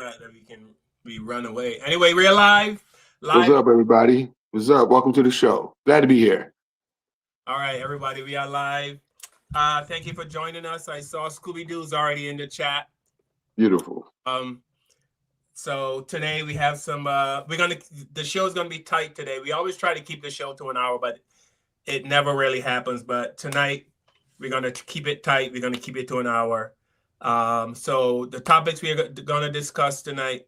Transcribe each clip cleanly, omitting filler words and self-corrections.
format that we run away. Anyway, we're live. What's Live. up, everybody? What's up? Welcome to the show. Glad to be here. All right, everybody, we are live. Thank you for joining us. I saw Scooby Doo's already in the chat. Beautiful. Um, so today we have some. The show's gonna be tight today. We always try to keep the show to an hour, but it never really happens. But tonight we're gonna keep it tight. We're gonna keep it to an hour. So the topics we're gonna discuss tonight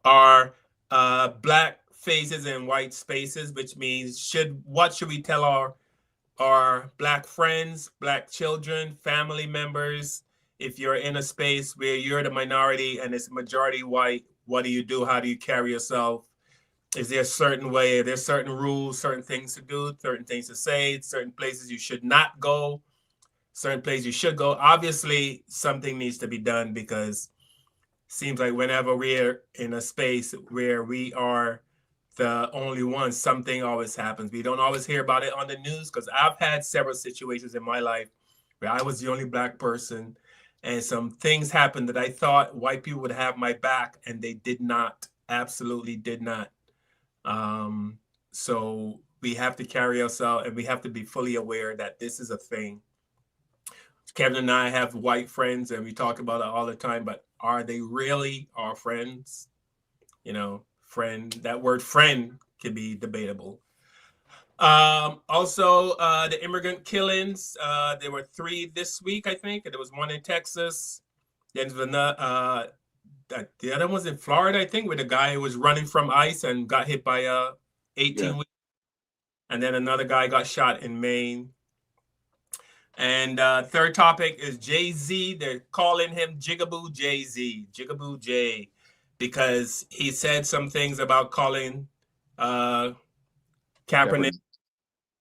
are black faces and white spaces, which means what should we tell our black friends, black children, family members? If you're in a space where you're the minority and it's majority white, what do you do? How do you carry yourself? Is there a certain way? Are there certain rules, certain things to do, certain things to say, certain places you should not go, certain places you should go? Obviously, something needs to be done because it seems like whenever we're in a space where we are the only one, something always happens. We don't always hear about it on the news because I've had several situations in my life where I was the only black person and some things happened that I thought white people would have my back and they did not, absolutely did not. So we have to carry ourselves and we have to be fully aware that this is a thing. Kevin and I have white friends and we talk about it all the time, but are they really our friends? You know, friend, that word friend can be debatable. Also, the immigrant killings, there were 3 this week, I think. There was one in Texas. Then the other one's in Florida, I think, where the guy was running from ICE and got hit by a 18 wheeler. And then another guy got shot in Maine. And third topic is Jay-Z. They're calling him Jigaboo Jay-Z, Jigaboo Jay, because he said some things about calling Kaepernick.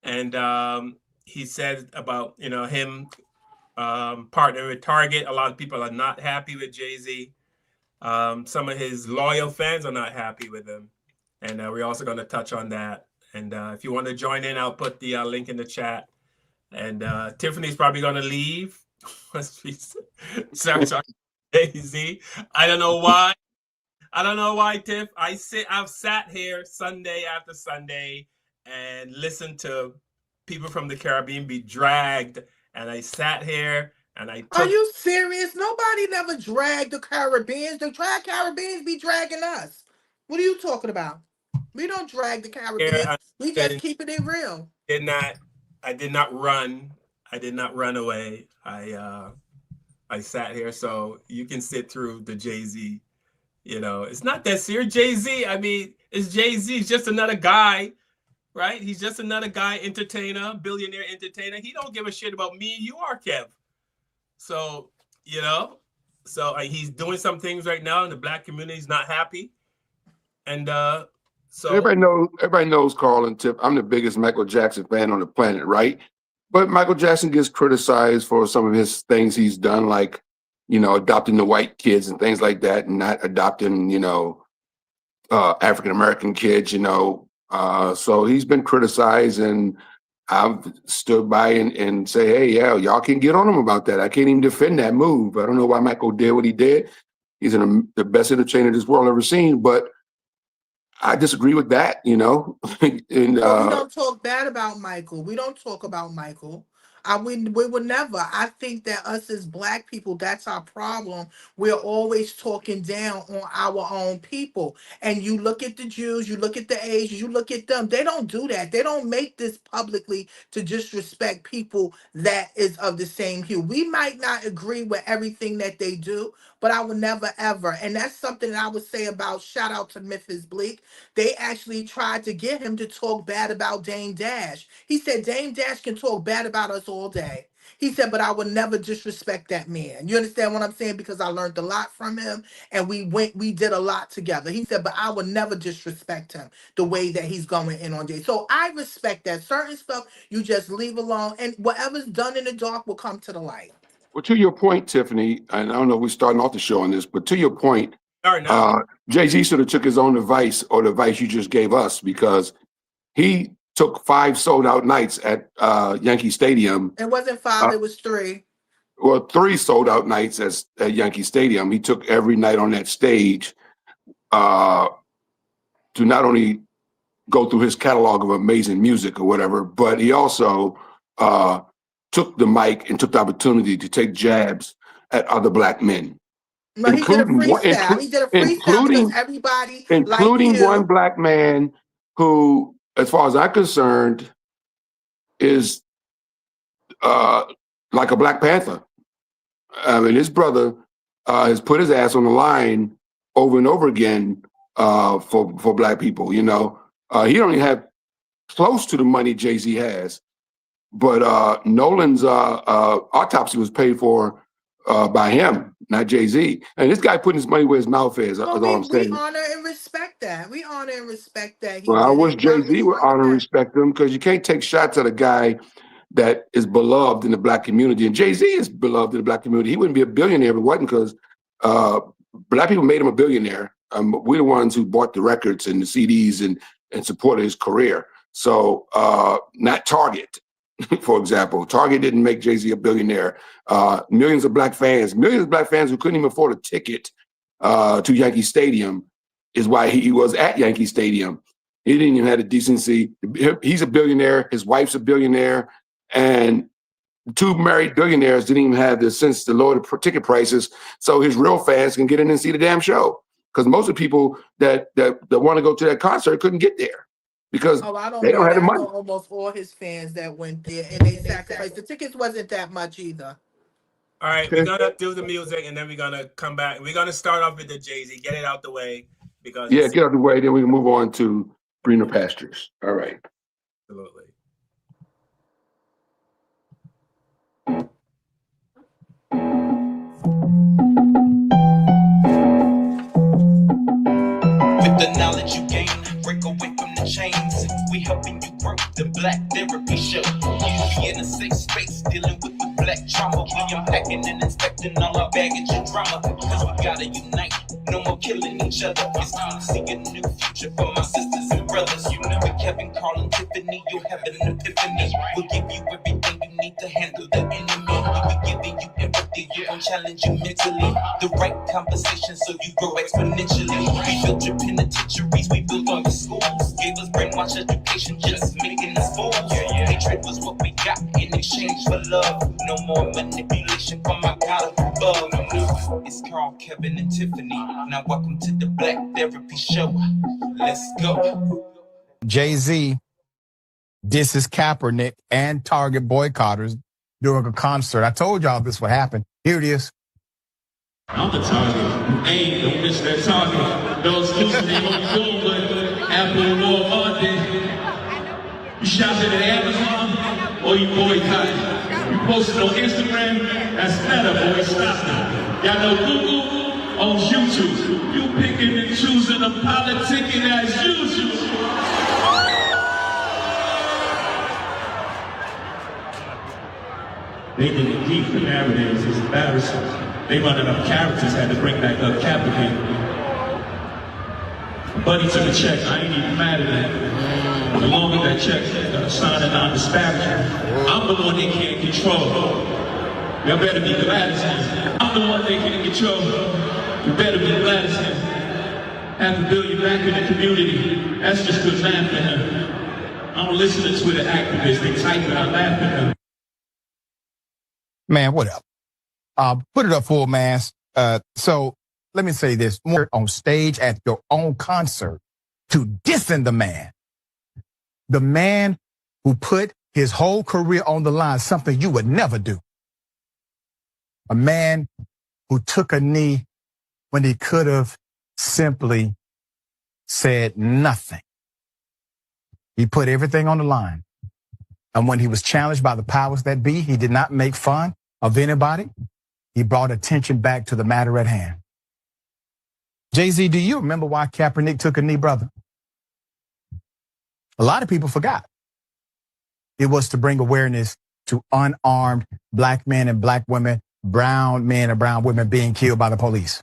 And he said about, him partnering with Target. A lot of people are not happy with Jay-Z. Some of his loyal fans are not happy with him. And we're also going to touch on that. And if you want to join in, I'll put the link in the chat. And Tiffany's probably going to leave. Sorry, Jay-Z. I don't know why, Tiff. I've sat here Sunday after Sunday and listened to people from the Caribbean be dragged. And I sat here and I Are you serious? Nobody never dragged the Caribbeans. The Caribbeans be dragging us. What are you talking about? We don't drag the Caribbean. We just keeping it real. I did not run. I did not run away. I sat here, so you can sit through the Jay-Z. It's not that serious. Jay-Z, I mean, it's Jay-Z. He's just another guy, right? He's just another guy, entertainer, billionaire entertainer. He don't give a shit about me. You are, Kev. So, he's doing some things right now, and the black community is not happy. And so everybody knows Carl and Tip. I'm the biggest Michael Jackson fan on the planet, right? But Michael Jackson gets criticized for some of his things he's done, like, adopting the white kids and things like that, and not adopting, African-American kids, so he's been criticized, and I've stood by and say, hey, yeah, y'all can get on him about that. I can't even defend that move. I don't know why Michael did what he did. He's the best entertainer this world ever seen, but I disagree with that, and we don't talk bad about Michael. We don't talk about Michael. We would never. I think that us as black people, that's our problem. We're always talking down on our own people. And you look at the Jews, you look at the Asians, you look at them. They don't do that. They don't make this publicly to disrespect people that is of the same hue. We might not agree with everything that they do, but I would never ever. And that's something that I would say about, shout out to Memphis Bleak. They actually tried to get him to talk bad about Dame Dash. He said Dame Dash can talk bad about us all day. He said, but I would never disrespect that man. You understand what I'm saying? Because I learned a lot from him and we did a lot together. He said, but I would never disrespect him the way that he's going in on Jay. So I respect that. Certain stuff you just leave alone, and whatever's done in the dark will come to the light. Well, to your point, Tiffany, and I don't know if we're starting off the show on this, but to your point, Jay-Z should have took his own advice, or the advice you just gave us, because he took 5 sold-out nights at Yankee Stadium. It wasn't 5, it was 3. well, 3 sold out nights at Yankee Stadium. He took every night on that stage to not only go through his catalog of amazing music or whatever, but he also took the mic and took the opportunity to take jabs at other black men. No, he did a freestyle. He did a freestyle because everybody, including like one black man who, as far as I'm concerned, is like a Black Panther. I mean, his brother has put his ass on the line over and over again for black people. You know, he don't even have close to the money Jay-Z has, but Nolan's autopsy was paid for by him, not Jay-Z. And this guy putting his money where his mouth is. That's all I'm saying. We honor and respect that. We honor and respect that. Well, I wish Jay-Z would honor and respect him, because you can't take shots at a guy that is beloved in the black community. And Jay-Z is beloved in the black community. He wouldn't be a billionaire if it wasn't because black people made him a billionaire. We're the ones who bought the records and the CDs and supported his career. So not Target, for example. Target didn't make Jay-Z a billionaire. Millions of black fans who couldn't even afford a ticket to Yankee Stadium is why he was at Yankee Stadium. He didn't even have the decency. He's a billionaire. His wife's a billionaire. And 2 married billionaires didn't even have the sense to lower the ticket prices so his real fans can get in and see the damn show. Because most of the people that want to go to that concert couldn't get there because they don't have the money. I know almost all his fans that went there and they sacrificed. The tickets wasn't that much either. All right, we're gonna do the music and then we're gonna come back. We're gonna start off with the Jay-Z. Get it out the way because get out the way. Then we can move on to greener pastures. All right. Absolutely. With the knowledge you gain, break away from the chains. We helping you work the Black Therapy Show. You be in a safe space dealing with the black trauma. We unpacking and inspecting all our baggage and drama. Cause we gotta unite, no more killing each other. It's time to see a new future for my sisters and brothers. You know, with Kevin, Carl, and Tiffany, you'll have an epiphany. We'll give you everything you need to handle the enemy. We'll be giving you empathy, you gon' challenge you mentally. The right conversation so you grow exponentially. We built your penitentiaries, we built all your schools. Gave us brainwash education, just making us fools. Hatred was what we got in exchange for love. No more manipulation from my God above. It's Carl, Kevin, and Tiffany. Now welcome to the Black Therapy Show. Let's go. Jay-Z disses Kaepernick and Target boycotters during a concert. I told y'all this would happen. Here it is. I'm the target. Hey, don't miss that target. Those excuses ain't gonna be doing what Apple and Walmart did. You shopping at Amazon or you boycotting? You posted on Instagram, that's Meta, boy, stop it. Y'all know Google owns YouTube. You picking and choosing and politicking as usual. They didn't keep the narratives, it's embarrassing. They running up characters, had to bring back up Kaepernick. Buddy took a check, I ain't even mad at that. The longer that check, signing non-disparagement. I'm the one they can't control. Y'all better be glad as him. I'm the one they can't control. You better be glad as him. $500 million back in the community. That's just good math for him. I don't listen to Twitter activists, they type it, I laugh at them. Man, what up? Put it up full mass. So let me say this, more on stage at your own concert to dissing the man who put his whole career on the line, something you would never do. A man who took a knee when he could have simply said nothing. He put everything on the line. And when he was challenged by the powers that be, he did not make fun of anybody. He brought attention back to the matter at hand. Jay-Z, do you remember why Kaepernick took a knee, brother? A lot of people forgot. It was to bring awareness to unarmed black men and black women, brown men and brown women being killed by the police.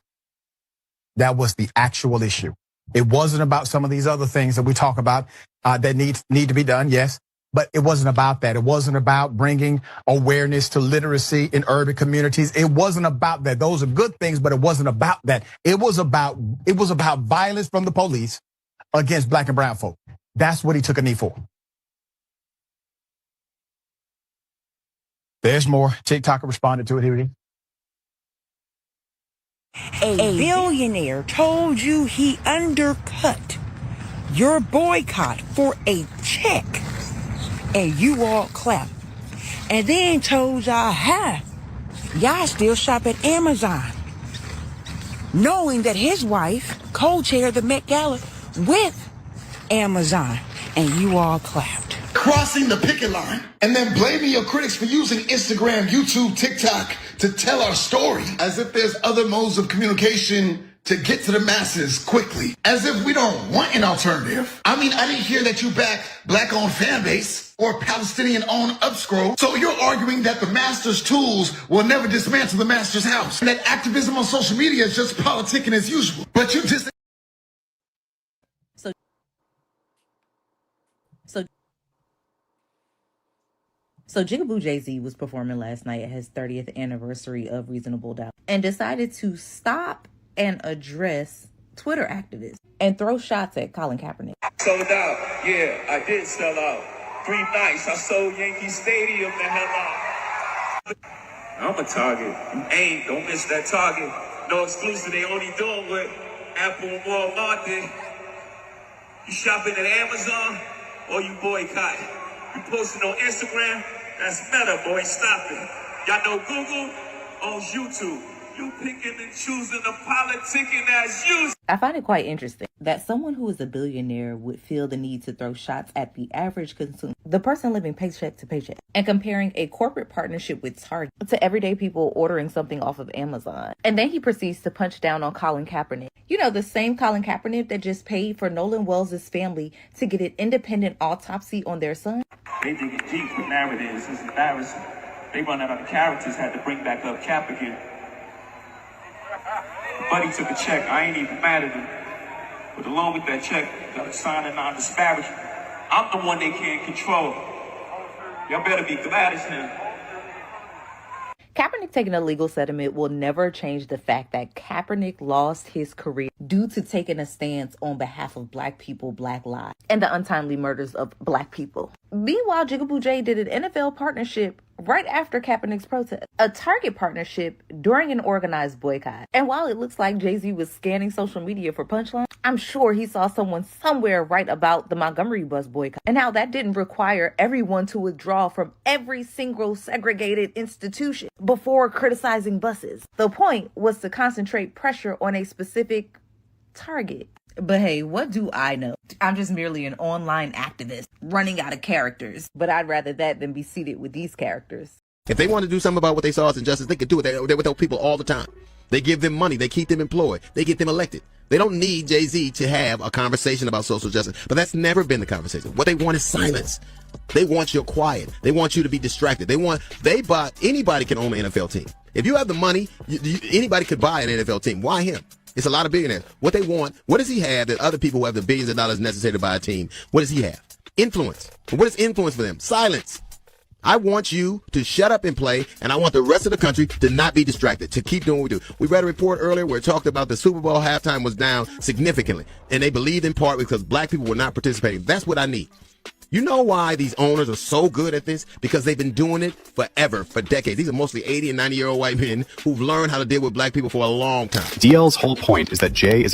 That was the actual issue. It wasn't about some of these other things that we talk about that need to be done, yes. But it wasn't about that. It wasn't about bringing awareness to literacy in urban communities. It wasn't about that. Those are good things, but it wasn't about that. It was about violence from the police against black and brown folk. That's what he took a knee for. There's more. TikTok responded to it. Here it is. A billionaire told you he undercut your boycott for a check, and you all clapped, and then told y'all, y'all still shop at Amazon, knowing that his wife co-chaired the Met Gala with Amazon, and you all clapped. Crossing the picket line and then blaming your critics for using Instagram, YouTube, TikTok to tell our story, as if there's other modes of communication to get to the masses quickly, as if we don't want an alternative. I mean, I didn't hear that you back black-owned fan base or Palestinian-owned Upscroll. So you're arguing that the master's tools will never dismantle the master's house, and that activism on social media is just politicking as usual. But you just... So Jigaboo Jay-Z was performing last night at his 30th anniversary of Reasonable Doubt and decided to stop and address Twitter activists and throw shots at Colin Kaepernick. Sold out. Yeah, I did sell out. 3 nights. I sold Yankee Stadium the hell out. I'm a target. You ain't. Don't miss that target. No exclusive. They only doing what Apple and Walmart did. You shopping at Amazon or you boycott? You posting on Instagram? That's Meta, boy. Stop it. Y'all know Google owns YouTube. You picking and choosing the politicking as usual. I find it quite interesting that someone who is a billionaire would feel the need to throw shots at the average consumer, the person living paycheck to paycheck, and comparing a corporate partnership with Target to everyday people ordering something off of Amazon. And then he proceeds to punch down on Colin Kaepernick. You know, the same Colin Kaepernick that just paid for Nolan Wells' family to get an independent autopsy on their son. They think it's deep with narratives. It's embarrassing. They run out of the characters, had to bring back up Cap again. Buddy took a check. I ain't even mad at him. But along with that check, got to sign a non-disparagement. I'm the one they can't control. Y'all better be glad it's him. Kaepernick taking a legal settlement will never change the fact that Kaepernick lost his career due to taking a stance on behalf of black people, black lives, and the untimely murders of black people. Meanwhile, Jigaboo Jay did an NFL partnership right after Kaepernick's protest, a Target partnership during an organized boycott. And while it looks like Jay-Z was scanning social media for punchlines, I'm sure he saw someone somewhere write about the Montgomery bus boycott and how that didn't require everyone to withdraw from every single segregated institution before criticizing buses. The point was to concentrate pressure on a specific target. But hey, what do I know? I'm just merely an online activist running out of characters. But I'd rather that than be seated with these characters. If they want to do something about what they saw as injustice, they could do it. They're with those people all the time. They give them money. They keep them employed. They get them elected. They don't need Jay-Z to have a conversation about social justice. But that's never been the conversation. What they want is silence. They want your quiet. They want you to be distracted. Anybody can own an NFL team. If you have the money, anybody could buy an NFL team. Why him? It's a lot of billionaires. What they want, what does he have that other people who have the billions of dollars necessary to buy a team, what does he have? Influence. And what is influence for them? Silence. I want you to shut up and play, and I want the rest of the country to not be distracted, to keep doing what we do. We read a report earlier where it talked about the Super Bowl halftime was down significantly, and they believed in part because black people were not participating. That's what I need. You know why these owners are so good at this? Because they've been doing it forever, for decades. These are mostly 80 and 90-year-old white men who've learned how to deal with black people for a long time. DL's whole point is that Jay is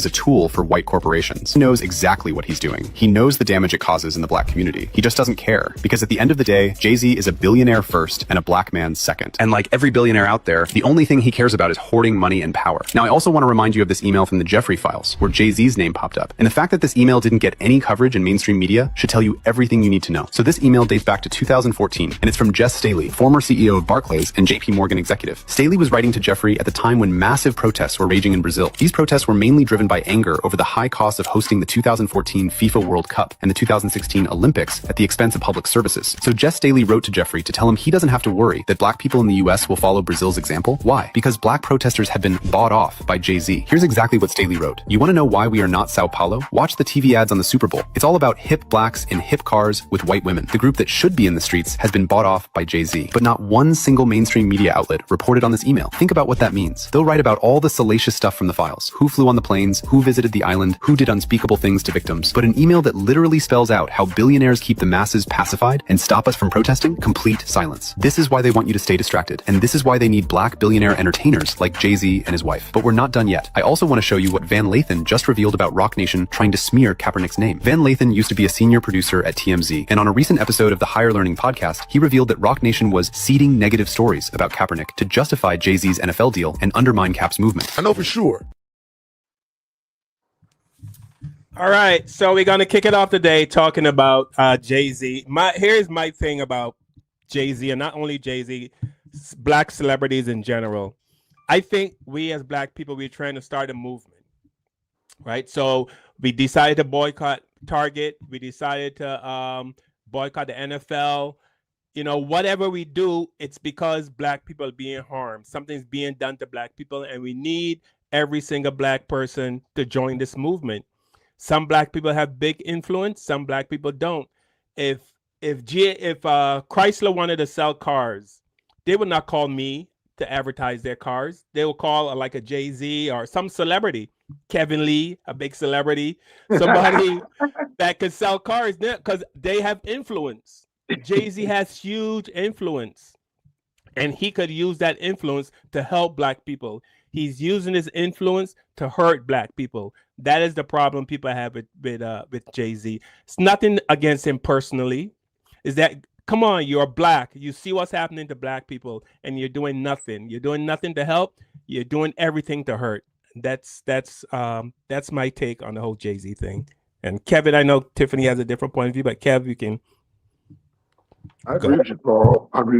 a tool for white corporations. He knows exactly what he's doing. He knows the damage it causes in the black community. He just doesn't care. Because at the end of the day, Jay-Z is a billionaire first and a black man second. And like every billionaire out there, the only thing he cares about is hoarding money and power. Now, I also want to remind you of this email from the Jeffrey files, where Jay-Z's name popped up. And the fact that this email didn't get any coverage in mainstream media should tell you everything you need to know. So this email dates back to 2014, and it's from Jess Staley, former CEO of Barclays and JP Morgan executive. Staley was writing to Jeffrey at the time when massive protests were raging in Brazil. These protests were mainly driven by anger over the high cost of hosting the 2014 FIFA World Cup and the 2016 Olympics at the expense of public services. So Jess Staley wrote to Jeffrey to tell him he doesn't have to worry that black people in the US will follow Brazil's example. Why? Because black protesters had been bought off by Jay-Z. Here's exactly what Staley wrote. You want to know why we are not Sao Paulo? Watch the TV ads on the Super Bowl. It's all all about hip blacks in hip cars with white women. The group that should be in the streets has been bought off by Jay-Z. But not one single mainstream media outlet reported on this email. Think about what that means. They'll write about all the salacious stuff from the files. Who flew on the planes, who visited the island, who did unspeakable things to victims. But an email that literally spells out how billionaires keep the masses pacified and stop us from protesting? Complete silence. This is why they want you to stay distracted. And this is why they need black billionaire entertainers like Jay-Z and his wife. But we're not done yet. I also want to show you what Van Lathan just revealed about Rock Nation trying to smear Kaepernick's name. Van Lathan used to be a senior producer at TMZ, and on a recent episode of the Higher Learning podcast, he revealed that Rock Nation was seeding negative stories about Kaepernick to justify Jay-Z's NFL deal and undermine Cap's movement. I know for sure. All right, so we're gonna kick it off today talking about Jay-Z. Here's my thing about Jay-Z, and not only Jay-Z, black celebrities in general. I think we as black people, we're trying to start a movement, right? So we decided to boycott Target. We decided to boycott the NFL. You know, whatever we do, it's because black people are being harmed. Something's being done to black people, and we need every single black person to join this movement. Some black people have big influence. Some black people don't. If Chrysler wanted to sell cars, they would not call me to advertise their cars. They will call like a Jay-Z or some celebrity, Kevin Lee, a big celebrity, somebody that could sell cars because they have influence. Jay-Z has huge influence, and he could use that influence to help black people. He's using his influence to hurt black people. That is the problem people have with Jay-Z. It's nothing against him personally. Is that, come on, you're black. You see what's happening to black people, and you're doing nothing. You're doing nothing to help. You're doing everything to hurt. That's my take on the whole Jay-Z thing. And Kevin, I know Tiffany has a different point of view, but Kev, you can. I agree with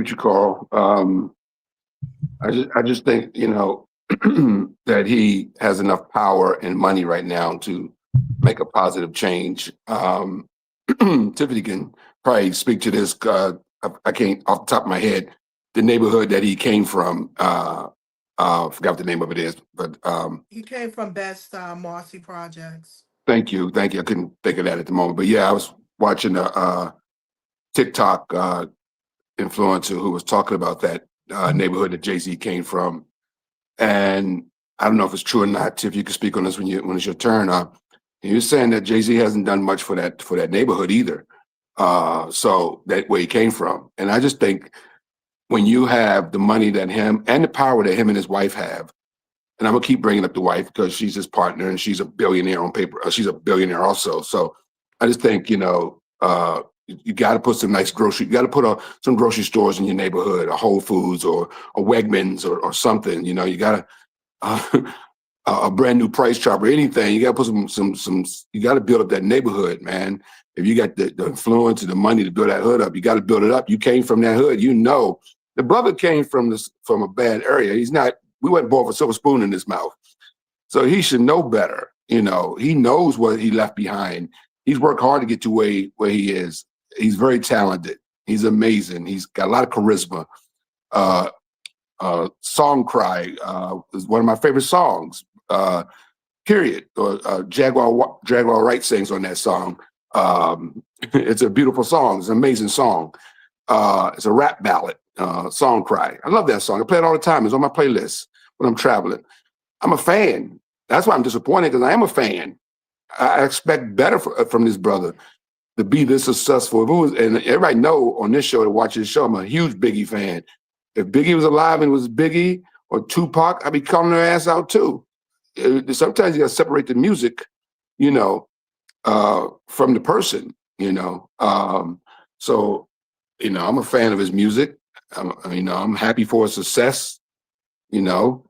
you, Carl. I just think, you know, that he has enough power and money right now to make a positive change. Tiffany can probably speak to this. I can't off the top of my head. The neighborhood that he came from, forgot what the name of it is, but he came from Best Marcy Projects. Thank you. I couldn't think of that at the moment, but yeah, I was watching a TikTok influencer who was talking about that neighborhood that Jay-Z came from. And I don't know if it's true or not. Tiff, you can speak on this when it's your turn. He was saying that Jay-Z hasn't done much for that neighborhood either. So that where he came from. And I just think when you have the money that him and the power that him and his wife have, and I'm gonna keep bringing up the wife because she's his partner and she's a billionaire on paper. She's a billionaire also. So I just think, you know, you got to put some nice grocery. You got to put some grocery stores in your neighborhood, a Whole Foods or a Wegmans or something. You know, you got to a brand new Price Chopper, anything. You got to put some. You got to build up that neighborhood, man. If you got the influence and the money to build that hood up, you got to build it up. You came from that hood, you know. The brother came from a bad area. He's not. We wasn't born with a silver spoon in his mouth, so he should know better. You know, he knows what he left behind. He's worked hard to get to where he is. He's very talented. He's amazing. He's got a lot of charisma. Song Cry is one of my favorite songs, period. Jaguar Wright sings on that song. It's a beautiful song. It's an amazing song. It's a rap ballad, Song Cry. I love that song. I play it all the time. It's on my playlist when I'm traveling. I'm a fan. That's why I'm disappointed, because I am a fan. I expect better from this brother to be this successful. And everybody know on this show, to watch this show, I'm a huge Biggie fan. If Biggie was alive and it was Biggie or Tupac, I'd be calling their ass out too. Sometimes you got to separate the music, you know, from the person, you know. So, you know, I'm a fan of his music. I'm happy for his success, you know.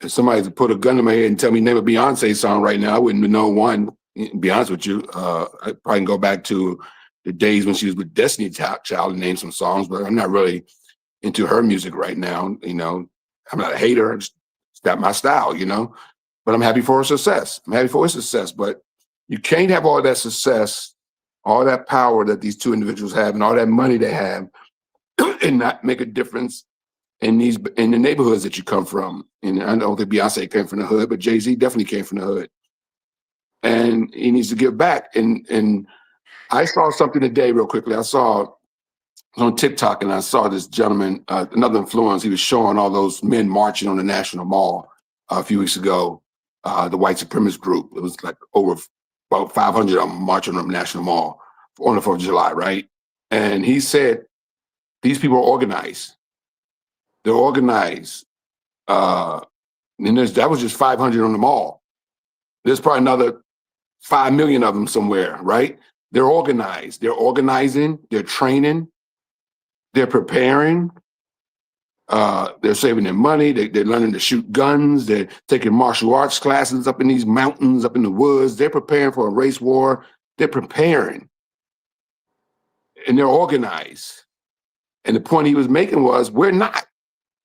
If somebody to put a gun to my head and tell me name a Beyonce song right now, I wouldn't know one. To be honest with you, I probably can go back to the days when she was with Destiny Child and name some songs, but I'm not really into her music right now. You know, I'm not a hater. It's not my style, you know, but I'm happy for her success. I'm happy for his success, but you can't have all that success, all that power that these two individuals have and all that money they have and not make a difference in the neighborhoods that you come from. And I don't think Beyonce came from the hood, but Jay-Z definitely came from the hood. and he needs to give back. And I saw something today, real quickly. I saw on TikTok, and I saw this gentleman, another influencer. He was showing all those men marching on the National Mall a few weeks ago. The white supremacist group. It was like over about 500 of them marching on the National Mall on the 4th of July, right? And he said these people are organized. They're organized. And that was just 500 on the mall. There's probably another 5 million of them somewhere, right? They're organized. They're organizing. They're training. They're preparing. They're saving their money. They're learning to shoot guns. They're taking martial arts classes up in these mountains, up in the woods. They're preparing for a race war. They're preparing. And they're organized. And the point he was making was, we're not.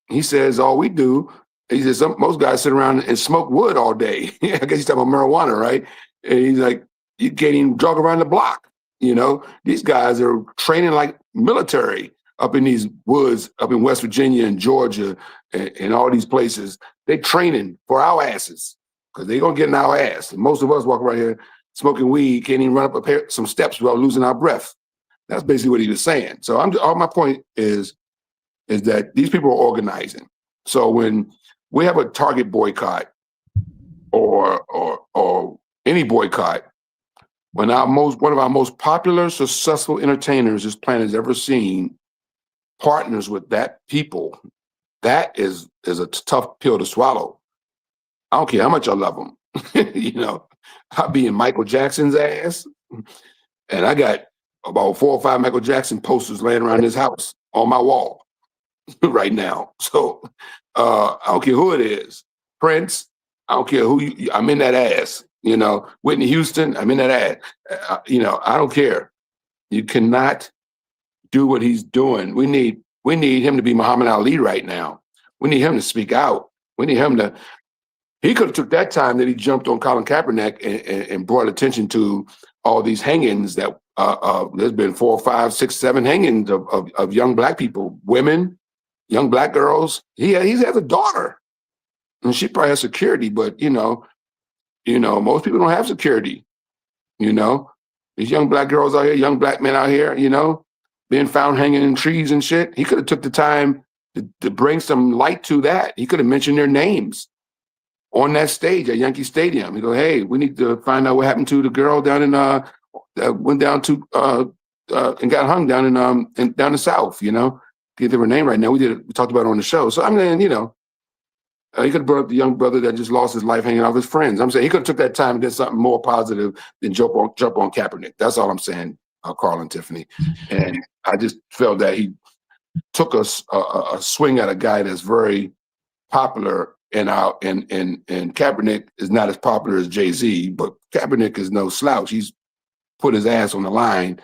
He says, all we do, he says, most guys sit around and smoke wood all day. I guess he's talking about marijuana, right? And he's like, you can't even jog around the block. You know, these guys are training like military up in these woods, up in West Virginia and Georgia and all these places. They're training for our asses because they're going to get in our ass. And most of us walk around here smoking weed, can't even run up some steps without losing our breath. That's basically what he was saying. So all my point is that these people are organizing. So when we have a Target boycott or any boycott, when one of our most popular, successful entertainers this planet has ever seen partners with that people, that is a tough pill to swallow. I don't care how much I love them. You know, I'll be in Michael Jackson's ass, and I got about 4 or 5 Michael Jackson posters laying around this house on my wall right now. So I don't care who it is. Prince, I don't care who I'm in that ass. You know, Whitney Houston, I'm in that ass. You know, I don't care. You cannot do what he's doing. We need him to be Muhammad Ali right now. We need him to speak out. We need him to. He could have took that time that he jumped on Colin Kaepernick and brought attention to all these hangings that there's been 4, 5, 6, 7 hangings of young black people, women, young black girls. He has a daughter, and she probably has security, but you know, most people don't have security. You know, these young black girls out here, young black men out here, you know, being found hanging in trees and shit. He could have took the time to bring some light to that. He could have mentioned their names on that stage at Yankee Stadium. He go, hey, we need to find out what happened to the girl down in that went down to and got hung down in down the South. You know, can't think of her name right now. We talked about it on the show. So I mean, you know, he could have brought up the young brother that just lost his life hanging out with his friends. I'm saying he could have took that time and did something more positive than jump on Kaepernick. That's all I'm saying, Carl and Tiffany. And I just felt that he took a swing at a guy that's very popular, and Kaepernick is not as popular as Jay-Z, but Kaepernick is no slouch. He's put his ass on the line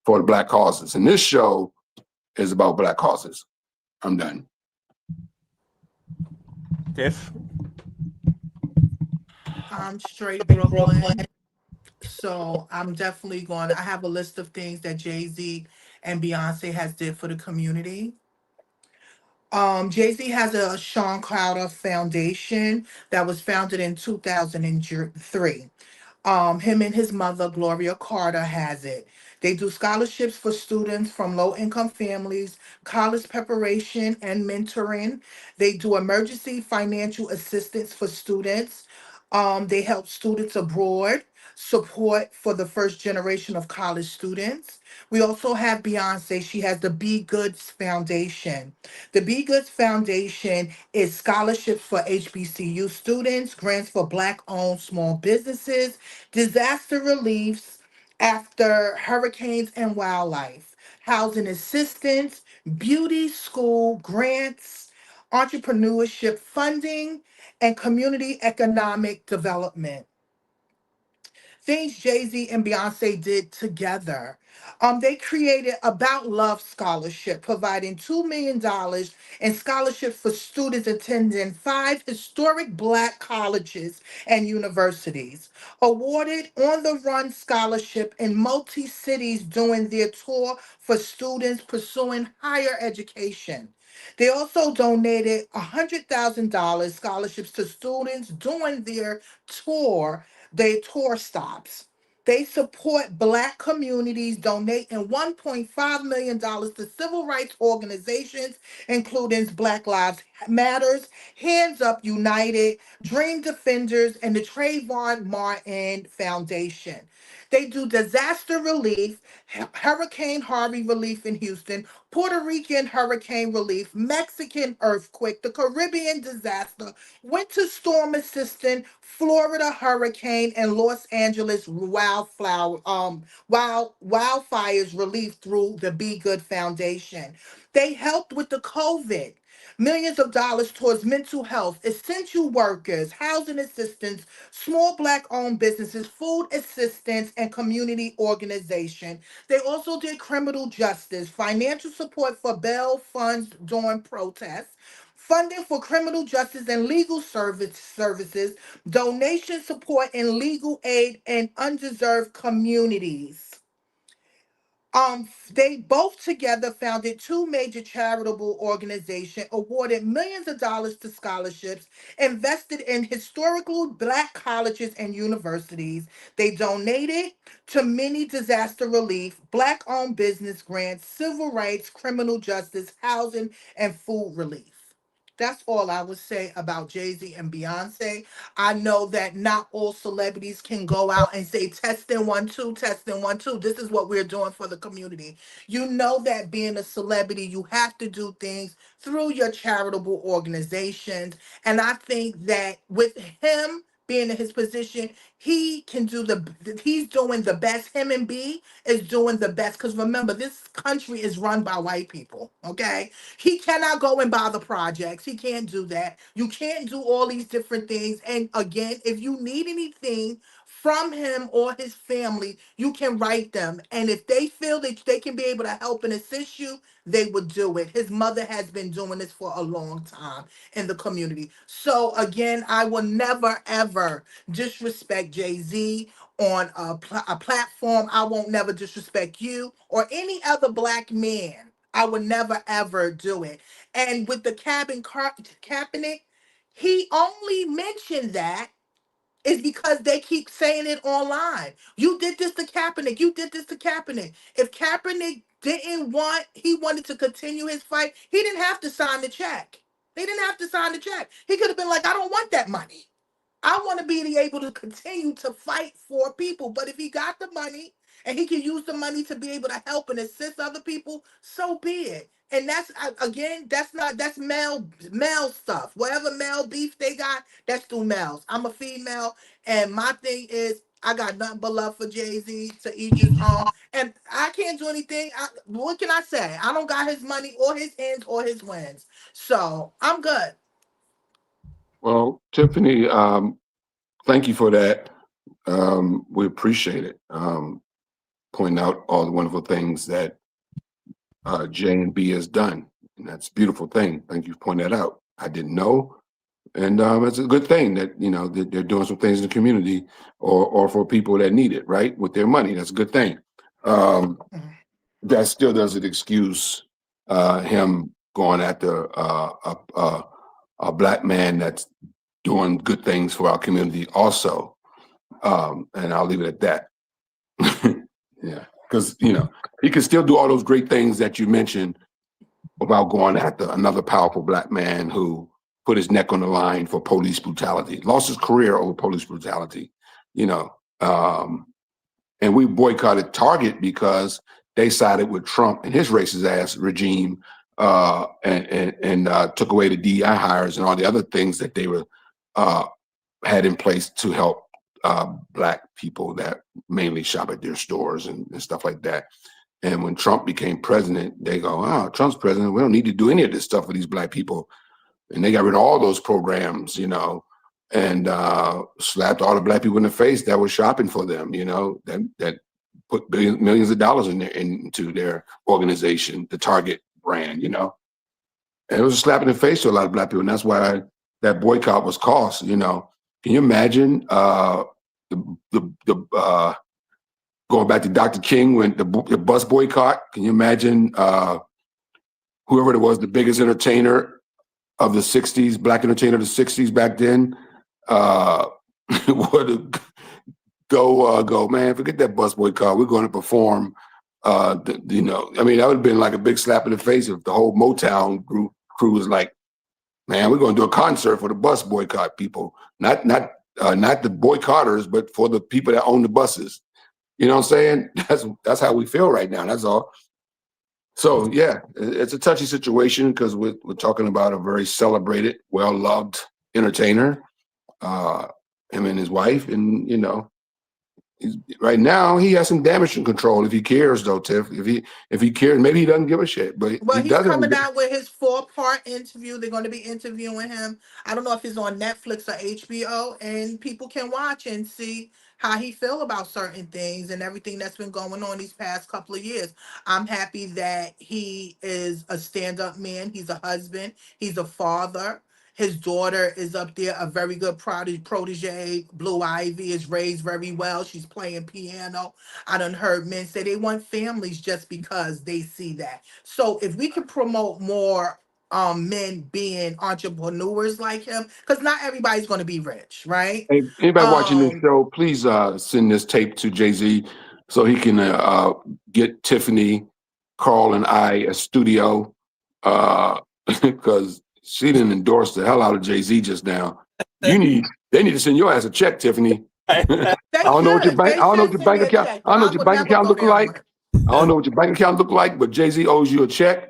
for the black causes. And this show is about black causes. I'm done. Tiff? I'm straight Brooklyn. So I'm definitely going. I have a list of things that Jay-Z and Beyonce has did for the community. Jay-Z has a Sean Crowder Foundation that was founded in 2003. Him and his mother, Gloria Carter, has it. They do scholarships for students from low income families, college preparation and mentoring. They do emergency financial assistance for students. They help students abroad, support for the first generation of college students. We also have Beyonce. She has the Be Goods Foundation. The Be Goods Foundation is scholarships for HBCU students, grants for Black owned small businesses, disaster reliefs after hurricanes and wildlife, housing assistance, beauty school grants, entrepreneurship funding, and community economic development. Things Jay-Z and Beyonce did together. They created About Love Scholarship, providing $2 million in scholarships for students attending 5 historic Black colleges and universities. Awarded On the Run Scholarship in multi cities during their tour for students pursuing higher education. They also donated $100,000 scholarships to students during their tour stops. They support Black communities, donating $1.5 million to civil rights organizations, including Black Lives Matters, Hands Up United, Dream Defenders, and the Trayvon Martin Foundation. They do disaster relief, Hurricane Harvey relief in Houston, Puerto Rican hurricane relief, Mexican earthquake, the Caribbean disaster, winter storm assistance, Florida hurricane, and Los Angeles wildfires relief through the Be Good Foundation. They helped with the COVID. Millions of dollars towards mental health, essential workers, housing assistance, small Black owned businesses, food assistance, and community organization. They also did criminal justice, financial support for bail funds during protests, funding for criminal justice and legal services, donation support and legal aid in undeserved communities. They both together founded two major charitable organizations, awarded millions of dollars to scholarships, invested in historical Black colleges and universities. They donated to many disaster relief, Black-owned business grants, civil rights, criminal justice, housing, and food relief. That's all I would say about Jay-Z and Beyonce. I know that not all celebrities can go out and say testing 1 2, testing 1 2. This is what we're doing for the community. You know that being a celebrity, you have to do things through your charitable organizations. And I think that with him being in his position, he can do he's doing the best. Him and B is doing the best. Because remember, this country is run by white people. Okay. He cannot go and buy the projects. He can't do that. You can't do all these different things. And again, if you need anything from him or his family, you can write them. And if they feel that they can be able to help and assist you, they would do it. His mother has been doing this for a long time in the community. So again, I will never ever disrespect Jay-Z on a platform. I won't never disrespect you or any other Black man. I would never ever do it. And with the Kaepernick, he only mentioned that is because they keep saying it online. You did this to Kaepernick. You did this to Kaepernick. If Kaepernick he wanted to continue his fight, he didn't have to sign the check. He didn't have to sign the check. He could have been like, I don't want that money. I want to be able to continue to fight for people. But if he got the money and he can use the money to be able to help and assist other people, so be it. And that's again, that's male stuff. Whatever male beef they got, that's through males. I'm a female, and my thing is I got nothing but love for Jay-Z, to each his own. And I can't do anything. What can I say? I don't got his money or his ends or his wins. So I'm good. Well, Tiffany, thank you for that. We appreciate it. Pointing out all the wonderful things that J and B has done. And that's a beautiful thing. Thank you for pointing that out. I didn't know. And it's a good thing that, that they're doing some things in the community or for people that need it, right? With their money. That's a good thing. That still doesn't excuse him going after a Black man that's doing good things for our community also. And I'll leave it at that. Yeah, because, he can still do all those great things that you mentioned about going after another powerful Black man who put his neck on the line for police brutality, lost his career over police brutality, and we boycotted Target because they sided with Trump and his racist ass regime and took away the DEI hires and all the other things that they were had in place to help Black people that mainly shop at their stores and stuff like that. And when Trump became president, they go, "Oh, Trump's president. We don't need to do any of this stuff for these Black people." And they got rid of all those programs, and slapped all the Black people in the face that were shopping for them, that put millions of dollars into their organization, the Target brand, And it was a slap in the face to a lot of Black people. And that's why that boycott was cost, Can you imagine going back to Dr. King when the bus boycott? Can you imagine whoever it was, the biggest entertainer of the 60s, black entertainer of the 60s back then, would go, man, forget that bus boycott. We're going to perform. I mean, that would have been like a big slap in the face if the whole Motown crew was like, man, we're going to do a concert for the bus boycott people, not the boycotters, but for the people that own the buses. You know what I'm saying? That's how we feel right now. That's all. So yeah, it's a touchy situation because we're talking about a very celebrated, well-loved entertainer, him and his wife, and right now he has some damage control if he cares, though, Tiff. If he cares, maybe he doesn't give a shit, but Well, he he's doesn't. coming out with his 4-part interview. They're going to be interviewing him. I don't know if it's on Netflix or HBO, and people can watch and see how he feel about certain things and everything that's been going on these past couple of years. I'm happy that he is a stand-up man. He's a husband. He's a father. His daughter is up there, a very good protege. Blue Ivy is raised very well. She's playing piano. I done heard men say they want families just because they see that. So if we can promote more men being entrepreneurs like him, because not everybody's going to be rich, right? Hey, anybody watching this show, please send this tape to Jay-Z so he can get Tiffany, Carl, and I a studio because she didn't endorse the hell out of Jay-Z just now. They need to send your ass a check, Tiffany. I don't know what your bank account. I don't know what your bank account look like. I don't know what your bank account look like, but Jay-Z owes you a check.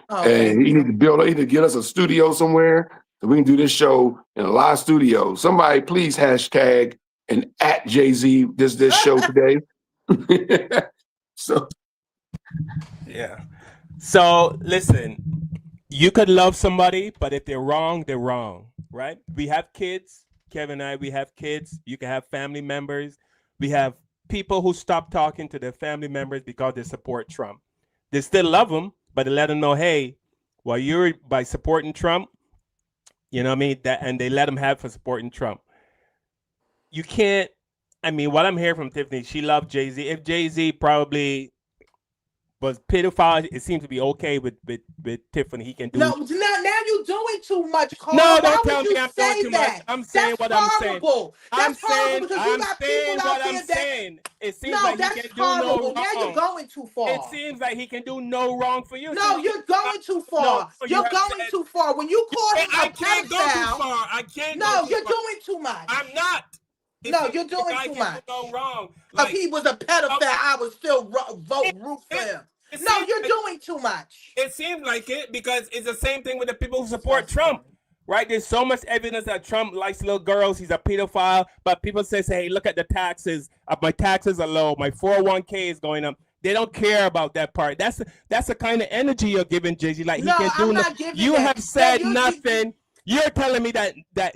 And he needs to he needs to get us a studio somewhere so we can do this show in a live studio. Somebody please hashtag and at Jay-Z this show today. So yeah. So listen, you could love somebody, but if they're wrong, they're wrong, right? We have kids, Kevin and I, we have kids. You can have family members. We have people who stop talking to their family members because they support Trump. They still love them, but they let them know, hey, well, you're by supporting Trump, you know what I mean? And they let them have for supporting Trump. You can't, I mean, what I'm hearing from Tiffany, she loved Jay-Z. If Jay-Z probably was pedophile, it seems to be okay with Tiffany. He can do. No, now you're doing too much, Carl. No, Why don't would tell you me I'm doing say too that? much. I'm saying That's what I'm saying. horrible. That's horrible because you I'm got saying people what out I'm there that. saying. It seems No, like that's he can do no horrible. wrong. Now you're going too far. It seems like he can do no wrong for you. No, you're going too far. No, you're going too far. When you call him I a can't go too pedophile, far. I can't. No, go too you're far. doing too much. I'm not. No, you're doing too much. No wrong. If he was a pedophile, I would still root for him. No, you're doing too much. It seems like it because it's the same thing with the people who support Trump, right? There's so much evidence that Trump likes little girls. He's a pedophile, but people say, hey, look at the taxes. My taxes are low. My 401k is going up. They don't care about that part. That's the kind of energy you're giving Jay-Z. Like no, he can do. I'm not giving you that. have said nothing. You're telling me that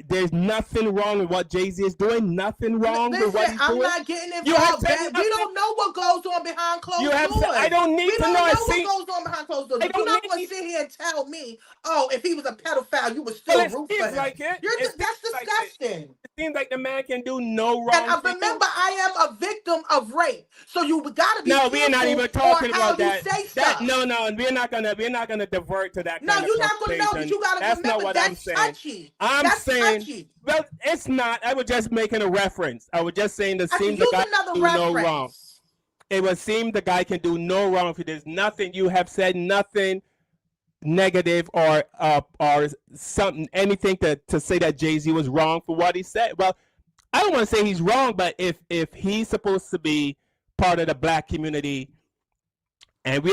there's nothing wrong with what Jay-Z is doing? Nothing wrong with what he's doing? I'm not getting involved. We don't know what goes on behind closed doors. I don't need to know. We don't know what goes on behind closed doors. You're not going to sit here and tell me, oh, if he was a pedophile, you would still root for him. That's disgusting. It seems like the man can do no wrong. And remember, I am a victim of rape, so you got to be. No, we're not even talking about that. No, we're not gonna divert to that. No, you're not gonna know. You got to remember that's touchy. That's touchy. Well, it's not. I was just making a reference. I was just saying the seem the guy can do no wrong. It would seem the guy can do no wrong. If there's nothing you have said, nothing negative or something, anything to say that Jay-Z was wrong for what he said. Well, I don't want to say he's wrong, but if he's supposed to be part of the black community, and we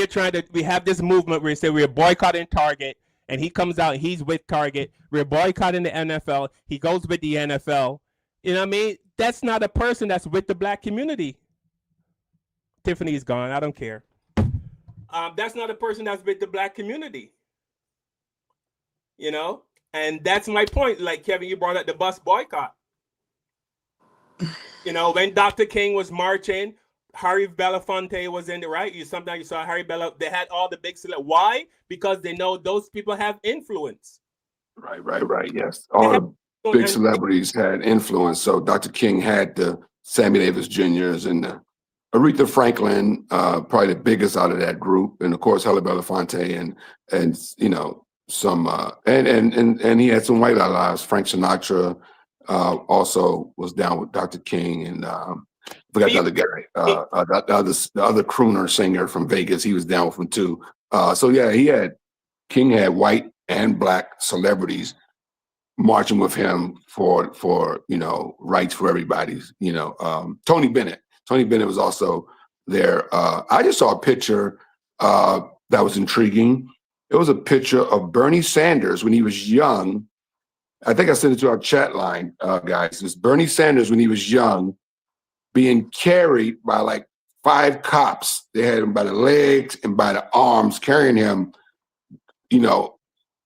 have this movement where we say we're boycotting Target, and he comes out and he's with Target. We're boycotting the NFL. He goes with the NFL. You know what I mean? That's not a person that's with the black community. Tiffany's gone. I don't care. That's not a person that's with the black community. You know? And that's my point. Like, Kevin, you brought up the bus boycott. You know, when Dr. King was marching, Harry Belafonte was in the right. Sometimes you saw Harry Belafonte. They had all the big celebs. Why? Because they know those people have influence. Right. Yes, all the big celebrities had influence. So Dr. King had the Sammy Davis Jr.'s and the Aretha Franklin, probably the biggest out of that group, and of course Halle Belafonte, and you know some and he had some white allies. Frank Sinatra also was down with Dr. King, and forgot the other guy, the other crooner singer from Vegas. He was down with him too. So yeah, King had white and black celebrities marching with him for rights for everybody. Tony Bennett. Tony Bennett was also there. I just saw a picture that was intriguing. It was a picture of Bernie Sanders when he was young. I think I sent it to our chat line, guys. It's Bernie Sanders when he was young, being carried by like 5 cops. They had him by the legs and by the arms, carrying him,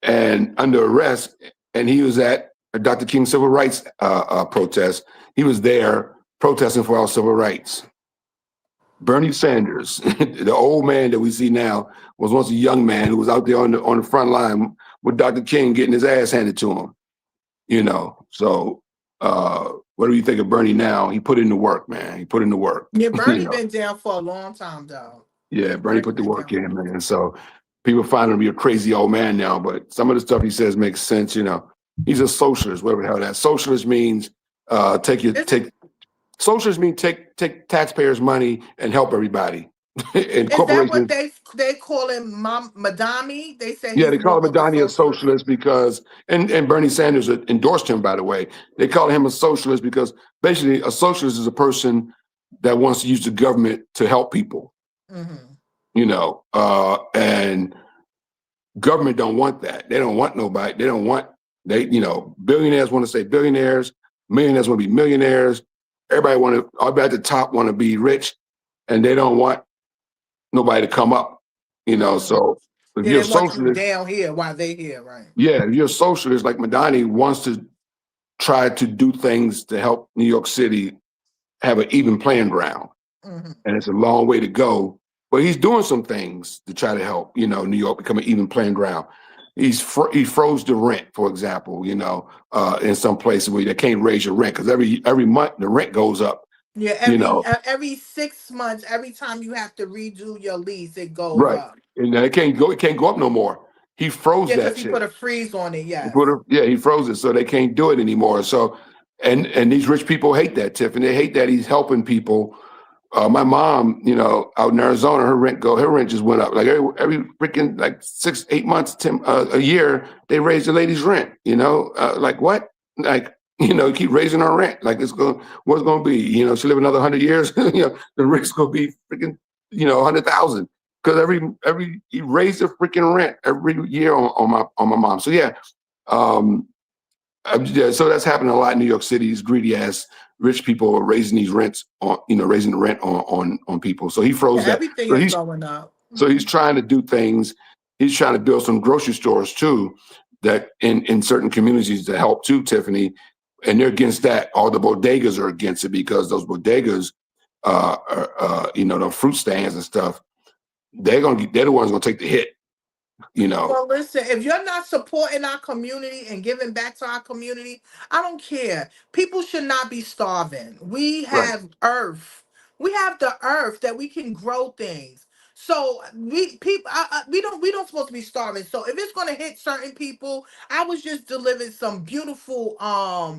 and under arrest. And he was at a Dr. King civil rights protest. He was there protesting for our civil rights. Bernie Sanders, the old man that we see now, was once a young man who was out there on the front line with Dr. King getting his ass handed to him. So what do you think of Bernie now? He put in the work, man. He put in the work. Yeah, Bernie been down for a long time, though. Yeah, Bernie put the work in, man. So people find him to be a crazy old man now, but some of the stuff he says makes sense. He's a socialist, whatever the hell that. Socialist means socialist means take taxpayers' money and help everybody. And is that what they call him, Madami? They say they call him Madani a socialist because, and Bernie Sanders endorsed him, by the way. They call him a socialist because basically a socialist is a person that wants to use the government to help people. And government don't want that. They don't want nobody. Billionaires want to stay billionaires. Millionaires want to be millionaires. Everybody at the top want to be rich, and they don't want nobody to come up. So if you're a socialist down here while they here, right? Yeah, if you're a socialist like Madani wants to try to do things to help New York City have an even playing ground. And it's a long way to go. But he's doing some things to try to help, New York become an even playing ground. He froze the rent, for example, in some places where they can't raise your rent because every month the rent goes up. Yeah, every 6 months, every time you have to redo your lease, it goes up. And it can't go up no more. He froze that shit. He put a freeze on it, yes. He froze it, so they can't do it anymore. So, and these rich people hate that, Tiffany. They hate that he's helping people. My mom, out in Arizona, her rent just went up. Like every freaking 6-8 months, a year, they raise the lady's rent. Like what? Like keep raising her rent. Like what's going to be? She live another 100 years. The rent's going to be freaking 100,000 because he raised the freaking rent every year on my mom. So so that's happening a lot in New York City. These greedy ass rich people are raising these rents on, raising the rent on people. So he froze that. Everything is going up. So he's trying to do things. He's trying to build some grocery stores too, that in certain communities to help too, Tiffany. And they're against that. All the bodegas are against it because those bodegas, the fruit stands and stuff, they're the ones gonna take the hit. Well, listen, if you're not supporting our community and giving back to our community, I don't care. People should not be starving. We have earth. We have the earth that we can grow things. So we don't supposed to be starving. So if it's gonna hit certain people, I was just delivered some beautiful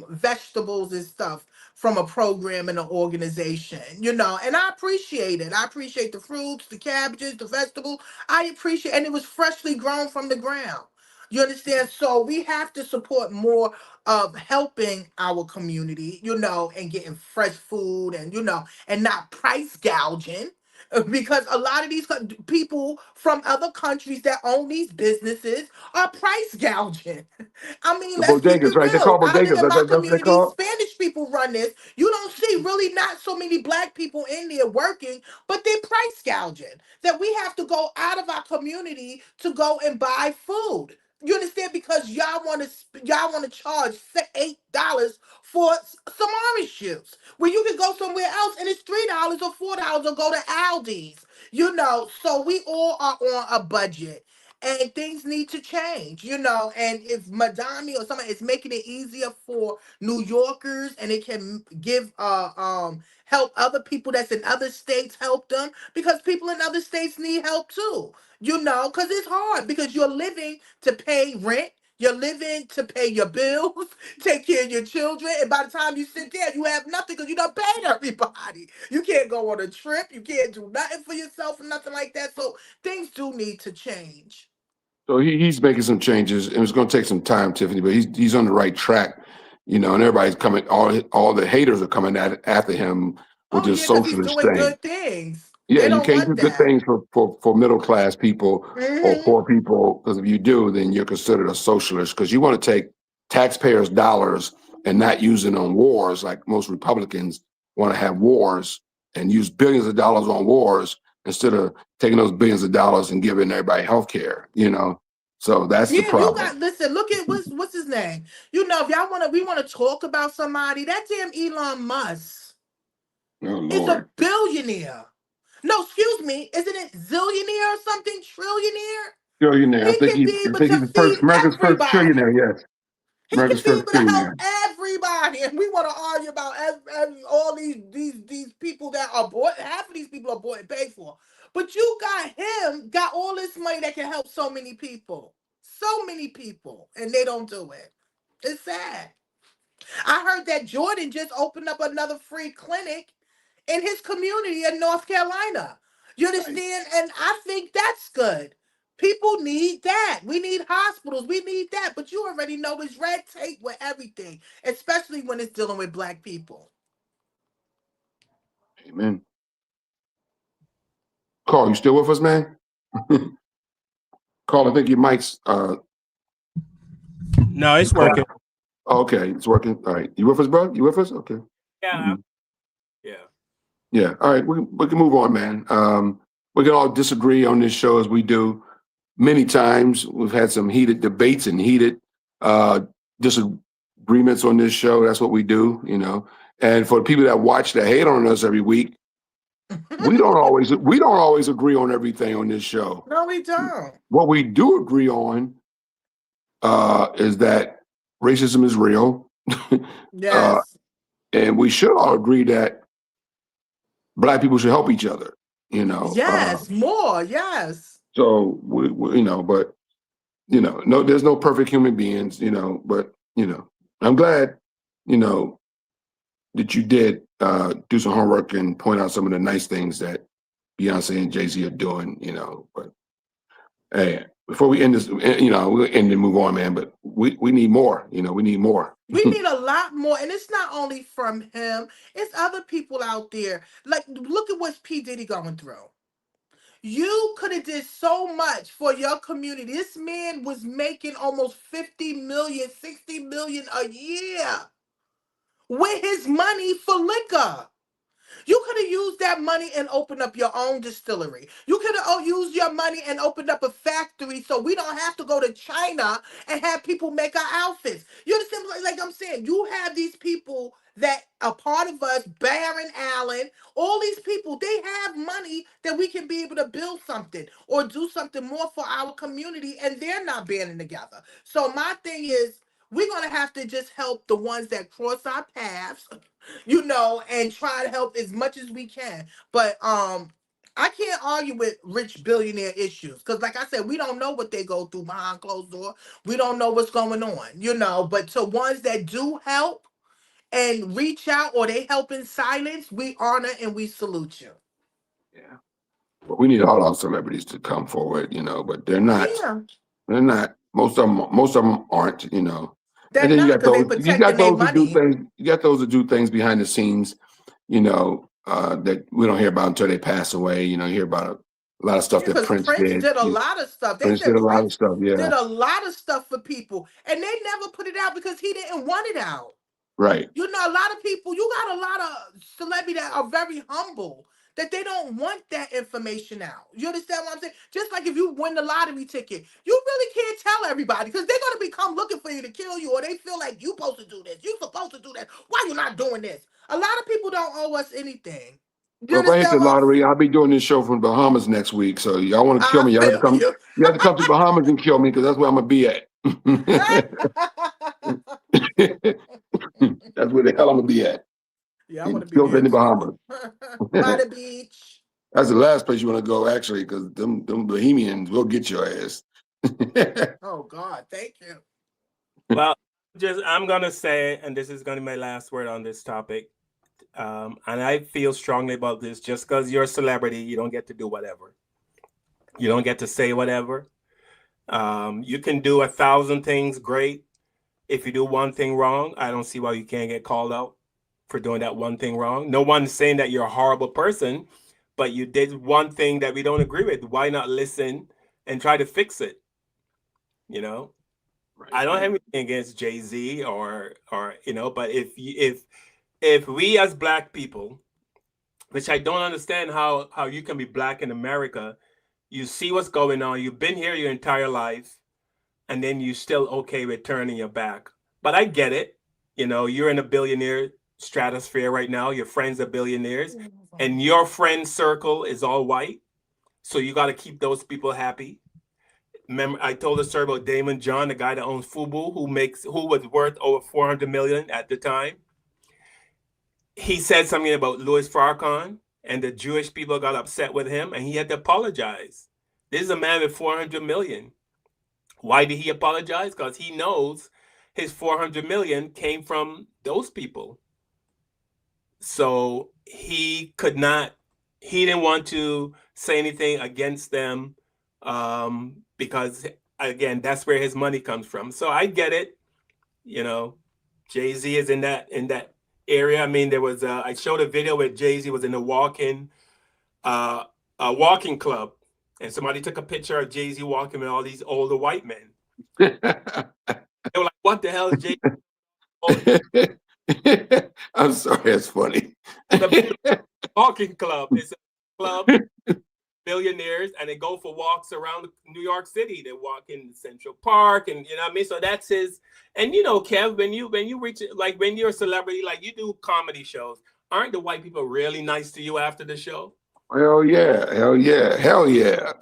vegetables and stuff from a program and an organization, and I appreciate it. I appreciate the fruits, the cabbages, the vegetables. I appreciate, and it was freshly grown from the ground. You understand? So we have to support more of helping our community, and getting fresh food and not price gouging. Because a lot of these people from other countries that own these businesses are price gouging. I mean, let's keep it right? They real. call bodegas. In my That's what they community, call. Spanish people run this. You don't see really not so many black people in there working, but they're price gouging. That we have to go out of our community to go and buy food. You understand? Because y'all want to charge $8 for some orange juice when you can go somewhere else and it's $3 or $4 or go to Aldi's. So we all are on a budget. and things need to change, and if Madami or somebody is making it easier for New Yorkers, and it can give help other people that's in other states, help them, because people in other states need help too, because it's hard, because you're living to pay rent, you're living to pay your bills, take care of your children, and by the time you sit there, you have nothing because you done paid everybody. You can't go on a trip, you can't do nothing for yourself or nothing like that. So things do need to change. So he's making some changes, and it's going to take some time, Tiffany, but he's on the right track, and everybody's coming. All the haters are coming after him with Oh this yeah, because he's socialist doing thing. good things. Yeah, They you don't can't do want good that. things for middle class people or Hmm. poor people, because if you do, then you're considered a socialist, because you want to take taxpayers' dollars and not use it on wars, like most Republicans want to have wars and use billions of dollars on wars instead of taking those billions of dollars and giving everybody health care. So that's the Yeah, you problem. got listen. Look at what's his name. If y'all we want to talk about somebody. That damn Elon Musk Oh is a Lord. billionaire. No, excuse me. Isn't it zillionaire or something? Trillionaire? Trillionaire. He can be I able think to he's the first feed America's first everybody. trillionaire, yes. He can America's be first able to help trillionaire. everybody, and we want to argue about all these people that are bought. Half of these people are bought and paid for, but you got all this money that can help so many people, and they don't do it. It's sad. I heard that Jordan just opened up another free clinic in his community in North Carolina. You understand? And I think that's good. People need that. We need hospitals. We need that. But you already know it's red tape with everything, especially when it's dealing with black people. Amen. Carl, you still with us, man? Carl, I think your mic's No, it's working. okay, it's working. All right. You with us, bro? You with us? Okay. Yeah. Yeah. Yeah. All right. We can move on, man. We can all disagree on this show as we do many times. We've had some heated debates and heated disagreements on this show. That's what we do. And for the people that watch that hate on us every week, we don't always agree on everything on this show. No, we don't. What we do agree on is that racism is real. Yes. And we should all agree that Black people should help each other. Yes. More. Yes. So but no, there's no perfect human beings. But I'm glad that you did do some homework and point out some of the nice things that Beyonce and Jay-Z are doing. But hey, before we end this, we'll end and move on, man. But we need more. We need more. We need a lot more, and it's not only from him; it's other people out there. Like, look at what P Diddy going through. You could have did so much for your community. This man was making almost 50 million, 60 million a year with his money for liquor. You could have used that money and opened up your own distillery. You could have used your money and opened up a factory so we don't have to go to China and have people make our outfits. You understand? Like I'm saying, you have these people that are part of us, Barron Allen, all these people, they have money that we can be able to build something or do something more for our community, and they're not banding together. So my thing is, we're going to have to just help the ones that cross our paths, and try to help as much as we can. But I can't argue with rich billionaire issues because, like I said, we don't know what they go through behind closed door. We don't know what's going on. But to ones that do help and reach out, or they help in silence, we honor and we salute you. Yeah. But we need all our celebrities to come forward. But they're not. Yeah, They're not. Most of them aren't. they're And then you not got because they those. You protecting got their those who do money. things. You got those who do things behind the scenes. That we don't hear about until they pass away. You hear about a lot of stuff that Because Prince Prince did. did a lot of stuff. They Prince did said a lot of Prince stuff. did Yeah. a lot of stuff for people, and they never put it out because he didn't want it out. Right. A lot of people, you got a lot of celebrities that are very humble, that they don't want that information out. You understand what I'm saying? Just like if you win the lottery ticket, you really can't tell everybody because they're going to become looking for you to kill you, or they feel like you supposed to do this. You supposed to do that. Why you not doing this? A lot of people don't owe us anything. You if I hit the understand what I'm lottery, I'll be doing this show from Bahamas next week. So y'all want to kill I me? Y'all have to feel come. you. You have to come to Bahamas and kill me because that's where I'm gonna be at. That's where the hell I'm gonna be at. Yeah, I want to be Killed there in the too. Bahamas. By the beach. That's the last place you want to go, actually, because them Bohemians will get your ass. Oh God, thank you. Well, I'm gonna say, and this is gonna be my last word on this topic. And I feel strongly about this. Just because you're a celebrity, you don't get to do whatever. You don't get to say whatever. You can do 1,000 things great. If you do one thing wrong, I don't see why you can't get called out for doing that one thing wrong. No one's saying that you're a horrible person, but you did one thing that we don't agree with. Why not listen and try to fix it? You know, I don't have anything against Jay-Z or but if we as Black people, which I don't understand how you can be Black in America, you see what's going on, you've been here your entire life, and then you still okay with turning your back. But I get it. You're in a billionaire stratosphere right now. Your friends are billionaires, and your friend circle is all white. So you got to keep those people happy. Remember, I told a story about Damon John, the guy that owns Fubu, who was worth over 400 million at the time. He said something about Louis Farrakhan, and the Jewish people got upset with him, and he had to apologize. This is a man with 400 million. Why did he apologize? Because he knows his 400 million came from those people. So he didn't want to say anything against them because, again, that's where his money comes from. So I get it. Jay-Z is in that area. I mean, I showed a video where Jay-Z was in a walking club, and somebody took a picture of Jay-Z walking with all these older white men. They were like, "What the hell is Jay?" I'm sorry, that's funny. The walking club is a club billionaires, and they go for walks around New York City. They walk in Central Park, and you know what I mean. So that's his. And Kev, when you reach like when you're a celebrity, like you do comedy shows, aren't the white people really nice to you after the show? Hell yeah, hell yeah, hell yeah.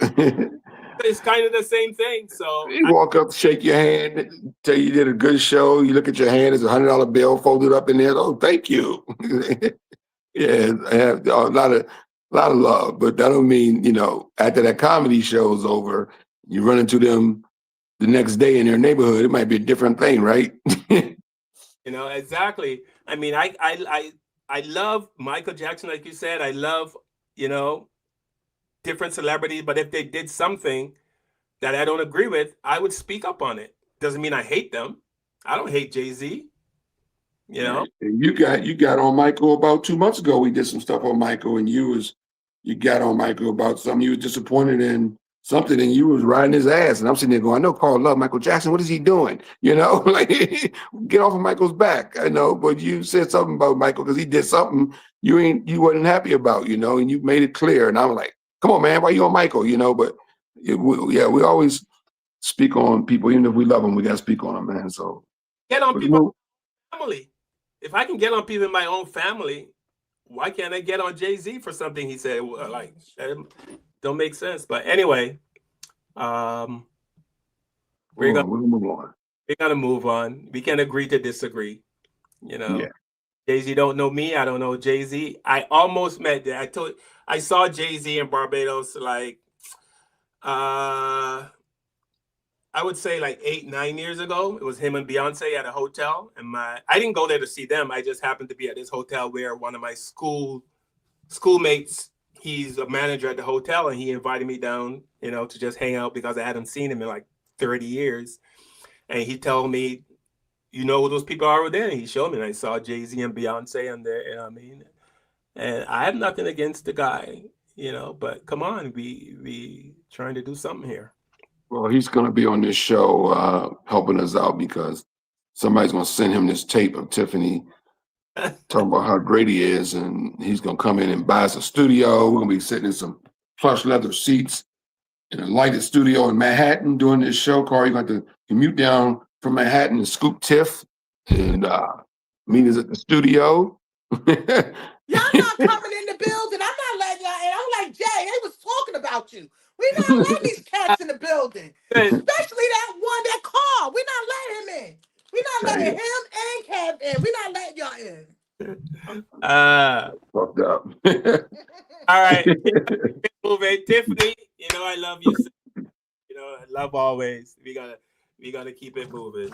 It's kind of the same thing. So You walk up, shake your hand, tell you did a good show. You look at your hand, there's $100 bill folded up in there. Oh, thank you. Yeah, I have a lot of love, but that don't mean after that comedy show's over, you run into them the next day in their neighborhood. It might be a different thing, right? Exactly. I mean, I love Michael Jackson, like you said. I love different celebrities, but if they did something that I don't agree with, I would speak up on it. Doesn't mean I hate them. I don't hate Jay-Z. You got on Michael about 2 months ago. We did some stuff on Michael, and you got on Michael about something. You were disappointed in something, and you was riding his ass. And I'm sitting there going, I know Carl love Michael Jackson. What is he doing? Like get off of Michael's back. I know, but you said something about Michael because he did something you wasn't happy about, and you made it clear. And I'm like, come on, man, why you on Michael? But we always speak on people, even if we love them, we got to speak on them, man. So get on people family. If I can get on people in my own family, why can't I get on Jay-Z for something he said? Like, that don't make sense. But anyway, we're gonna move on. We're gonna move on. We can agree to disagree. Yeah. Jay-Z don't know me. I don't know Jay-Z. I almost met. I saw Jay-Z in Barbados like I would say like 8-9 years ago. It was him and Beyonce at a hotel, and I didn't go there to see them. I just happened to be at this hotel where one of my schoolmates, he's a manager at the hotel, and he invited me down, to just hang out because I hadn't seen him in like 30 years. And he told me, who those people are over there? And he showed me, and I saw Jay-Z and Beyonce on there, and I have nothing against the guy, but come on, we trying to do something here. Well, he's going to be on this show helping us out because somebody's going to send him this tape of Tiffany talking about how great he is, and he's going to come in and buy us a studio. We're going to be sitting in some plush leather seats in a lighted studio in Manhattan doing this show. Carl, you're going to have to commute down from Manhattan and scoop Tiff and meet us at the studio. Y'all not coming in the building. I'm They was talking about you. We not letting these cats in the building, especially that one, that car. We not letting him in. We not letting him and Kev in. We not letting y'all in. Fucked up. All right, moving. Tiffany, you know I love you. You know I love always. We gotta keep it moving.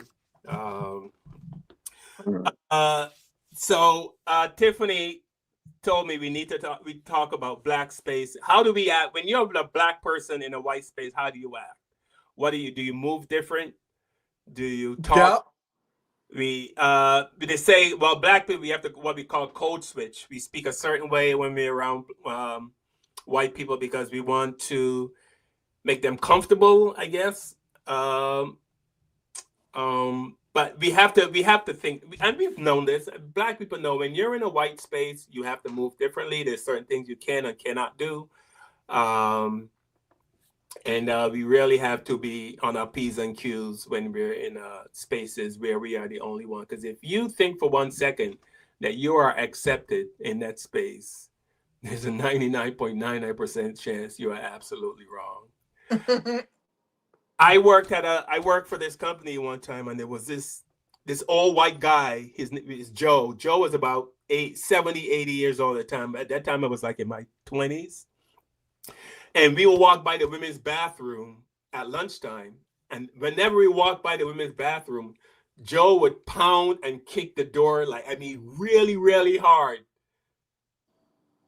So Tiffany told me we need to talk. We talk about black space. How do we act when you're a black person in a white space? How do you act? What do? You move different? Do you talk? Yep. They say, well, black people, we have to what we call code switch. We speak a certain way when we're around white people because we want to make them comfortable, I guess. But we have to think, and we've known this. Black people know when you're in a white space, you have to move differently. There's certain things you can and cannot do. And we really have to be on our P's and Q's when we're in spaces where we are the only one. Because if you think for 1 second that you are accepted in that space, there's a 99.99% chance you are absolutely wrong. I worked for this company one time, and there was this old white guy. His name is Joe. Joe was about 70, 80 years old at the time. At that time, I was like in my 20s. And we would walk by the women's bathroom at lunchtime. And whenever we walked by the women's bathroom, Joe would pound and kick the door, really, really hard.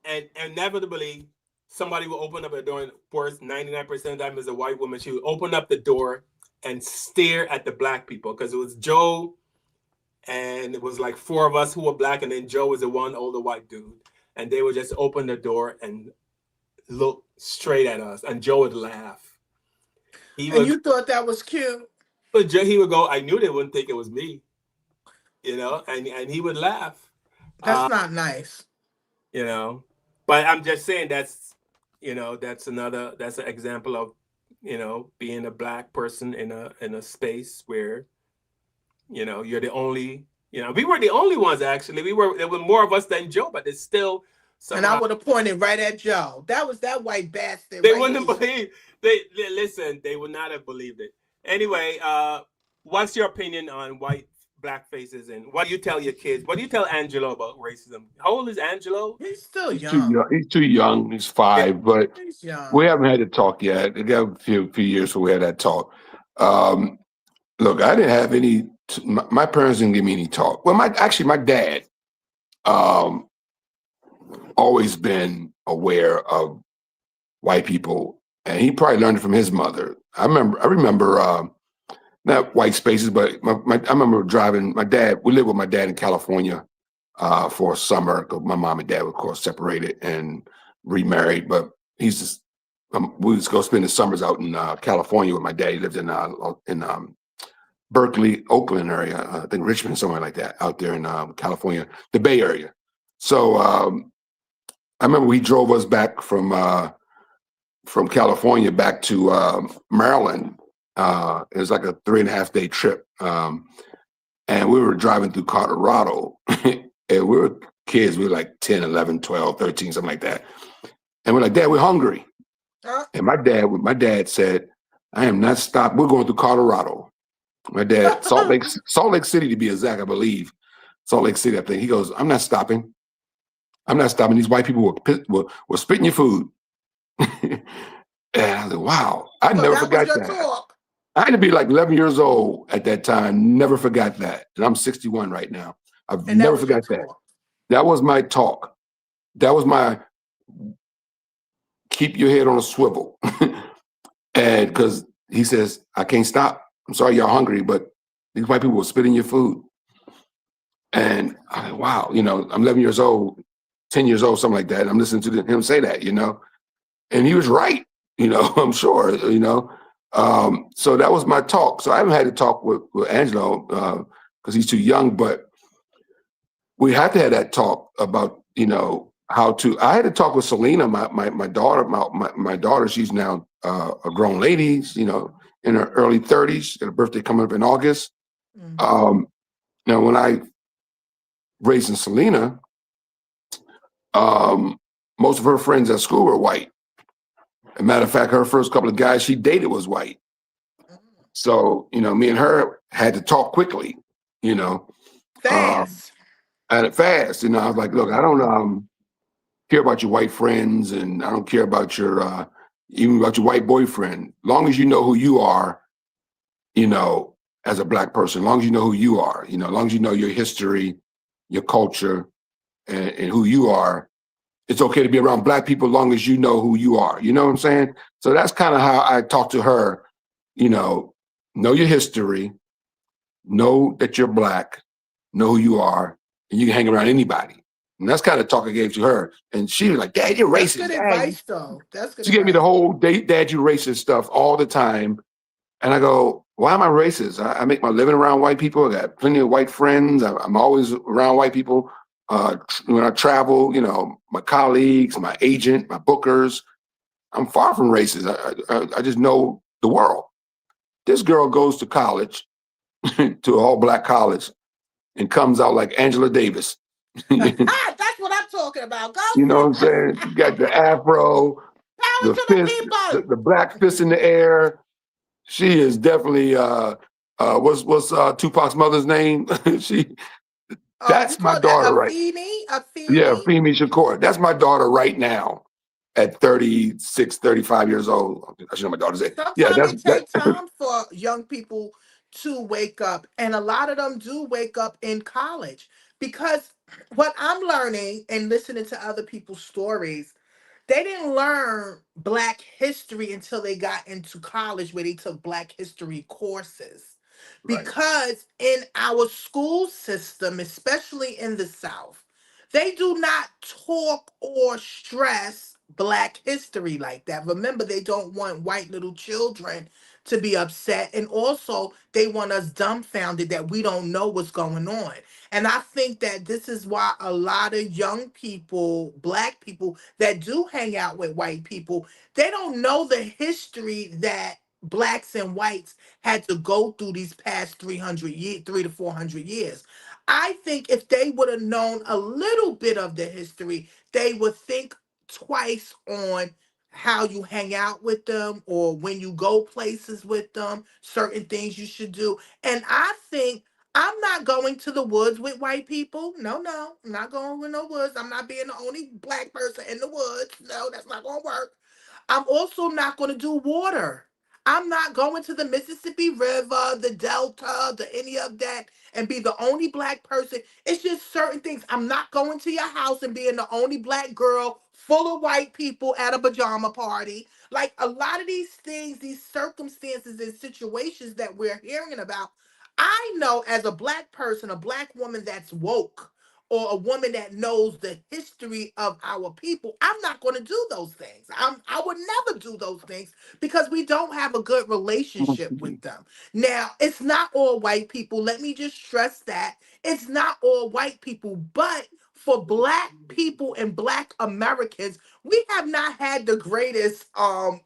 And inevitably, somebody would open up a door, and of course, 99% of the time as a white woman, she would open up the door and stare at the black people because it was Joe, and it was like 4 of us who were black, and then Joe was the one older white dude. And they would just open the door and look straight at us, and Joe would laugh. You thought that was cute? But he would go, I knew they wouldn't think it was me, and he would laugh. That's not nice. But I'm just saying that's an example of, being a black person in a space where, you're the only, we were the only ones, actually. There were more of us than Joe, but it's still. And I would have pointed right at Joe. That was that white bastard. They wouldn't have believed. They would not have believed it. Anyway, what's your opinion on black faces, and what do you tell your kids? What do you tell Angelo about racism? How old is Angelo? He's still young. He's too young. He's 5, but he's young. We haven't had a talk yet. It got a few years before we had that talk. Look, I didn't have any. My parents didn't give me any talk. Well, my dad. Always been aware of white people, and he probably learned it from his mother. I remember not white spaces, but I remember driving my dad. We lived with my dad in California for a summer because my mom and dad were, of course, separated and remarried. But we used to go spend the summers out in California with my dad. He lived in Berkeley, Oakland area, I think Richmond, somewhere like that, out there in California, the Bay Area. So I remember he drove us back from California back to Maryland. It was like a 3.5-day trip. And we were driving through Colorado. And we were kids. We were like 10, 11, 12, 13, something like that. And we're like, Dad, we're hungry. And my dad said, I am not stopped. We're going through Colorado. My dad, Salt Lake City to be exact, I believe. Salt Lake City, I think. He goes, I'm not stopping. I'm not stopping. These white people were spitting your food. And I was like, wow. I never forgot that. Talk. I had to be like 11 years old at that time. Never forgot that. And I'm 61 right now. I've never forgot that. That was my talk. That was my keep your head on a swivel. And because he says, I can't stop. I'm sorry y'all hungry, but these white people were spitting your food. And I'm like, wow, I'm 11 years old. 10 years old, something like that. I'm listening to him say that, and he was right, I'm sure, so that was my talk. So I haven't had to talk with Angelo because he's too young, but we had to have that talk about, how to, I had to talk with Selena, my daughter, my daughter, she's now a grown lady, in her early 30s, she got a birthday coming up in August. Mm-hmm. Now when I raised Selena, most of her friends at school were white. As a matter of fact, her first couple of guys she dated was white. So, me and her had to talk quickly, Fast. and fast. I was like, look, I don't care about your white friends, and I don't care about your even about your white boyfriend. Long as you know who you are, as a Black person, long as you know who you are, long as you know your history, your culture, and who you are, it's okay to be around Black people long as you know who you are. You know what I'm saying? So that's kind of how I talk to her, know your history, know that you're Black, know who you are, and you can hang around anybody. And that's kind of talk I gave to her. And she was like, Dad, you're That's racist. good Dad, advice, though. That's good she gave me advice. the whole Dad, you racist stuff all the time. And I go, why am I racist? I make my living around white people. I got plenty of white friends. I'm always around white people. When I travel, my colleagues, my agent, my bookers, I'm far from racist. I just know the world. This girl goes to college, to an all-Black college, and comes out like Angela Davis. That's what I'm talking about. Go You know what I'm sis. saying? She got the afro, Power the to the fist, people. the Black fist in the air. She is definitely what's Tupac's mother's name? You That's my call that daughter, a right? Afeni? Yeah, Afeni? Femi Shakur. That's my daughter right now at 36, 35 years old. I should know my daughter's age. Yeah, Sometimes that's it that. takes time for young people to wake up, and a lot of them do wake up in college because what I'm learning and listening to other people's stories, they didn't learn Black history until they got into college where they took Black history courses. Right. Because in our school system, especially in the South, they do not talk or stress Black history like that. Remember, they don't want white little children to be upset. And also, they want us dumbfounded that we don't know what's going on. And I think that this is why a lot of young people, Black people that do hang out with white people, they don't know the history that Blacks and whites had to go through these past 300 years, 300 to 400 years. I think if they would have known a little bit of the history, they would think twice on how you hang out with them or when you go places with them, certain things you should do. And I think I'm not going to the woods with white people. No, no, I'm not going with no woods. I'm not being the only Black person in the woods. No, that's not going to work. I'm also not going to do water. I'm not going to the Mississippi River, the Delta, the any of that, and be the only Black person. It's just certain things. I'm not going to your house and being the only Black girl full of white people at a pajama party. Like a lot of these things, these circumstances and situations that we're hearing about, I know as a Black person, a Black woman that's woke, or a woman that knows the history of our people, I'm not going to do those things. I would never do those things because we don't have a good relationship with them. Now, it's not all white people. Let me just stress that. It's not all white people, but for Black people and Black Americans, we have not had the greatest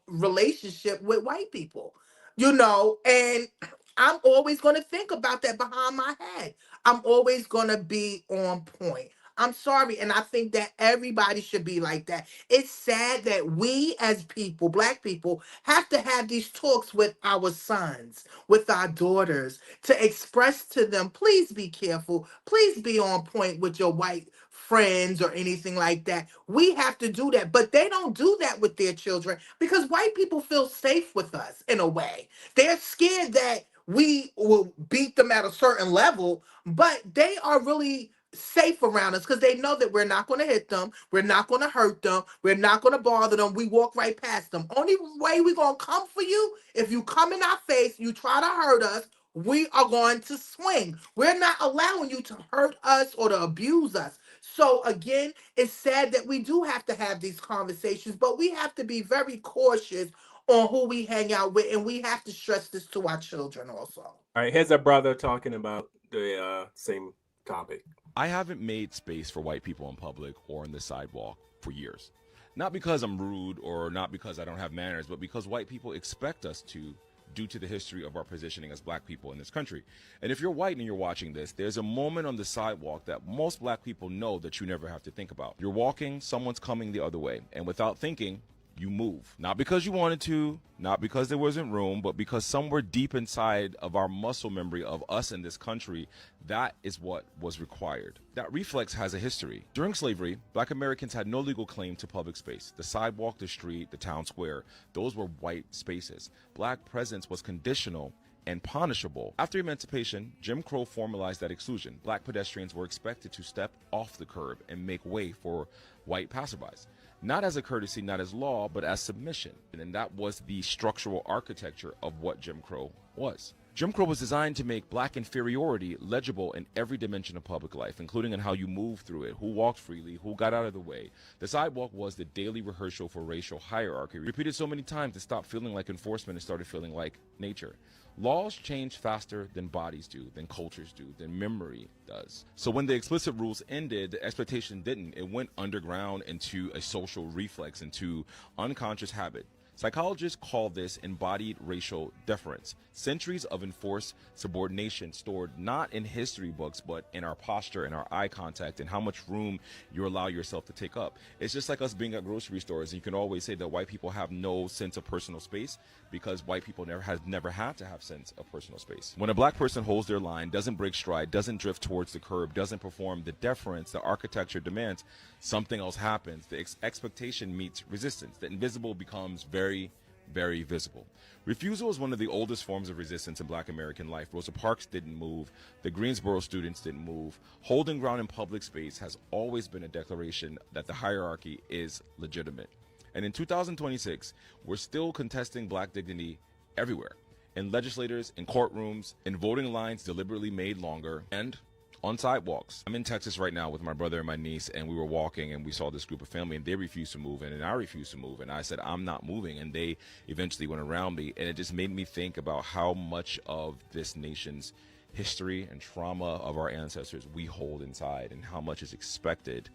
relationship with white people. And I'm always going to think about that behind my head. I'm always going to be on point. I'm sorry. And I think that everybody should be like that. It's sad that we as people, Black people, have to have these talks with our sons, with our daughters, to express to them, please be careful. Please be on point with your white friends or anything like that. We have to do that. But they don't do that with their children because white people feel safe with us in a way. They're scared that we will beat them at a certain level, but they are really safe around us because they know that we're not going to hit them, we're not going to hurt them, we're not going to bother them. We walk right past them. Only way we're going to come for you, if you come in our face, you try to hurt us, we are going to swing. We're not allowing you to hurt us or to abuse us. So again, it's sad that we do have to have these conversations, but we have to be very cautious on who we hang out with, and we have to stress this to our children also. All right, here's a brother talking about the same topic. I haven't made space for white people in public or on the sidewalk for years. Not because I'm rude or not because I don't have manners, but because white people expect us to, due to the history of our positioning as Black people in this country. And if you're white and you're watching this, there's a moment on the sidewalk that most Black people know that you never have to think about. You're walking, someone's coming the other way, and without thinking, you move. Not because you wanted to, not because there wasn't room, but because somewhere deep inside of our muscle memory of us in this country, that is what was required. That reflex has a history. During slavery, black Americans had no legal claim to public space. The sidewalk, the street, the town square, those were white spaces. Black presence was conditional and punishable. After emancipation, Jim Crow formalized that exclusion. Black pedestrians were expected to step off the curb and make way for white passerbys. Not as a courtesy, not as law, but as submission. And that was the structural architecture of what Jim Crow was. Jim Crow was designed to make black inferiority legible in every dimension of public life, including in how you moved through it, who walked freely, who got out of the way. The sidewalk was the daily rehearsal for racial hierarchy, repeated so many times it stopped feeling like enforcement and started feeling like nature. Laws change faster than bodies do, than cultures do, than memory does. So when the explicit rules ended, the expectation didn't. It went underground into a social reflex, into unconscious habit. Psychologists call this embodied racial deference. Centuries of enforced subordination stored not in history books, but in our posture, in our eye contact, and how much room you allow yourself to take up. It's just like us being at grocery stores, and you can always say that white people have no sense of personal space because white people never had to have sense of personal space. When a black person holds their line, doesn't break stride, doesn't drift towards the curb, doesn't perform the deference the architecture demands, something else happens. The expectation meets resistance. The invisible becomes very, very visible. Refusal is one of the oldest forms of resistance in black American life. Rosa Parks didn't move. The Greensboro students didn't move. Holding ground in public space has always been a declaration that the hierarchy is legitimate. And in 2026, we're still contesting black dignity everywhere. In legislators, in courtrooms, in voting lines deliberately made longer, and on sidewalks. I'm in Texas right now with my brother and my niece, and we were walking and we saw this group of family and they refused to move and I refused to move. And I said, I'm not moving. And they eventually went around me. And it just made me think about how much of this nation's history and trauma of our ancestors we hold inside and how much is expected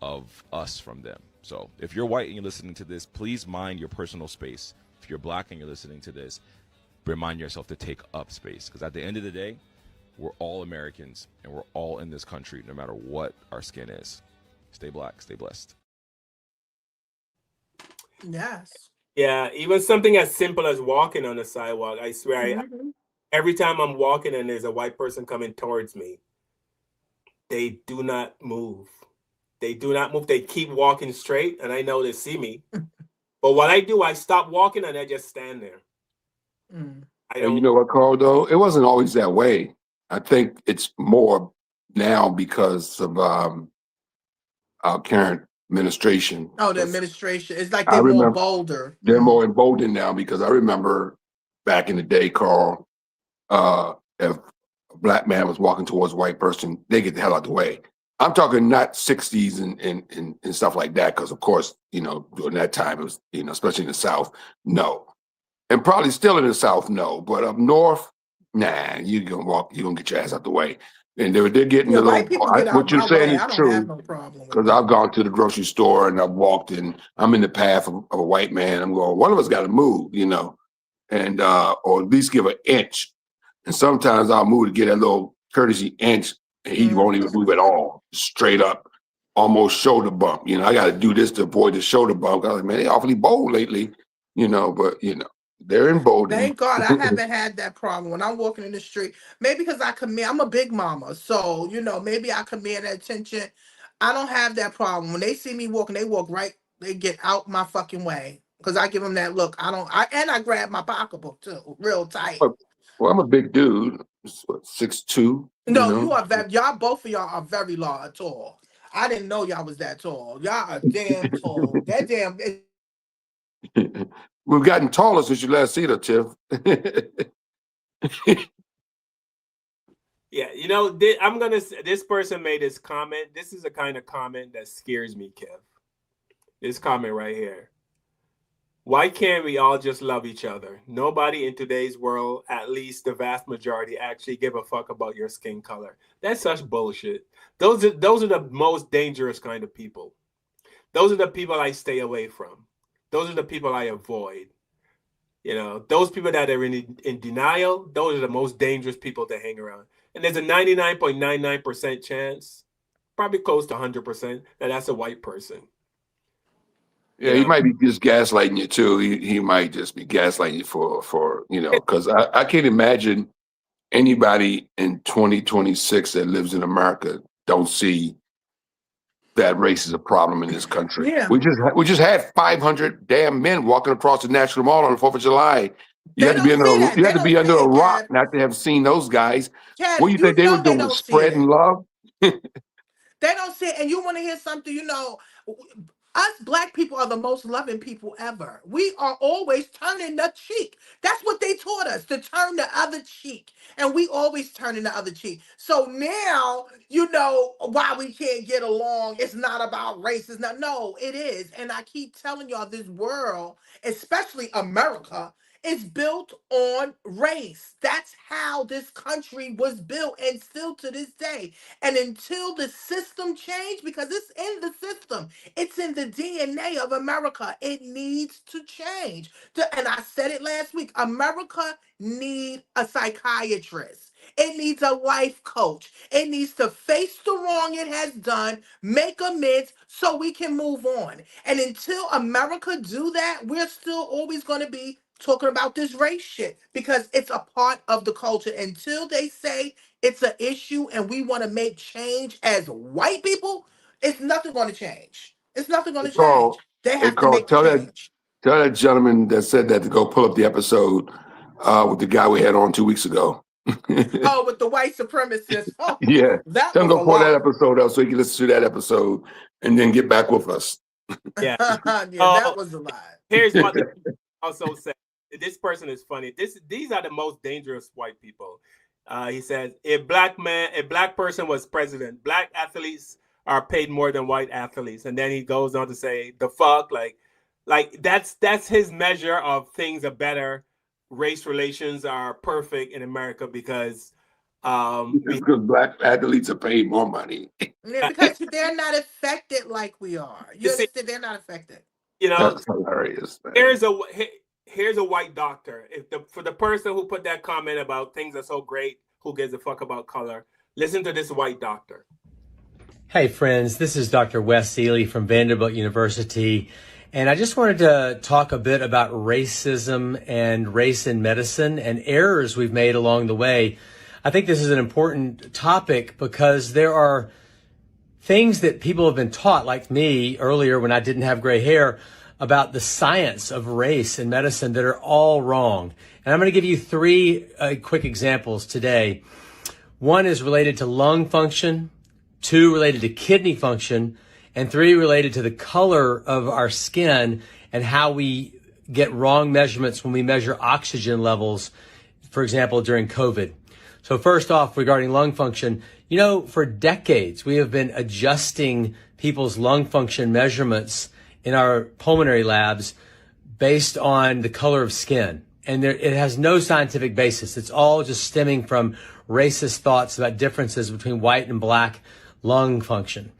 of us from them. So if you're white and you're listening to this, please mind your personal space. If you're black and you're listening to this, remind yourself to take up space. Because at the end of the day, we're all Americans, and we're all in this country, no matter what our skin is. Stay black, stay blessed. Yes. Yeah, even something as simple as walking on the sidewalk. I swear, every time I'm walking and there's a white person coming towards me, they do not move. They do not move. They keep walking straight, and I know they see me. But what I do, I stop walking and I just stand there. And you know what, Carl, though? It wasn't always that way. I think it's more now because of our current administration. Oh, the administration. It's like I they're more remember bolder. they're more emboldened now because I remember back in the day, Carl, if a black man was walking towards a white person, they get the hell out the way. I'm talking not 60s and stuff like that, because of course, you know, during that time it was, you know, especially in the South, no. And probably still in the South, no. But up north, nah, you're gonna get your ass out the way. And they're getting a little. White people get out What you're my saying way. is I don't true, have no problem with because that. I've gone to the grocery store and I've walked and I'm in the path of a white man. I'm going, one of us got to move, you know, and or at least give an inch. And sometimes I'll move to get a little courtesy inch, and he won't even move at all, straight up, almost shoulder bump. You know, I got to do this to avoid the shoulder bump. I was like, man, they awfully bold lately, you know, but you know. They're emboldened. Thank God I haven't had that problem when I'm walking in the street. Maybe because I'm a big mama. So, you know, maybe I command attention. I don't have that problem. When they see me walking, they walk right, they get out my fucking way. Because I give them that look. I grab my pocketbook too, real tight. Well, I'm a big dude, 6'2". No, you you know? are y'all, both of y'all are very large, tall. I didn't know y'all was that tall. Y'all are damn tall. That damn. We've gotten taller since you last seen her, Tiff. Yeah, you know, this person made this comment. This is the kind of comment that scares me, Kev. This comment right here. Why can't we all just love each other? Nobody in today's world, at least the vast majority, actually give a fuck about your skin color. That's such bullshit. Those are the most dangerous kind of people. Those are the people I stay away from. Those are the people I avoid. You know, those people that are in denial, those are the most dangerous people to hang around. And there's a 99.99% chance, probably close to 100%, that that's a white person. Yeah, he might be just gaslighting you too. He might just be gaslighting you for because I can't imagine anybody in 2026 that lives in America don't see that race is a problem in this country. Yeah. We just had 500 damn men walking across the National Mall on the 4th of July. You had to be under a rock not to have seen those guys. Chad, What do you think they were they doing? don't see it. Spreading love? They don't see it. And you want to hear something, us black people are the most loving people ever. We are always turning the cheek. That's what they taught us, to turn the other cheek. And we always turning the other cheek. So now, why we can't get along. It's not about race. No, it is. And I keep telling y'all, this world, especially America, is built on race. That's how this country was built, and still to this day. And until the system change, because it's in the system, it's in the DNA of America, it needs to change. And I said it last week, America needs a psychiatrist. It needs a life coach. It needs to face the wrong it has done, make amends so we can move on. And until America do that, we're still always going to be talking about this race shit because it's a part of the culture. Until they say it's an issue and we want to make change as white people, it's nothing going to change. It's nothing going to change. They have to make change. Tell that gentleman that said that to go pull up the episode with the guy we had on 2 weeks ago. Oh, with the white supremacists. Oh, yeah. that Tell him was go pull that episode up so he can listen to that episode and then get back with us. Yeah. That was a lot. Here's what they also said. This person is funny. These are the most dangerous white people. He says, a black person was president, black athletes are paid more than white athletes. And then he goes on to say, the fuck, like that's his measure of things are better. Race relations are perfect in America because black athletes are paid more money. Yeah, because they're not affected like we are. They're not affected. That's hilarious. Man. Here's a white doctor. For the person who put that comment about things are so great, who gives a fuck about color? Listen to this white doctor. Hey friends, this is Dr. Wes Seeley from Vanderbilt University. And I just wanted to talk a bit about racism and race in medicine and errors we've made along the way. I think this is an important topic because there are things that people have been taught, like me earlier when I didn't have gray hair, about the science of race in medicine that are all wrong. And I'm going to give you three quick examples today. One is related to lung function, two related to kidney function, and three related to the color of our skin and how we get wrong measurements when we measure oxygen levels, for example, during COVID. So first off, regarding lung function, for decades, we have been adjusting people's lung function measurements in our pulmonary labs based on the color of skin. And it has no scientific basis. It's all just stemming from racist thoughts about differences between white and black lung function.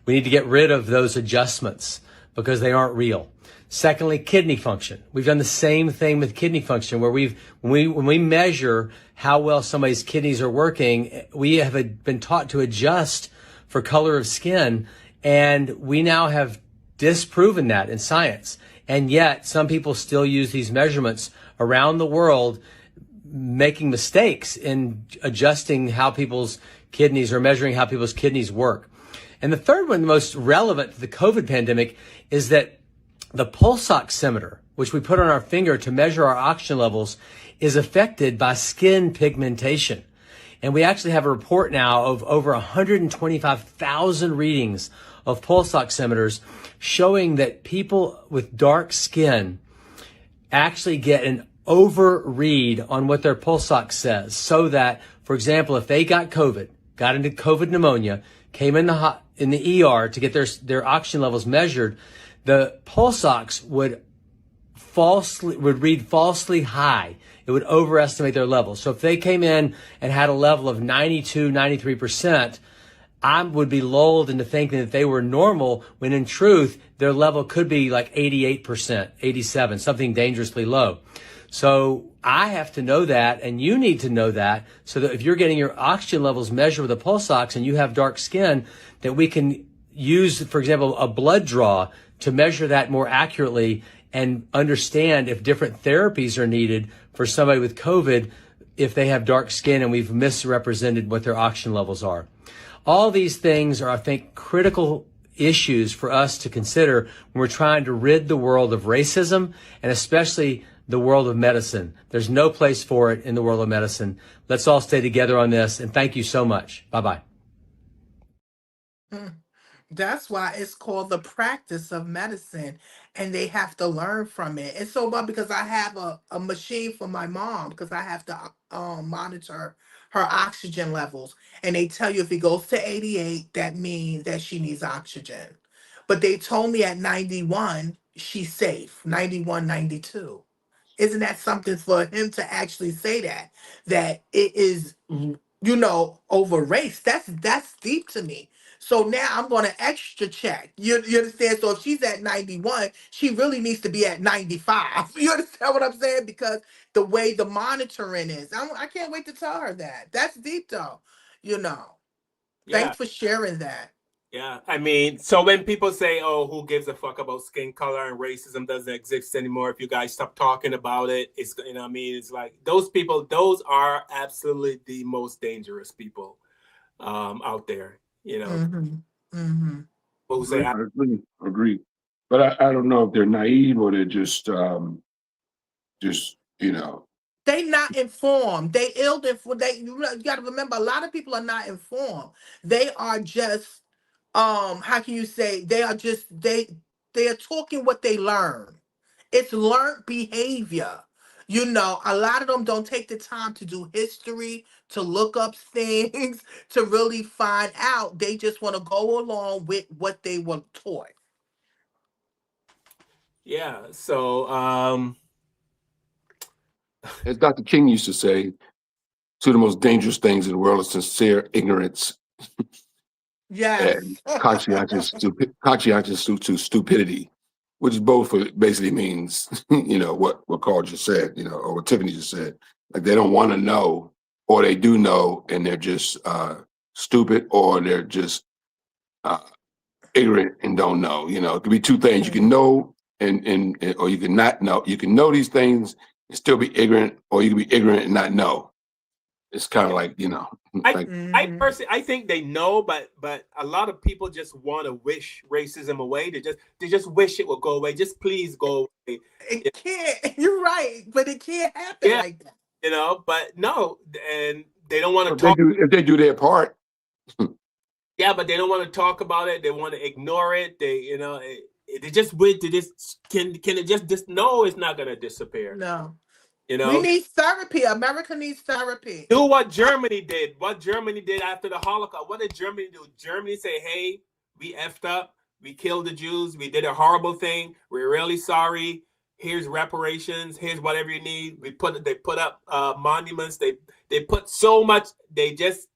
We need to get rid of those adjustments because they aren't real. Secondly, kidney function. We've done the same thing with kidney function where when we measure how well somebody's kidneys are working, we have been taught to adjust for color of skin, and we now have disproven that in science. And yet some people still use these measurements around the world, making mistakes in adjusting how people's kidneys or measuring how people's kidneys work. And the third one, the most relevant to the COVID pandemic, is that the pulse oximeter, which we put on our finger to measure our oxygen levels, is affected by skin pigmentation. And we actually have a report now of over 125,000 readings of pulse oximeters showing that people with dark skin actually get an overread on what their pulse ox says. So that, for example, if they got into COVID pneumonia, came in the ER to get their oxygen levels measured, the pulse ox would read falsely high. It would overestimate their levels. So if they came in and had a level of 92, 93%, I would be lulled into thinking that they were normal when in truth, their level could be like 88%, 87, something dangerously low. So I have to know that, and you need to know that, so that if you're getting your oxygen levels measured with a pulse ox and you have dark skin, that we can use, for example, a blood draw to measure that more accurately and understand if different therapies are needed for somebody with COVID if they have dark skin and we've misrepresented what their oxygen levels are. All these things are, I think, critical issues for us to consider when we're trying to rid the world of racism and especially the world of medicine. There's no place for it in the world of medicine. Let's all stay together on this. And thank you so much. Bye-bye. That's why it's called the practice of medicine, and they have to learn from it. It's so bad because I have a machine for my mom because I have to monitor her oxygen levels, and they tell you if it goes to 88, that means that she needs oxygen. But they told me at 91, she's safe. 91, 92. Isn't that something for him to actually say that it is, over race? That's deep to me. So now I'm going to extra check. You understand? So if she's at 91, she really needs to be at 95. You understand what I'm saying? Because the way the monitoring is, I can't wait to tell her that. That's deep though. Yeah. Thanks for sharing that. Yeah, I mean, so when people say, "Oh, who gives a fuck about skin color and racism doesn't exist anymore," if you guys stop talking about it, it's I mean, it's like those people. Those are absolutely the most dangerous people out there. Who say, I agree. But I don't know if they're naive or they're just They not informed. They ill-informed. You got to remember, a lot of people are not informed. They are just, how can you say? They are just they are talking what they learn. It's learned behavior. A lot of them don't take the time to do history, to look up things, to really find out. They just want to go along with what they were taught. yeah. So, as Dr. King used to say, two of the most dangerous things in the world is sincere ignorance Yes. and conscientious stupidity, which is both basically means, what Carl just said, or what Tiffany just said. Like they don't want to know, or they do know, and they're just stupid, or they're just ignorant and don't know. It could be two things. You can know and or you can not know. You can know these things and still be ignorant, or you can be ignorant and not know. It's kind of like, I personally, I think they know, but a lot of people just want to wish racism away. They just wish it would go away. Just please go away. It can't. You're right, but it can't happen like that. But no, and they don't want to talk. If they do their part. Yeah, but they don't want to talk about it. They want to ignore it. They just wait to this. Can it just no? It's not gonna disappear. No. We need therapy. America needs therapy. Do what Germany did. What Germany did after the Holocaust. What did Germany do? Germany say, "Hey, we effed up. We killed the Jews. We did a horrible thing. We're really sorry. Here's reparations. Here's whatever you need." They put up monuments. They put so much. They just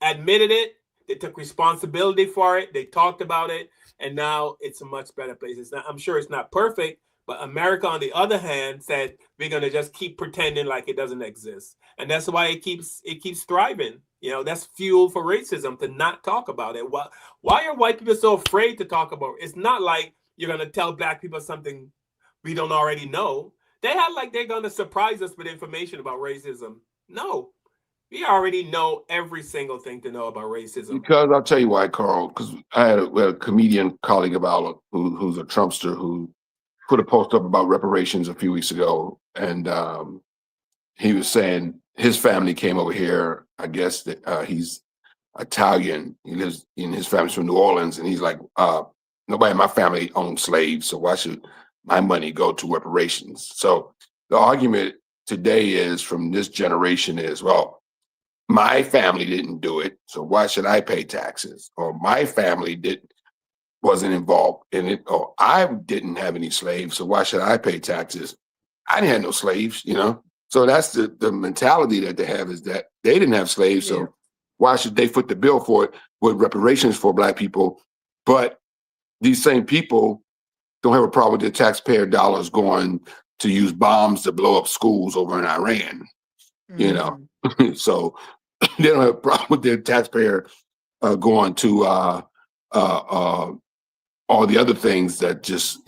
admitted it. They took responsibility for it. They talked about it, and now it's a much better place. I'm sure it's not perfect. But America, on the other hand, said we're gonna just keep pretending like it doesn't exist, and that's why it keeps thriving. That's fuel for racism to not talk about it. Why are white people so afraid to talk about it? It's not like you're gonna tell black people something we don't already know. They have like they're gonna surprise us with information about racism. No, we already know every single thing to know about racism. Because I'll tell you why, Carl. Because we had a comedian colleague of ours who's a Trumpster who put a post up about reparations a few weeks ago, and he was saying his family came over here. I guess that he's Italian. He lives in his family's from New Orleans, and he's like, nobody in my family owns slaves, so why should my money go to reparations? So the argument today is from this generation is, well, my family didn't do it, so why should I pay taxes? Or my family wasn't involved in it, or I didn't have any slaves, so why should I pay taxes? I didn't have no slaves, So that's the mentality that they have, is that they didn't have slaves, so why should they foot the bill for it with reparations for black people? But these same people don't have a problem with their taxpayer dollars going to use bombs to blow up schools over in Iran, So they don't have a problem with their taxpayer going to uh, uh, all the other things that just,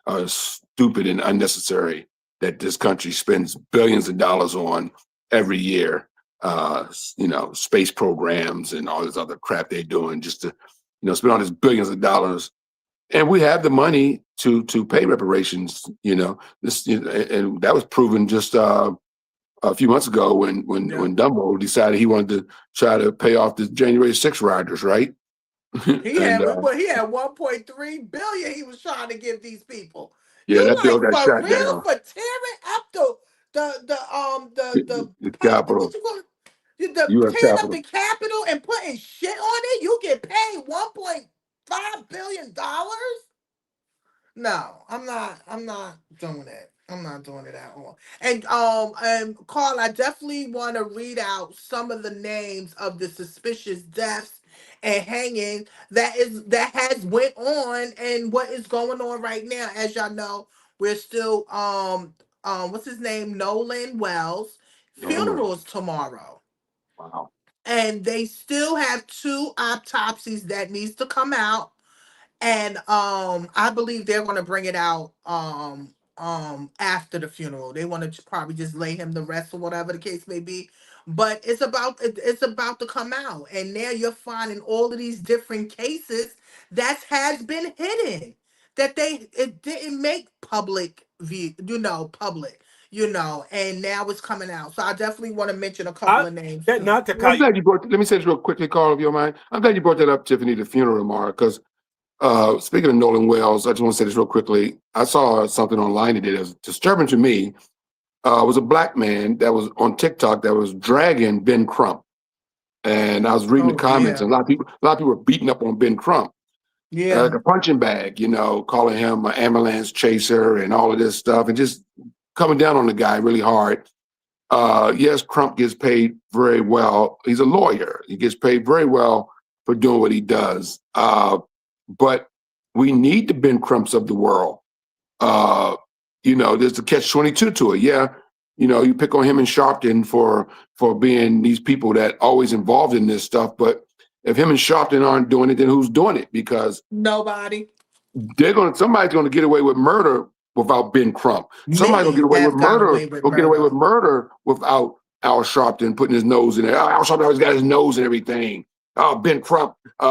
are stupid and unnecessary that this country spends billions of dollars on every year. Space programs and all this other crap they're doing just to, spend all these billions of dollars. And we have the money to pay reparations, and that was proven just a few months ago when Dumbo decided he wanted to try to pay off the January 6 riders, right? He and had 1.3 billion he was trying to give these people. yeah, You that bill like got for shot real down. for tearing up The Capitol, what you call it? The U.S. tearing up Capitol. the Capitol and putting shit on it, you get paid $1.5 billion? No, I'm not doing it. I'm not doing it at all. And Carl, I definitely want to read out some of the names of the suspicious deaths and hanging that has went on and what is going on right now. As y'all know, we're still what's his name? Nolan Wells. Oh, well. Funeral is tomorrow. Wow. And they still have two autopsies that needs to come out, and I believe they're going to bring it out after the funeral. They want to probably just lay him to rest or whatever the case may be, but it's about to come out, and now you're finding all of these different cases that has been hidden, that it didn't make public view, public, and now it's coming out. So I definitely want to mention a couple of names too. Not to I'm cut you. glad you brought. Let me say this real quickly, Carl, if you don't mind. I'm glad you brought that up, Tiffany, the funeral tomorrow, because speaking of Nolan Wells, I just want to say this real quickly. I saw something online today that was disturbing to me. Was a black man that was on TikTok that was dragging Ben Crump, and I was reading the Oh comments, yeah, and a lot of people were beating up on Ben Crump, like yeah. a punching bag, calling him an ambulance chaser and all of this stuff, and just coming down on the guy really hard. Yes, Crump gets paid very well. He's a lawyer. He gets paid very well for doing what he does. But we need the Ben Crumps of the world. Uh, there's a catch-22 to it. Yeah, you pick on him and Sharpton for being these people that always involved in this stuff. But if him and Sharpton aren't doing it, then who's doing it? Because Nobody. somebody's gonna get away with murder without Ben Crump. Somebody's gonna get Many away with have got murder, away with or get away with murder. murder without Al Sharpton putting his nose in there. Al Sharpton always got his nose and everything. Ben Crump, they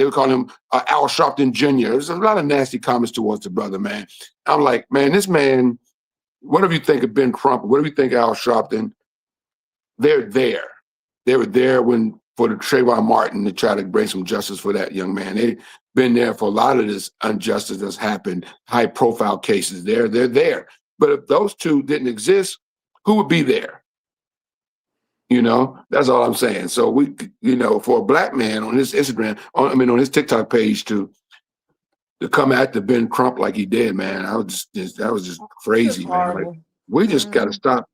would call him Al Sharpton Jr. There's a lot of nasty comments towards the brother, man. I'm like, man, this man, whatever you think of Ben Crump, whatever you think of Al Sharpton, they're there. They were there for the Trayvon Martin to try to bring some justice for that young man. They've been there for a lot of this injustice that's happened, high profile cases. They're there. But if those two didn't exist, who would be there? That's all I'm saying. So for a black man on his Instagram, on his TikTok page to come at the Ben Crump like he did, man, that was just Just crazy, man. Like horrible. we just got to stop.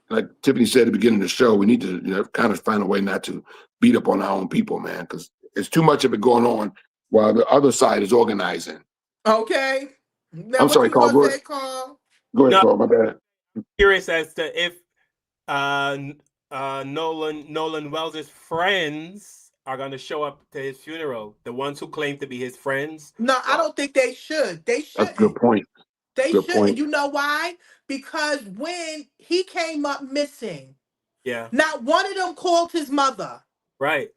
Like Tiffany said at the beginning of the show, we need to kind of find a way not to beat up on our own people, man, because there's too much of it going on while the other side is organizing. Okay. Now, I'm what sorry, you Carl. gonna Go say, ahead, Carl? go ahead, No, Carl. My bad. curious as to if Nolan Wells' friends are going to show up to his funeral. The ones who claim to be his friends. No, I don't think they should. They That's a good shouldn't. point. They Good shouldn't. point. You know why? Because when he came up missing, Yeah, not one of them called his mother. right.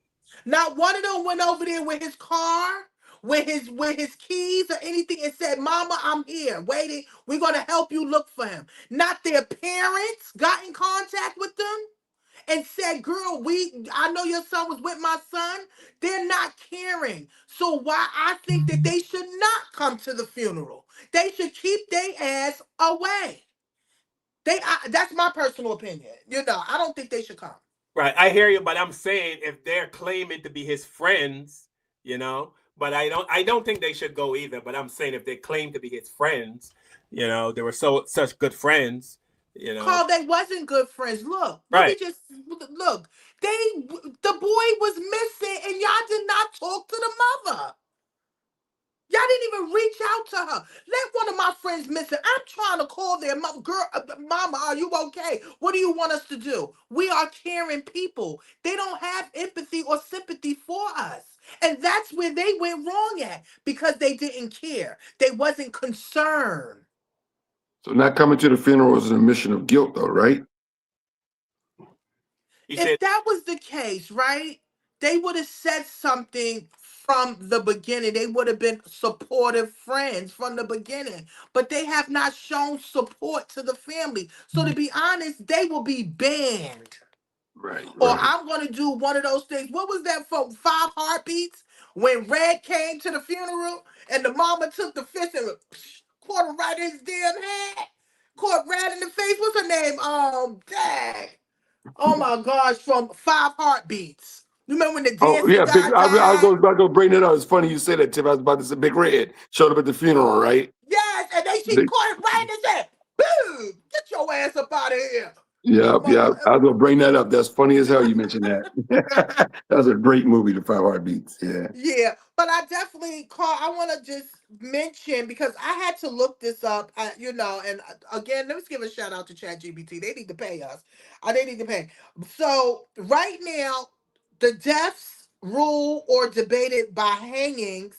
Not one of them went over there with his car, with his keys or anything and said, "Mama, I'm here, waiting. We're gonna help you look for him." Not their parents got in contact with them and said, "Girl, I know your son was with my son." They're not caring. So why I think that they should not come to the funeral. They should keep their ass away. That's my personal opinion. I don't think they should come. Right. I hear you, but I'm saying if they're claiming to be his friends, but I don't think they should go either. But I'm saying if they claim to be his friends, they were such good friends, Carl, they wasn't good friends. Look, let me Right. just look. The boy was missing, and y'all did not talk to the mother. Y'all didn't even reach out to her. Let one of my friends missing. I'm trying to call their mother. Girl, mama, are you okay? What do you want us to do? We are caring people. They don't have empathy or sympathy for us. And that's where they went wrong at because they didn't care. They wasn't concerned. So not coming to the funeral is an admission of guilt, though, right? If that was the case, right, they would have said something from the beginning. They would have been supportive friends from the beginning, but they have not shown support to the family. So to be honest, they will be banned. Right, Or right. I'm going to do one of those things. What was that from Five Heartbeats? When Red came to the funeral and the mama took the fist and caught him right in his damn head. Caught Red in the face. What's her name? Dang. Oh my gosh, from Five Heartbeats. You remember when the Oh dancing yeah, big. guy I was died? about to go bring that up. It's funny you say that, Tiff. I was about to say Big Red showed up at the funeral, right? Yes, and then she Big- caught him right in his head. Boom! Get your ass up out of here. Yeah, My, yeah. I was gonna bring that up. That's funny as hell. You mentioned that. That was a great movie, The Five Heartbeats. Yeah. Yeah, but I definitely call. I want to just mention because I had to look this up. And again, let's give a shout out to ChatGPT. They need to pay us. They need to pay. So right now, the deaths rule or debated by hangings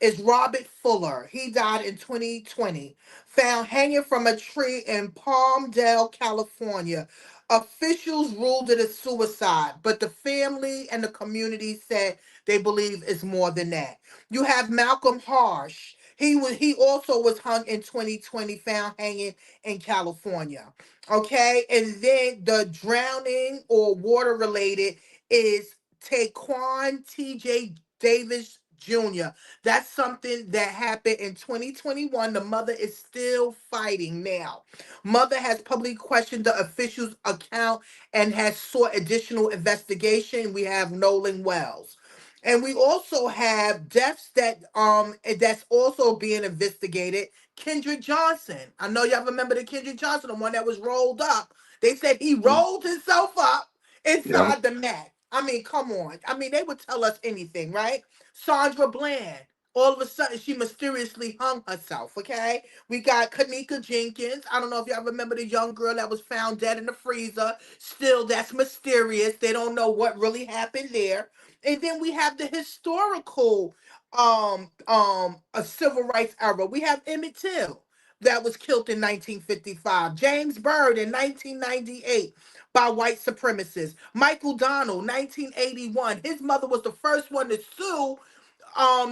is Robert Fuller. He died in 2020, found hanging from a tree in Palmdale, California. Officials ruled it a suicide, but the family and the community said they believe it's more than that. You have Malcolm Harsh. He also was hung in 2020, found hanging in California. Okay, and then the drowning or water related is Taquan T.J. Davis Jr. That's something that happened in 2021. The mother is still fighting now. Mother has publicly questioned the official's account and has sought additional investigation. We have Nolan Wells. And we also have deaths that's also being investigated. Kendrick Johnson. I know y'all remember the Kendrick Johnson, the one that was rolled up. They said he rolled himself up Yeah. inside the mat. I mean, come on. I mean, they would tell us anything, right? Sandra Bland. All of a sudden, she mysteriously hung herself, okay? We got Kanika Jenkins. I don't know if y'all remember the young girl that was found dead in the freezer. Still, that's mysterious. They don't know what really happened there. And then we have the historical a civil rights era. We have Emmett Till that was killed in 1955. James Byrd in 1998 by white supremacists. Michael Donald, 1981. His mother was the first one to sue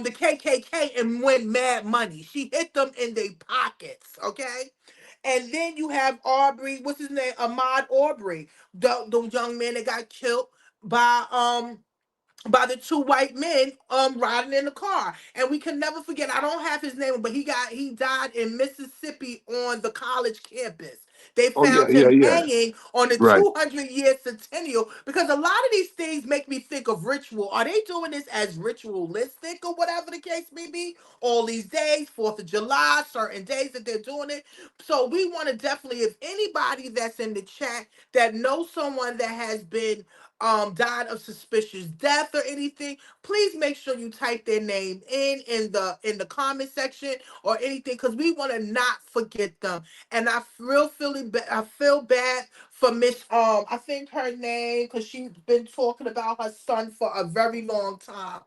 the KKK and win mad money. She hit them in their pockets, okay? And then you have Aubrey, what's his name? Ahmaud Aubrey, the young man that got killed by the two white men riding in the car. And we can never forget, I don't have his name, but he died in Mississippi on the college campus. They Oh yeah, found yeah, him yeah. hanging on the Right. 200-year centennial because a lot of these things make me think of ritual. Are they doing this as ritualistic or whatever the case may be? All these days, 4th of July, certain days that they're doing it. So we want to definitely, if anybody that's in the chat that knows someone that has been died of suspicious death or anything, please make sure you type their name in the comment section or anything because we want to not forget them. And I feel bad for Miss I think her name because she's been talking about her son for a very long time.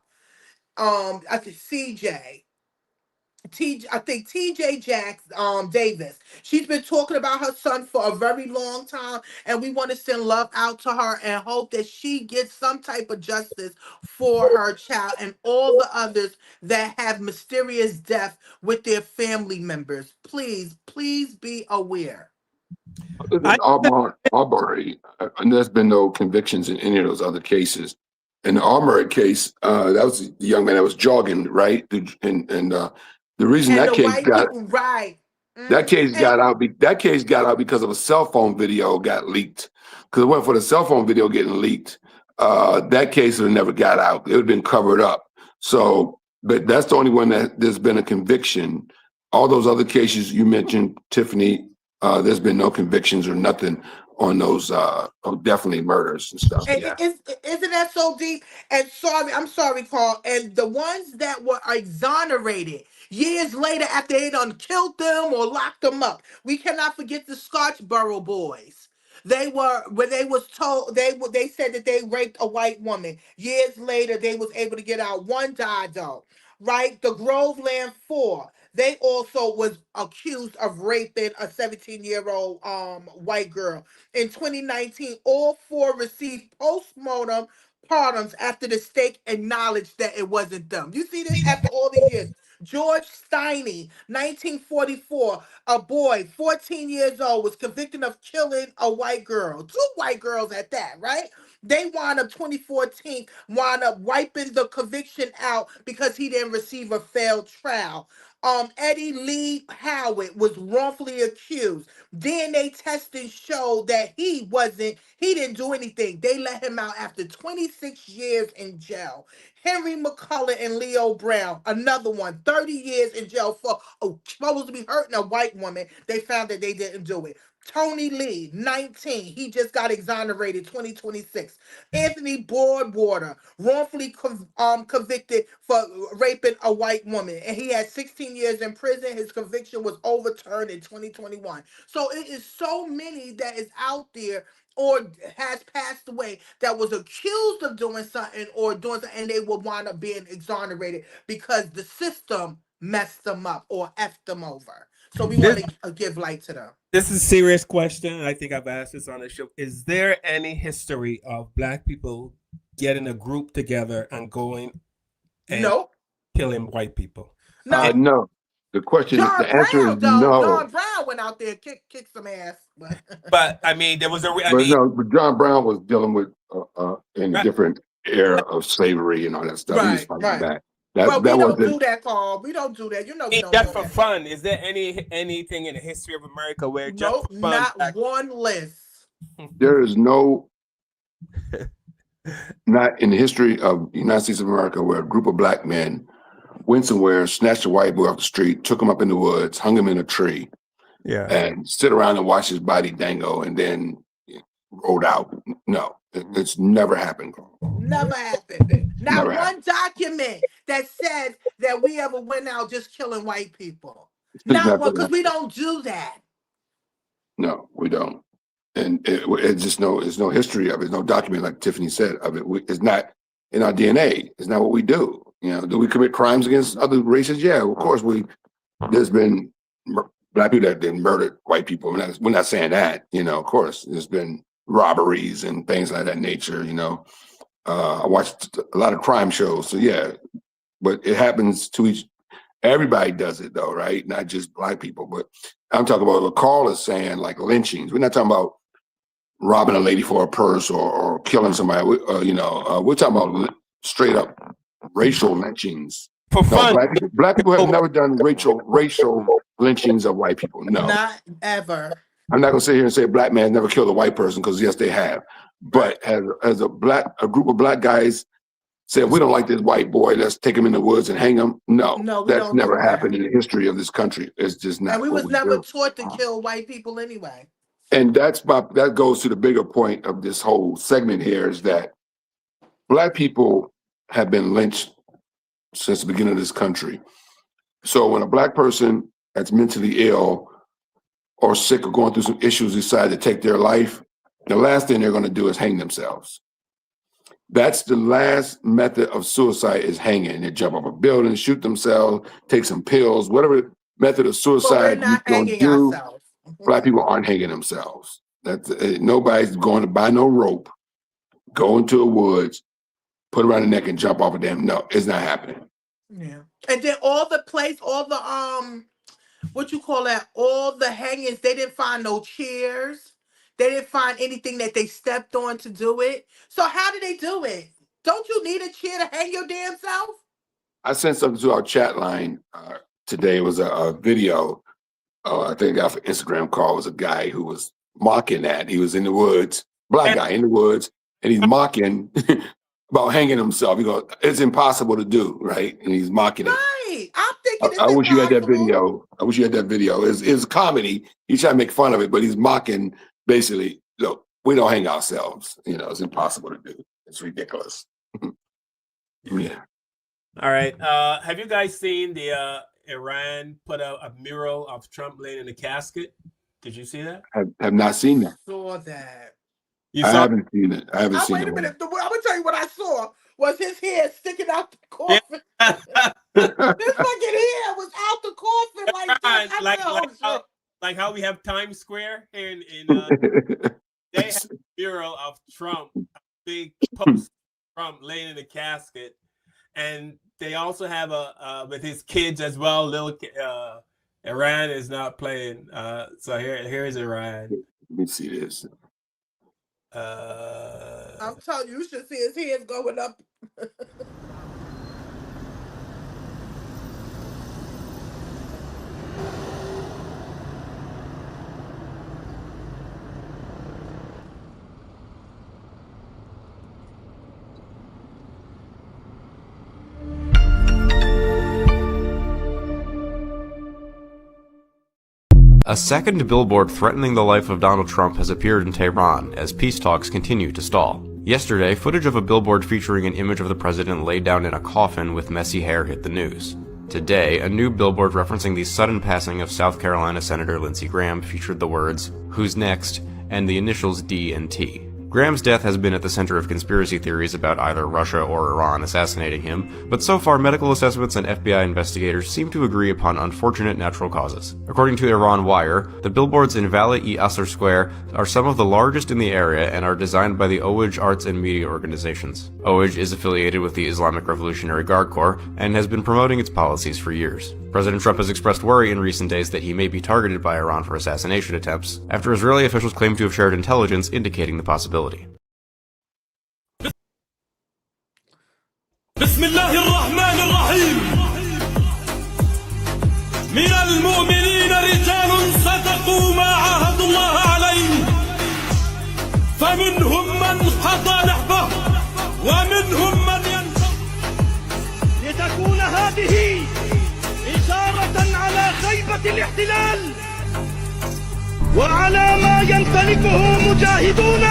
I think I think TJ Jacks Davis. She's been talking about her son for a very long time, and we want to send love out to her and hope that she gets some type of justice for her child and all the others that have mysterious death with their family members. Please, please be aware. Other than Aubrey, and there's been no convictions in any of those other cases. In the Aubrey case, that was the young man that was jogging, right? The reason And that the case white got people, right? that case And got out. That case got out because of a cell phone video got leaked. Because it went for the cell phone video getting leaked. That case would have never got out. It would have been covered up. So, but that's the only one that there's been a conviction. All those other cases you mentioned, Tiffany, there's been no convictions or nothing on those. Definitely murders and stuff. And Yeah. isn't that so deep? And I'm sorry, Carl. And the ones that were exonerated years later after they done killed them or locked them up. We cannot forget the Scotchboro boys. They were when they was told they said that they raped a white woman. Years later, they was able to get out. One died though. Right, the Groveland Four. They also was accused of raping a 17-year-old white girl. In 2019, all four received postmortem pardons after the state acknowledged that it wasn't them. You see this after all these years. George Steiny, 1944, a boy, 14 years old, was convicted of killing a white girl. Two white girls at that, right? They wound up 2014, wound up wiping the conviction out because he didn't receive a failed trial. Eddie Lee Howard was wrongfully accused. DNA testing showed that he didn't do anything. They let him out after 26 years in jail. Henry McCullough and Leo Brown, another one, 30 years in jail for supposed to be hurting a white woman. They found that they didn't do it. Tony Lee, 19. He just got exonerated 2026. Anthony Boardwater, wrongfully convicted for raping a white woman. And he had 16 years in prison. His conviction was overturned in 2021. So it is so many that is out there or has passed away that was accused of doing something or doing something, and they will wind up being exonerated because the system messed them up or effed them over. So we want to give light to them. This is a serious question. I think I've asked this on the show. Is there any history of Black people getting a group together and going and killing white people? No. The question, John the answer Brown, is though. no. John Brown went out there and kicked some ass. But I mean, there was but John Brown was dealing with in a different era of slavery and all that stuff. He was fighting back. But we that don't wasn't. do that, Carl. We don't do that. You know we don't Just do for that. fun, is there anything in the history of America where just for fun, not one list. There is no, not in the history of the United States of America where a group of Black men went somewhere, snatched a white boy off the street, took him up in the woods, hung him in a tree, and sit around and watch his body dangle and then rode out. No, it's never happened. Never happened. Not Never one happened. document that says that we ever went out just killing white people. It's Not one, never because we don't do that. No, we don't. And it's just there's no history of it. There's no document, like Tiffany said, of it. It's not in our DNA. It's not what we do. You know, do we commit crimes against other races? Yeah, of course there's been Black people that have murdered white people. We're not saying that, you know, of course. There's been robberies and things like that nature, you know. I watched a lot of crime shows, so yeah. But it happens to everybody does it though, right? Not just Black people, but I'm talking about what Carl is saying, like lynchings. We're not talking about robbing a lady for a purse or killing somebody. We're talking about straight up racial lynchings. For fun. Black people have never done racial lynchings of white people. No. Not ever. I'm not gonna sit here and say a Black man never killed a white person, because yes, they have. But as a group of Black guys said, we don't like this white boy, let's take him in the woods and hang him. No, that's never happened in the history of this country. It's just not. And we was never taught to kill white people anyway. And that goes to the bigger point of this whole segment here, is that Black people have been lynched since the beginning of this country. So when a Black person that's mentally ill or sick or going through some issues decide to take their life, the last thing they're going to do is hang themselves. That's the last method of suicide, is hanging. They jump off a building, shoot themselves, take some pills, whatever method of suicide you don't do. Ourselves. Black people aren't hanging themselves. Nobody's going to buy no rope, go into the woods, put around the neck and jump off of them. No, it's not happening. Yeah. And then all the all the hangings, they didn't find no chairs. They didn't find anything that they stepped on to do it. So how did they do it? Don't you need a chair to hang your damn self? I sent something to our chat line today. It was a video. I think I got for Instagram call. Was a guy who was mocking that. He was in the woods, Black guy in the woods, and he's mocking about hanging himself. He goes, it's impossible to do, right? And he's mocking it. Right. I'm thinking I wish you had that video. I wish you had that video. It's comedy. He's trying to make fun of it, but he's mocking basically, look, we don't hang ourselves. You know, it's impossible to do. It's ridiculous. Yeah. All right. Have you guys seen the Iran put a mural of Trump laying in a casket? Did you see that? Have not seen that. Saw that. I haven't seen it. I haven't seen Wait it. a minute. I'm gonna tell you what I saw was his hair sticking out the coffin. Yeah. This fucking hair was out the coffin like this. Like how we have Times Square here in they have a mural of Trump, a big post Trump laying in a casket, and they also have a with his kids as well. Little Iran is not playing. So here's Iran. Let me see this. I'm telling you, you should see his hands going up. A second billboard threatening the life of Donald Trump has appeared in Tehran as peace talks continue to stall. Yesterday, footage of a billboard featuring an image of the president laid down in a coffin with messy hair hit the news. Today, a new billboard referencing the sudden passing of South Carolina Senator Lindsey Graham featured the words, "Who's next?" and the initials D and T. Graham's death has been at the center of conspiracy theories about either Russia or Iran assassinating him, but so far medical assessments and FBI investigators seem to agree upon unfortunate natural causes. According to Iran Wire, the billboards in Valley-e-Asr Square are some of the largest in the area and are designed by the Owaj Arts and Media Organizations. Owaj is affiliated with the Islamic Revolutionary Guard Corps and has been promoting its policies for years. President Trump has expressed worry in recent days that he may be targeted by Iran for assassination attempts, after Israeli officials claim to have shared intelligence indicating the possibility. بسم الله الرحمن الرحيم من المؤمنين رجال صدقوا ما عاهدوا الله عليه فمنهم من قضى نحبه ومنهم من ينتظر لتكون هذه إشارة على خيبة الاحتلال وعلى ما يمتلكه مجاهدون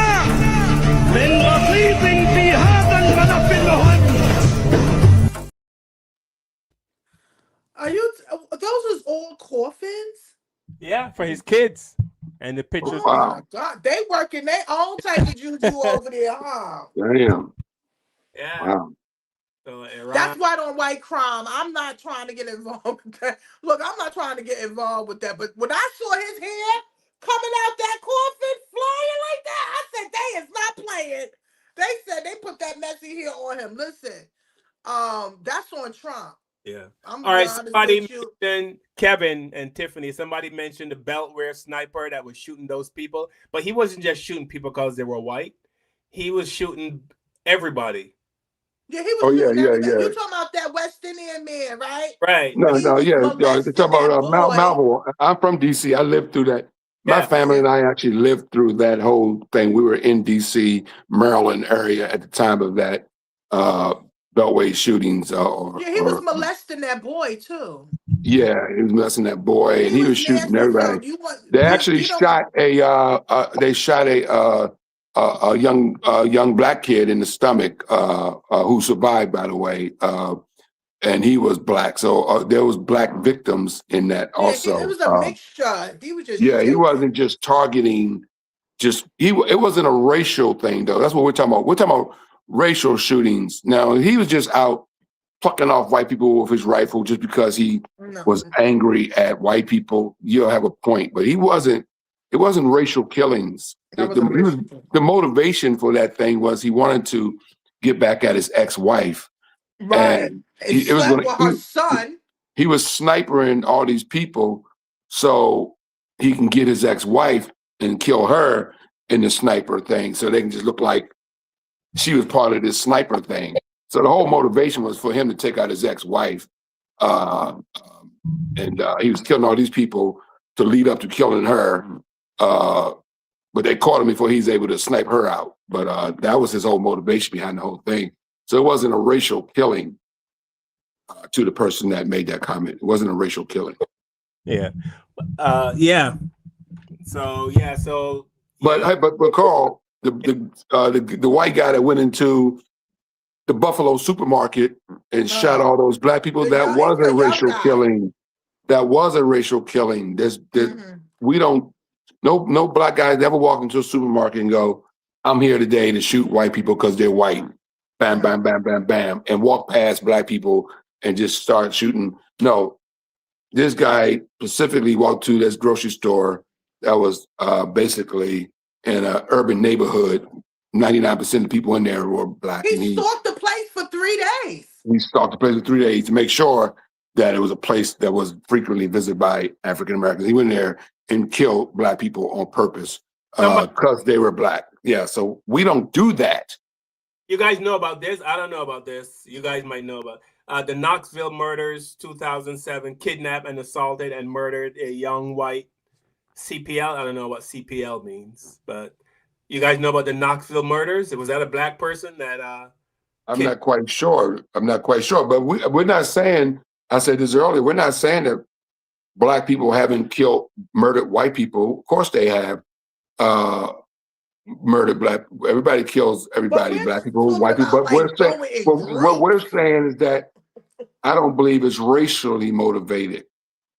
من رصيد في هذا الملف المهم. Are you? Those is all coffins? Yeah, for his kids. And the pictures. Oh my God, they working their own type of juju over there, huh? Damn. Yeah. Wow. So Iran, That's right on white crime. I'm not trying to get involved with that. Look, I'm not trying to get involved with that. But when I saw his hair coming out that coffin, flying like that, I said, they is not playing. They said they put that messy hair on him. Listen, that's on Trump. Yeah. I'm all right. honest Somebody with you. mentioned Kevin and Tiffany. Somebody mentioned the Beltware sniper that was shooting those people, but he wasn't just shooting people because they were white. He was shooting everybody. Yeah, he was shooting everybody. You talking about that West Indian man, right? Right. No, yeah. They're talking about Malvo. I'm from DC. I lived through that. My family and I actually lived through that whole thing. We were in DC, Maryland area at the time of that Beltway shootings. He was molesting that boy too. Yeah, he was molesting that boy, and he was shooting everybody. They actually shot a young black kid in the stomach who survived, by the way, and he was black. So there was black victims in that also. It was a mixture. He was just he wasn't just targeting. It wasn't a racial thing though. That's what we're talking about. We're talking about racial shootings. Now he was just out plucking off white people with his rifle just because he was angry at white people. You'll have a point, but he wasn't. It wasn't racial killings. The motivation for that thing was he wanted to get back at his ex-wife. Right. And her son. He was snipering all these people so he can get his ex-wife and kill her in the sniper thing so they can just look like she was part of this sniper thing. So the whole motivation was for him to take out his ex-wife. And he was killing all these people to lead up to killing her. But they caught him before he's able to snipe her out. But that was his whole motivation behind the whole thing. So it wasn't a racial killing to the person that made that comment. It wasn't a racial killing. Yeah. Yeah. So yeah. So. But Carl, the white guy that went into the Buffalo supermarket and shot all those black people, that was a racial killing. That was a racial killing. We don't No black guys ever walk into a supermarket and go, "I'm here today to shoot white people because they're white." Bam, bam, bam, bam, bam, and walk past black people and just start shooting. No, this guy specifically walked to this grocery store that was basically in an urban neighborhood. 99% of the people in there were black. He And stalked the place for 3 days. he stalked the place for 3 days to make sure that it was a place that was frequently visited by African Americans. He went there and killed black people on purpose because they were black. Yeah, so we don't do that. You guys know about this? I don't know about this. You guys might know about the Knoxville murders, 2007, kidnapped and assaulted and murdered a young white CPL. I don't know what CPL means, but you guys know about the Knoxville murders? Was that a black person that I'm not quite sure. But we're not saying, I said this earlier, we're not saying that black people haven't murdered white people. Of course they have murdered black. Everybody kills everybody, black people, white people. But what we're saying is that I don't believe it's racially motivated.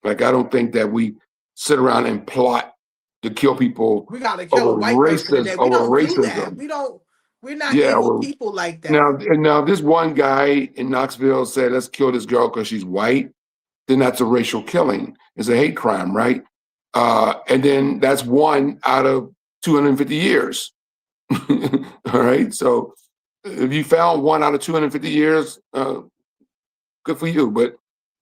Like, I don't think that we sit around and plot to kill people. We gotta kill a white person today. We don't do that. We're not evil people like that. Now this one guy in Knoxville said, "Let's kill this girl because she's white." Then that's a racial killing. It's a hate crime, right? And then that's 1 out of 250 years. All right. So if you found 1 out of 250 years, good for you. But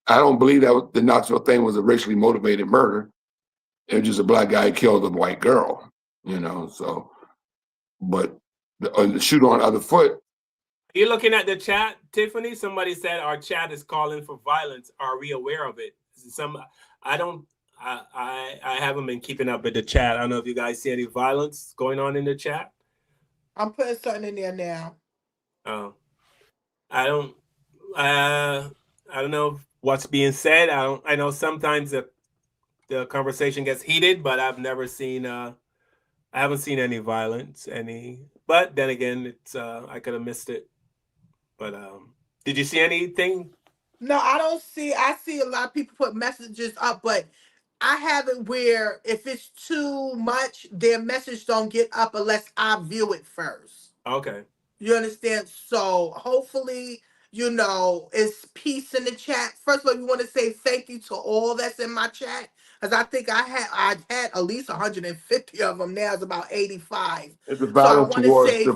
I don't believe that the Knoxville thing was a racially motivated murder. It was just a black guy killed a white girl, so, but the shoot on the other foot. You're looking at the chat, Tiffany. Somebody said our chat is calling for violence. Are we aware of it? I haven't been keeping up with the chat. I don't know if you guys see any violence going on in the chat. I'm putting something in there now. Oh, I don't know what's being said. I know sometimes the conversation gets heated, but I've never seen I haven't seen any violence, but then again, it's I could have missed it. But did you see anything? No, I don't see. I see a lot of people put messages up, but I have it where if it's too much, their message don't get up unless I view it first. Okay. You understand? So hopefully, it's peace in the chat. First of all, we want to say thank you to all that's in my chat. Because I think I had at least 150 of them. Now it's about 85. Is the violence towards us?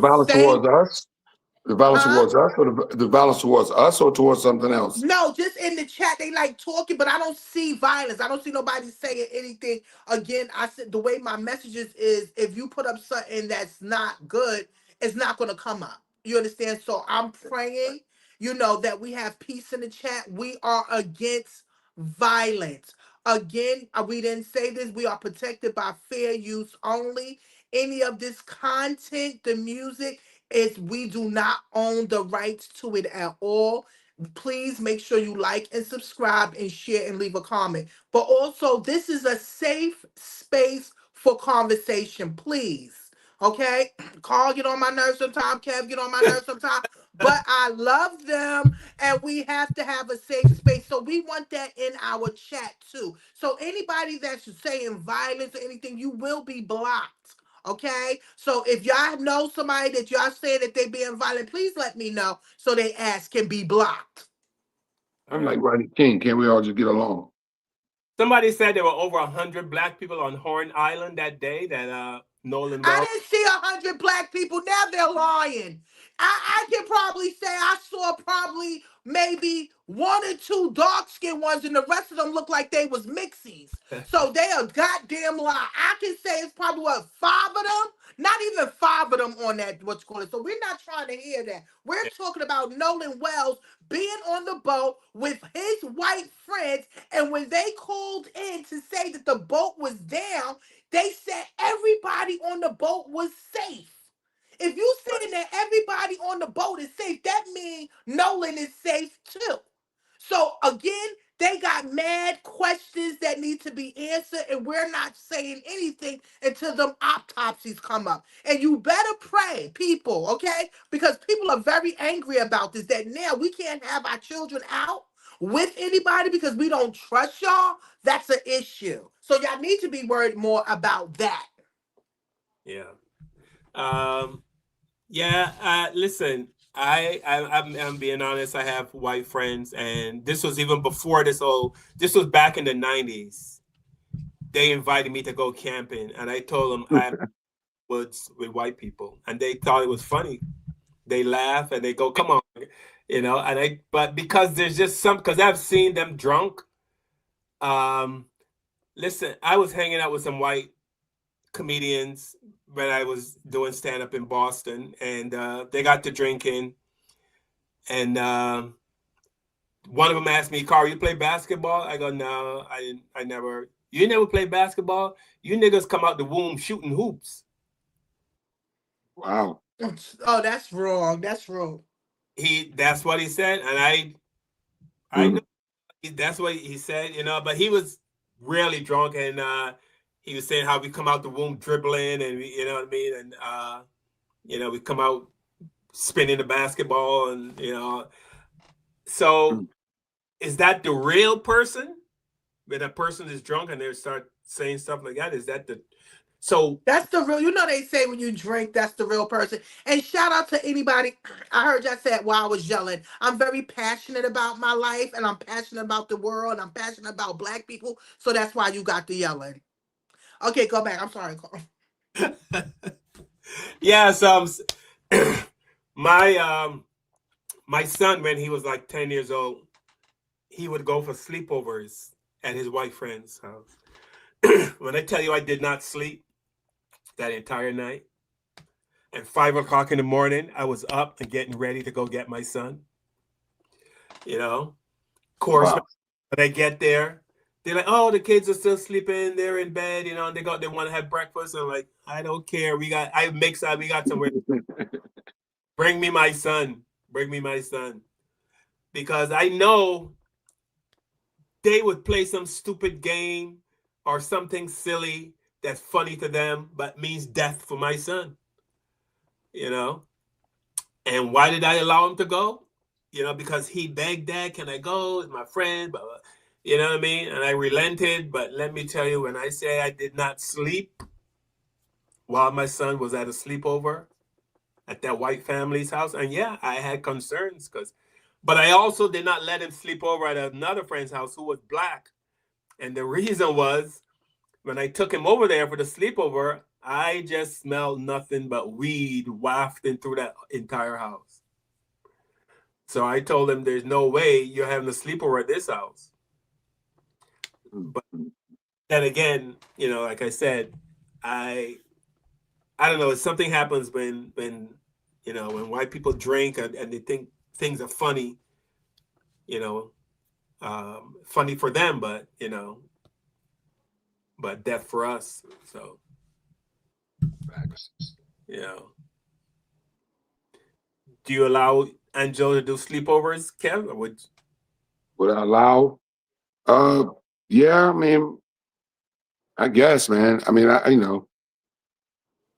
The violence towards us, or the violence towards us, or towards something else? No, just in the chat, they like talking, but I don't see violence. I don't see nobody saying anything. Again, I said the way my messages is, if you put up something that's not good, it's not going to come up. You understand? So I'm praying, that we have peace in the chat. We are against violence. Again, we didn't say this. We are protected by fair use only. Any of this content, the music, we do not own the rights to it at all. Please make sure you like and subscribe and share and leave a comment. But also, this is a safe space for conversation, please. Okay? Carl get on my nerves sometimes, Kev get on my nerves sometimes, but I love them and we have to have a safe space. So we want that in our chat too. So anybody that's saying violence or anything, you will be blocked. Okay, so if y'all know somebody that y'all saying that they being violent, please let me know so they ass can be blocked. I'm like Rodney King. Can't we all just get along? Somebody said there were over 100 black people on Horn Island that day that Nolan Wells. I didn't see 100 black people. Now they're lying. I can probably say I saw probably maybe 1 or 2 dark-skinned ones, and the rest of them look like they was mixies. So they are goddamn lie. I can say it's probably 5 of them. Not even 5 of them on that, what's called it. So we're not trying to hear that. We're talking about Nolan Wells being on the boat with his white friends, and when they called in to say that the boat was down, they said everybody on the boat was safe. If you saying that everybody on the boat is safe, that means Nolan is safe too. So again, they got mad questions that need to be answered, and we're not saying anything until them autopsies come up. And you better pray, people, okay? Because people are very angry about this, that now we can't have our children out. with anybody because we don't trust y'all, that's an issue. So y'all need to be worried more about that. Yeah. Yeah. Listen, I'm being honest. I have white friends, and this was even before this whole. This was back in the '90s. They invited me to go camping, and I told them I woods with white people, and they thought it was funny. They laugh and they go, "Come on," And but because there's just some, because I've seen them drunk. Um, Listen, I was hanging out with some white comedians when I was doing stand up in Boston, and they got to drinking, and one of them asked me, "Carl, you play basketball?" I go, "No, I didn't. I never. You never play basketball? You niggas come out the womb shooting hoops." Wow. Oh, that's wrong. That's wrong. That's what he said, and I know that's what he said, but he was really drunk, and he was saying how we come out the womb dribbling, and you know what I mean, and we come out spinning the basketball, and so is that the real person? When a person is drunk and they start saying stuff like that, is that the so That's the real, they say when you drink, that's the real person. And shout out to anybody. I heard y'all said while I was yelling, I'm very passionate about my life and I'm passionate about the world. And I'm passionate about black people. So that's why you got the yelling. Okay, go back. I'm sorry, Carl. Yeah, so my son, when he was like 10 years old, he would go for sleepovers at his white friend's house. When I tell you I did not sleep that entire night, and 5 o'clock in the morning, I was up and getting ready to go get my son. Of course, Wow. when I get there, they're like, "Oh, the kids are still sleeping. They're in bed. And they want to have breakfast." I'm like, "I don't care. We got somewhere. Bring me my son. Bring me my son." Because I know they would play some stupid game or something silly that's funny to them, but means death for my son. You know? And why did I allow him to go? Because he begged, "Dad, can I go? It's my friend." Blah, blah. You know what I mean? And I relented. But let me tell you, when I say I did not sleep while my son was at a sleepover at that white family's house, and yeah, I had concerns but I also did not let him sleep over at another friend's house who was black. And the reason was when I took him over there for the sleepover, I just smelled nothing but weed wafting through that entire house. So I told him, "There's no way you're having a sleepover at this house." But then again, like I said, I don't know. Something happens when white people drink and they think things are funny. You know, Funny for them, but death for us. So, you know, do you allow Angela to do sleepovers, Kev? Or Would I allow? Yeah, I mean, I guess, man. I mean,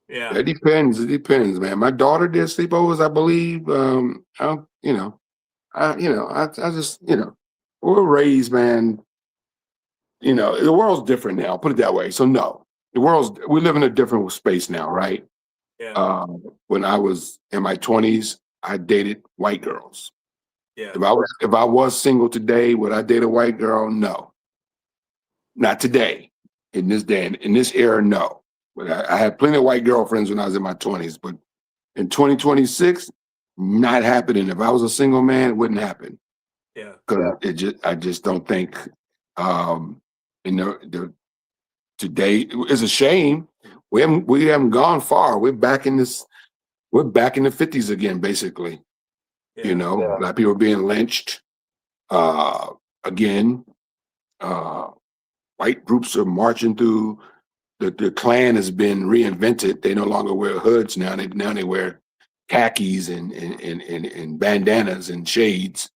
yeah, it depends. It depends, man. My daughter did sleepovers, I believe. I just, we're raised, man. The world's different now. Put it that way. So no, we live in a different space now, right? yeah, When I was in my 20s, I dated white girls. yeah, If I was single today, would I date a white girl? No, not today. In this day and in this era, no. But I had plenty of white girlfriends when I was in my 20s. But in 2026, not happening. If I was a single man, it wouldn't happen. yeah, Because I just don't think, today is a shame. We haven't gone far. We're back in the 50s again, basically. yeah, Black people being lynched. Again, white groups are marching through. The Klan has been reinvented. They no longer wear hoods now. They wear khakis and bandanas and shades.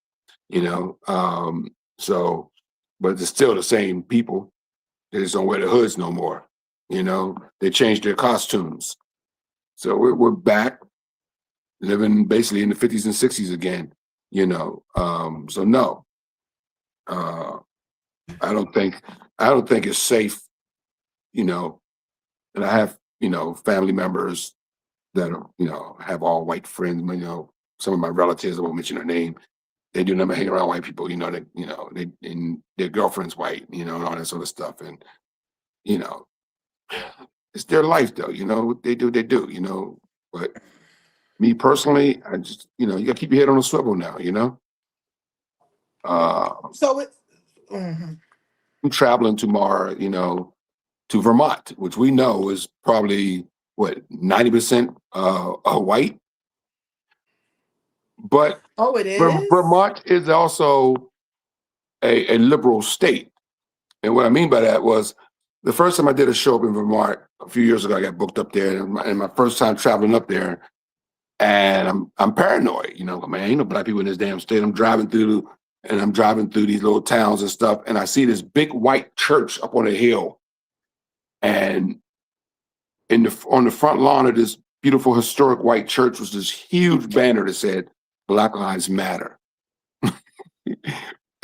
So, but it's still the same people. They just don't wear the hoods no more. They changed their costumes. So we're back living basically in the 50s and 60s again. So no, Uh, I don't think it's safe, you know, and I have, family members that are, have all white friends, some of my relatives, I won't mention their name, they do never hang around white people, and their girlfriend's white, and all that sort of stuff. And, you know, it's their life though, what they do, but me personally, I just, you gotta keep your head on a swivel now, So it. Mhm. I'm traveling tomorrow, to Vermont, which we know is probably what 90% white. But Oh, it is. Vermont is also a liberal state. And what I mean by that was the first time I did a show up in Vermont a few years ago, I got booked up there, and my first time traveling up there, and I'm paranoid, man, ain't no black people in this damn state. I'm driving through these little towns and stuff, and I see this big white church up on a hill, and on the front lawn of this beautiful historic white church was this huge banner that said Black Lives Matter.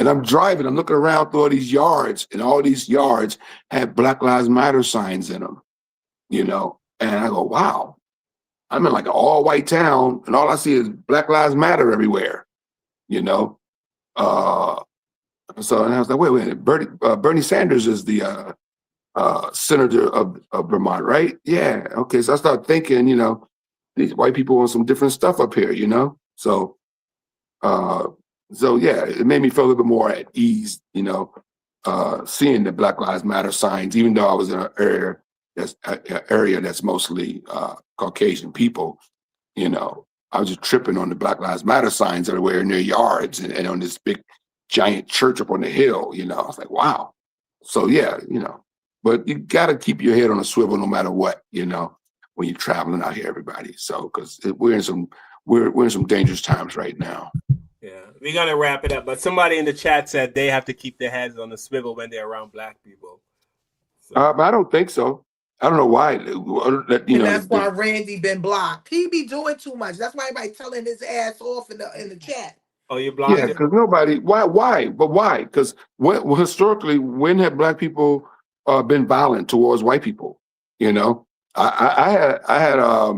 And I'm driving, I'm looking around through all these yards, and all these yards had Black Lives Matter signs in them, and I go, wow, I'm in like an all white town, and all I see is Black Lives Matter everywhere, you know. So and I was like, wait a minute, Bernie Sanders is the senator of Vermont, right? Yeah, okay. So I started thinking, these white people want some different stuff up here, So, yeah, it made me feel a little bit more at ease, seeing the Black Lives Matter signs, even though I was in an area that's mostly Caucasian people. I was just tripping on the Black Lives Matter signs everywhere in their yards and on this big giant church up on the hill. I was like, wow. So yeah, but you got to keep your head on a swivel no matter what, when you're traveling out here, everybody. So because we're in some dangerous times right now. Yeah, we're gonna wrap it up. But somebody in the chat said they have to keep their heads on the swivel when they're around black people. So. But I don't think so. I don't know why. And that's why Randy been blocked. He be doing too much. That's why everybody telling his ass off in the chat. Oh, you blocked? Yeah, because nobody. Why? But why? Because historically, when have black people been violent towards white people? I had a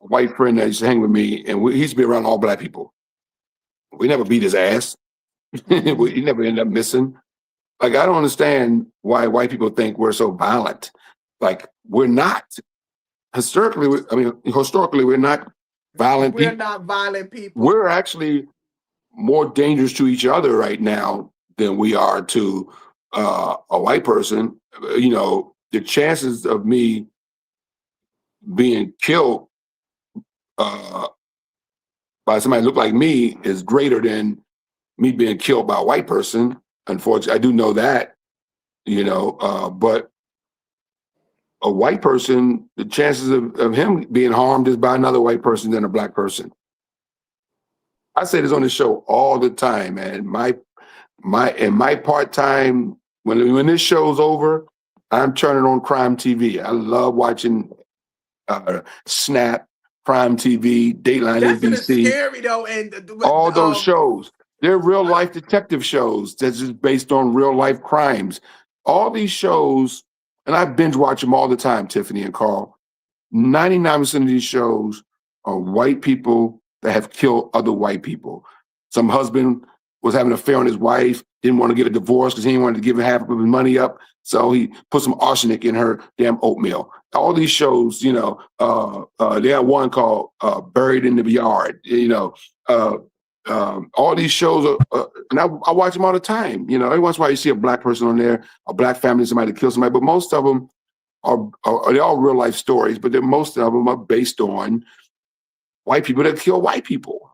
white friend that used to hang with me, and he used to be around all black people. We never beat his ass. He never ended up missing. Like, I don't understand why white people think we're so violent. Like, we're not. Historically, we're not violent people. We're not violent people. We're actually more dangerous to each other right now than we are to a white person. The chances of me being killed by somebody who look like me is greater than me being killed by a white person. Unfortunately, I do know that, but a white person, the chances of him being harmed is by another white person than a black person. I say this on the show all the time, man. My part-time, when this show's over, I'm turning on crime TV. I love watching Snap, Crime TV, Dateline That's NBC. Scary though, and all those shows. They're real life detective shows that's just based on real life crimes. All these shows, and I binge watch them all the time, Tiffany and Carl. 99% of these shows are white people that have killed other white people. Some husband was having an affair on his wife, didn't want to get a divorce because he didn't want to give half of his money up. So he put some arsenic in her damn oatmeal. All these shows, they have one called Buried in the Yard, all these shows and I watch them all the time. Every once in a while you see a black person on there, a black family, somebody kill somebody, but most of them they're all real life stories, but most of them are based on white people that kill white people.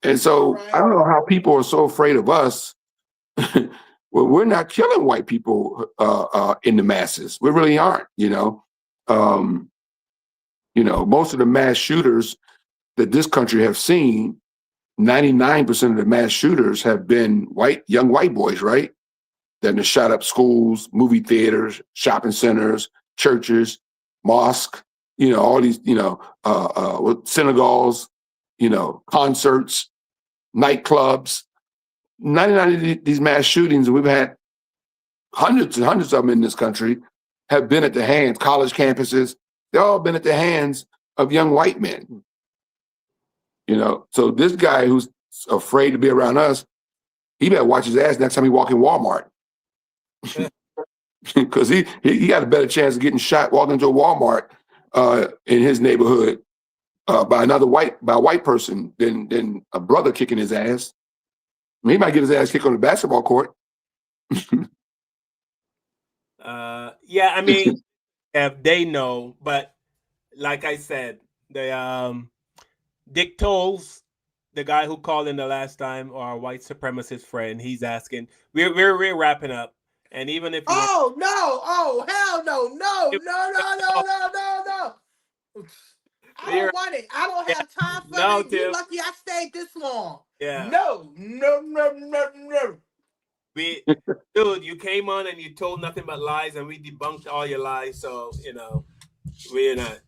And so I don't know how people are so afraid of us. Well, we're not killing white people in the masses. We really aren't, most of the mass shooters that this country have seen, 99% of the mass shooters have been young white boys, right? That have shot up schools, movie theaters, shopping centers, churches, mosques, all these, synagogues, concerts, nightclubs. 99 of these mass shootings, and we've had hundreds and hundreds of them in this country, have been at the hands, college campuses, they've all been at the hands of young white men. So this guy who's afraid to be around us, he better watch his ass next time he walk in Walmart. Because he got a better chance of getting shot walking into a Walmart in his neighborhood by a white person than a brother kicking his ass. I mean, he might get his ass kicked on the basketball court. Yeah, I mean, if they know, but like I said, the Dick Tolles, the guy who called in the last time, our white supremacist friend, he's asking. We're wrapping up, and even if no! Oh hell no! I don't want it. I don't have time for it. Tim. You lucky I stayed this long. Yeah. No. Dude, you came on and you told nothing but lies, and we debunked all your lies. So we're not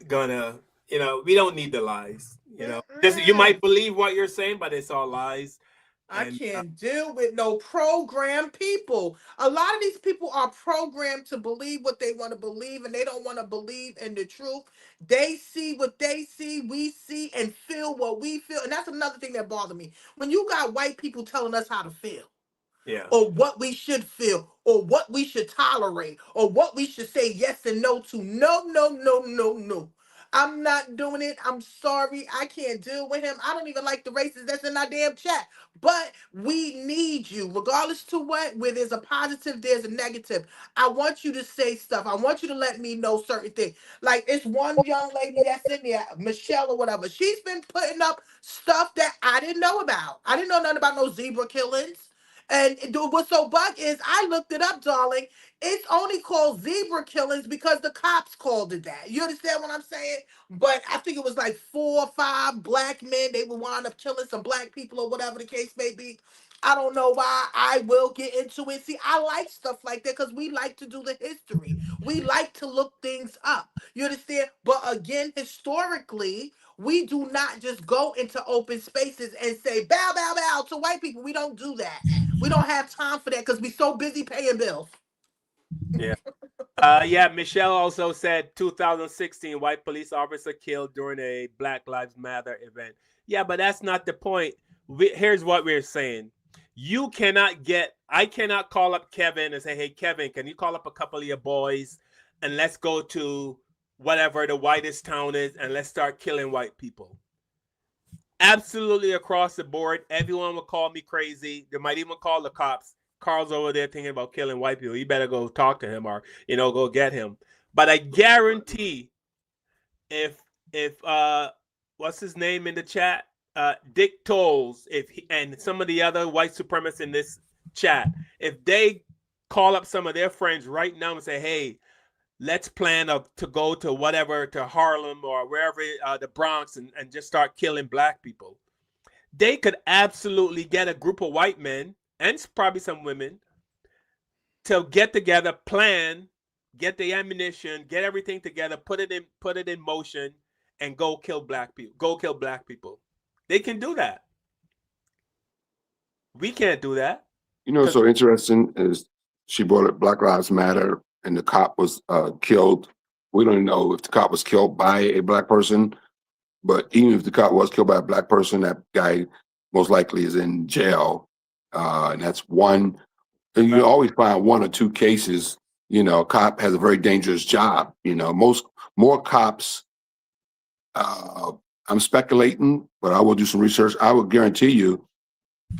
gonna. We don't need the lies. You might believe what you're saying, but it's all lies. I can't deal with no programmed people. A lot of these people are programmed to believe what they want to believe, and they don't want to believe in the truth. They see what they see, we see, and feel what we feel. And that's another thing that bothers me. When you got white people telling us how to feel. Yeah. Or what we should feel, or what we should tolerate, or what we should say yes and no to. No. I'm not doing it. I'm sorry. I can't deal with him. I don't even like the racists that's in our damn chat. But we need you, regardless to what, where there's a positive, there's a negative. I want you to say stuff. I want you to let me know certain things. Like, it's one young lady that's in there, Michelle or whatever. She's been putting up stuff that I didn't know about. I didn't know nothing about no zebra killings. And what's so bug is I looked it up, darling. It's only called zebra killings because the cops called it that. You understand what I'm saying? But I think it was like 4 or 5 black men. They would wind up killing some black people or whatever the case may be. I don't know why. I will get into it. See, I like stuff like that because we like to do the history. We like to look things up. You understand? But again, historically, we do not just go into open spaces and say bow, bow, bow to white people. We don't do that. We don't have time for that because we're so busy paying bills. Yeah. Michelle also said 2016 white police officer killed during a Black Lives Matter event. Yeah, but that's not the point. Here's what we're saying. I cannot call up Kevin and say, hey, Kevin, can you call up a couple of your boys and let's go to whatever the whitest town is and let's start killing white people. Absolutely across the board. Everyone will call me crazy. They might even call the cops. Carl's over there thinking about killing white people. You better go talk to him or, go get him. But I guarantee if what's his name in the chat? Dick Tolles, and some of the other white supremacists in this chat, if they call up some of their friends right now and say, hey, let's plan to go to whatever, to Harlem or wherever, the Bronx, and just start killing black people. They could absolutely get a group of white men and probably some women to get together, plan, get the ammunition, get everything together, put it in motion, and go kill black people. Go kill black people. They can do that. We can't do that. What's so interesting is she brought up Black Lives Matter and the cop was killed. We don't know if the cop was killed by a black person, but even if the cop was killed by a black person, that guy most likely is in jail. And that's one. And you always find 1 or 2 cases. A cop has a very dangerous job. More cops. I'm speculating, but I will do some research. I will guarantee you,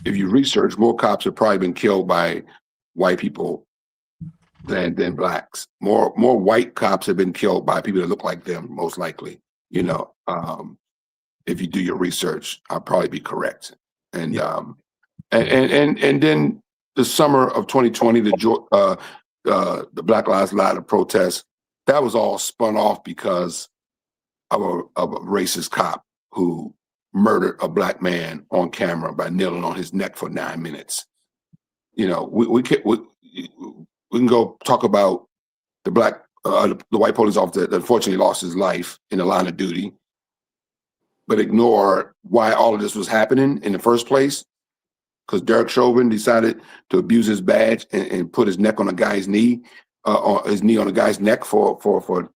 if you research, more cops have probably been killed by white people than blacks. More white cops have been killed by people that look like them, most likely. If you do your research, I'll probably be correct. And and then the summer of 2020, the Black Lives Matter protests, that was all spun off because of a racist cop who murdered a black man on camera by kneeling on his neck for 9 minutes. We can go talk about the white police officer that unfortunately lost his life in the line of duty. but ignore why all of this was happening in the first place. Because Derek Chauvin decided to abuse his badge and put his neck on a guy's knee, on his knee on a guy's neck for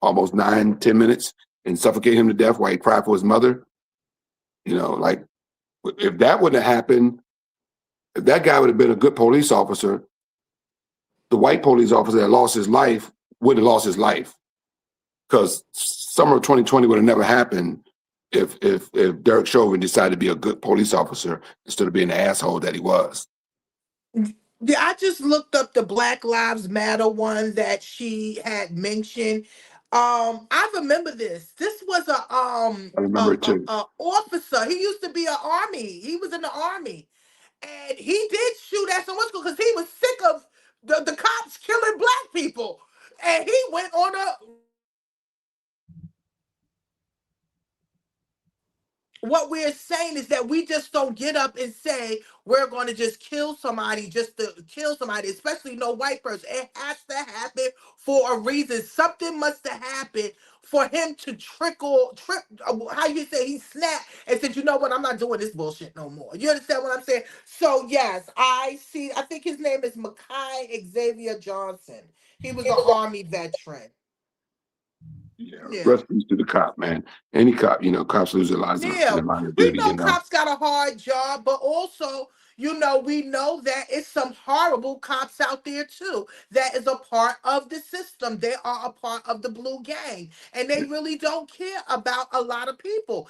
almost 9-10 minutes and suffocate him to death while he cried for his mother. You know, like if that wouldn't have happened, if that guy would have been a good police officer, the white police officer that lost his life wouldn't have lost his life. Because summer of 2020 would have never happened if Derek Chauvin decided to be a good police officer instead of being the asshole that he was. Yeah, I just looked up the Black Lives Matter one that she had mentioned. I remember this. This was I remember it too. a officer. He used to be an army. He was in the army, and he did shoot at someone's school because he was sick of the cops killing black people, and he went on a. What we're saying is that we just don't get up and say we're going to just kill somebody just to kill somebody, especially no white person. It has to happen for a reason. Something must have happened for him to trip, how you say, he snapped and said, you know what, I'm not doing this bullshit no more. You understand what I'm saying? So yes, I think his name is Makai Xavier Johnson. He was an army veteran. Yeah. Rest in peace to the cop, man. Any cop, you know, cops lose their lives in the line of duty. We know cops got a hard job, but also, you know, we know that it's some horrible cops out there too. That is a part of the system. They are a part of the blue gang, and they really don't care about a lot of people,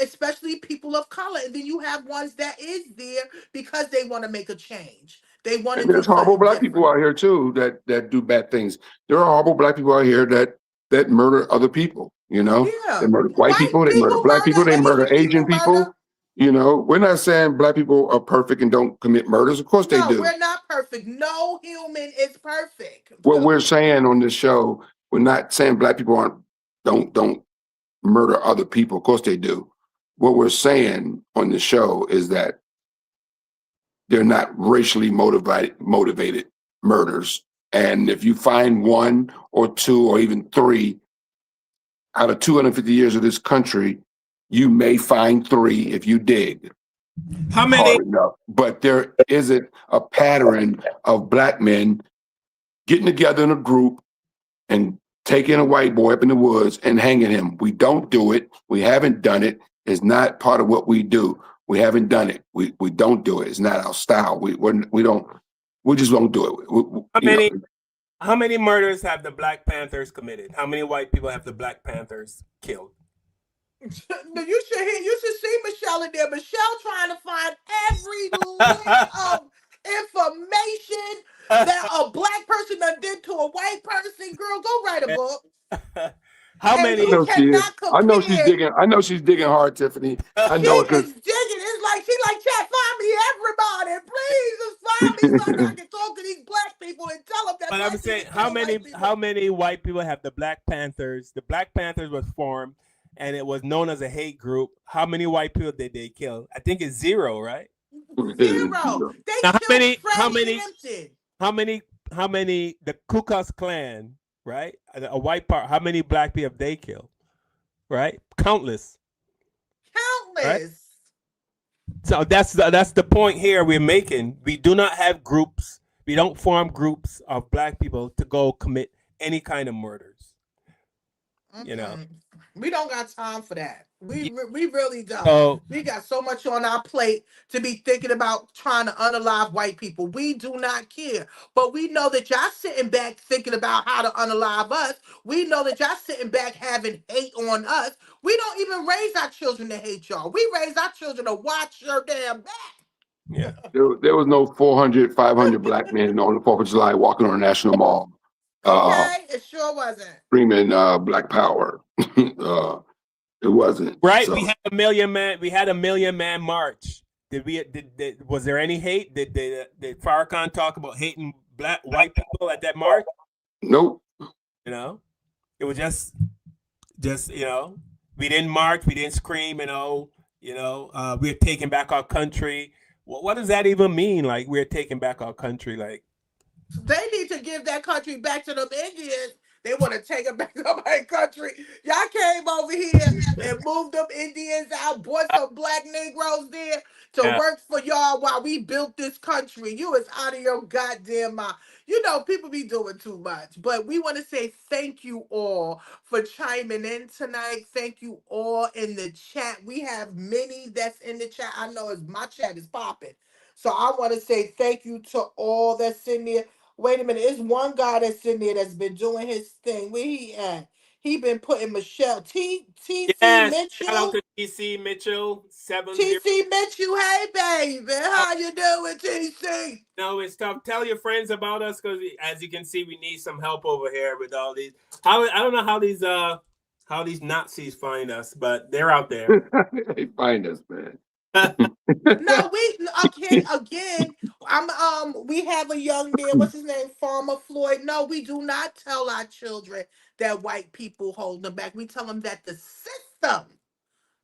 especially people of color. And then you have ones that is there because they want to make a change. They want to do there's horrible something black different. people out here too that do bad things. There are horrible black people out here that murder other people. You know, Yeah. they murder white people, they murder black people, they murder Asian people. You know, we're not saying black people are perfect and don't commit murders. Of course they do. We're not perfect. No human is perfect. What we're saying on this show, we're not saying black people don't murder other people. Of course they do. What we're saying on the show is that they're not racially motivated murders. And if you find one or two or even three out of 250 years of this country, you may find three if you dig. How many? Hard enough. But there isn't a pattern of black men getting together in a group and taking a white boy up in the woods and hanging him. We don't do it. We haven't done it. It's not part of what we do. We haven't done it. We don't do it. It's not our style. We just don't do it. How many murders have the Black Panthers committed? How many white people have the Black Panthers killed? You should see Michelle in there. Michelle trying to find every link of information that a black person done did to a white person. Girl, go write a book. How many? I know she's digging. I know she's digging hard, Tiffany. I know it. She is digging. It's like she like, chat, find me everybody. Please just find me so that I can talk to these black people and tell them that. But I'm saying, how many white people have the Black Panthers? The Black Panthers was formed, and it was known as a hate group. How many white people did they kill? I think it's zero, right? Zero. Now, how many? The Ku Klux Klan, right? A white part. How many black people have they killed? Right? Countless. Right? So that's the point here we're making. We do not have groups. We don't form groups of black people to go commit any kind of murders. You know, we don't got time for that. We really don't. We got so much on our plate to be thinking about trying to unalive white people. We do not care. But we know that y'all sitting back thinking about how to unalive us. We know that y'all sitting back having hate on us. We don't even raise our children to hate y'all. We raise our children to watch your damn back. Yeah. There was no 400, 500 black men on the 4th of July walking on a National Mall. It sure wasn't. Screaming Black Power. It wasn't. Right. So. We had a million man march. Was there any hate? Did Farrakhan talk about hating white people at that march? Nope. You know, it was just you know, we didn't march, we didn't scream, we're taking back our country. What does that even mean? Like, we're taking back our country? Like, they need to give that country back to them Indians They want to take it back to my country. Y'all came over here and moved them Indians out, brought some black Negroes there to Yeah. work for y'all while we built this country. You is out of your goddamn mind. You know, people be doing too much. But we want to say thank you all for chiming in tonight. Thank you all in the chat. We have many that's in the chat. I know my chat is popping. So I want to say thank you to all that's in there. Wait a minute, it's one guy that's in there that's been doing his thing. Where he at? He been putting Michelle TC Yes. Shout out Mitchell. to TC Mitchell 70. TC Mitchell, hey baby, how you doing, TC? No, it's tough. Tell your friends about us because, as you can see, we need some help over here with all these. I don't know how these Nazis find us, but they're out there. They find us, man. No, we again. We have a young man. What's his name? Farmer Floyd. No, we do not tell our children that white people hold them back. We tell them that the system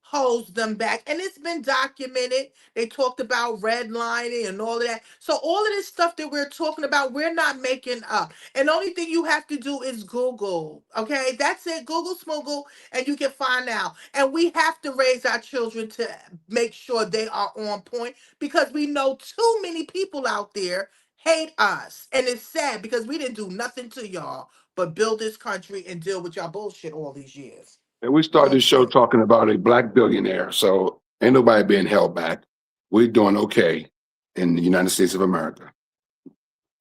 holds them back, and it's been documented. They talked about redlining and all of that. So all of this stuff that we're talking about, we're not making up. And the only thing you have to do is Google. Okay, that's it. Google Smoogle, and you can find out. And we have to raise our children to make sure they are on point, because we know too many people out there hate us, and it's sad because we didn't do nothing to y'all but build this country and deal with y'all bullshit all these years. And we started this show talking about a black billionaire. So ain't nobody being held back. We're doing okay in the United States of America.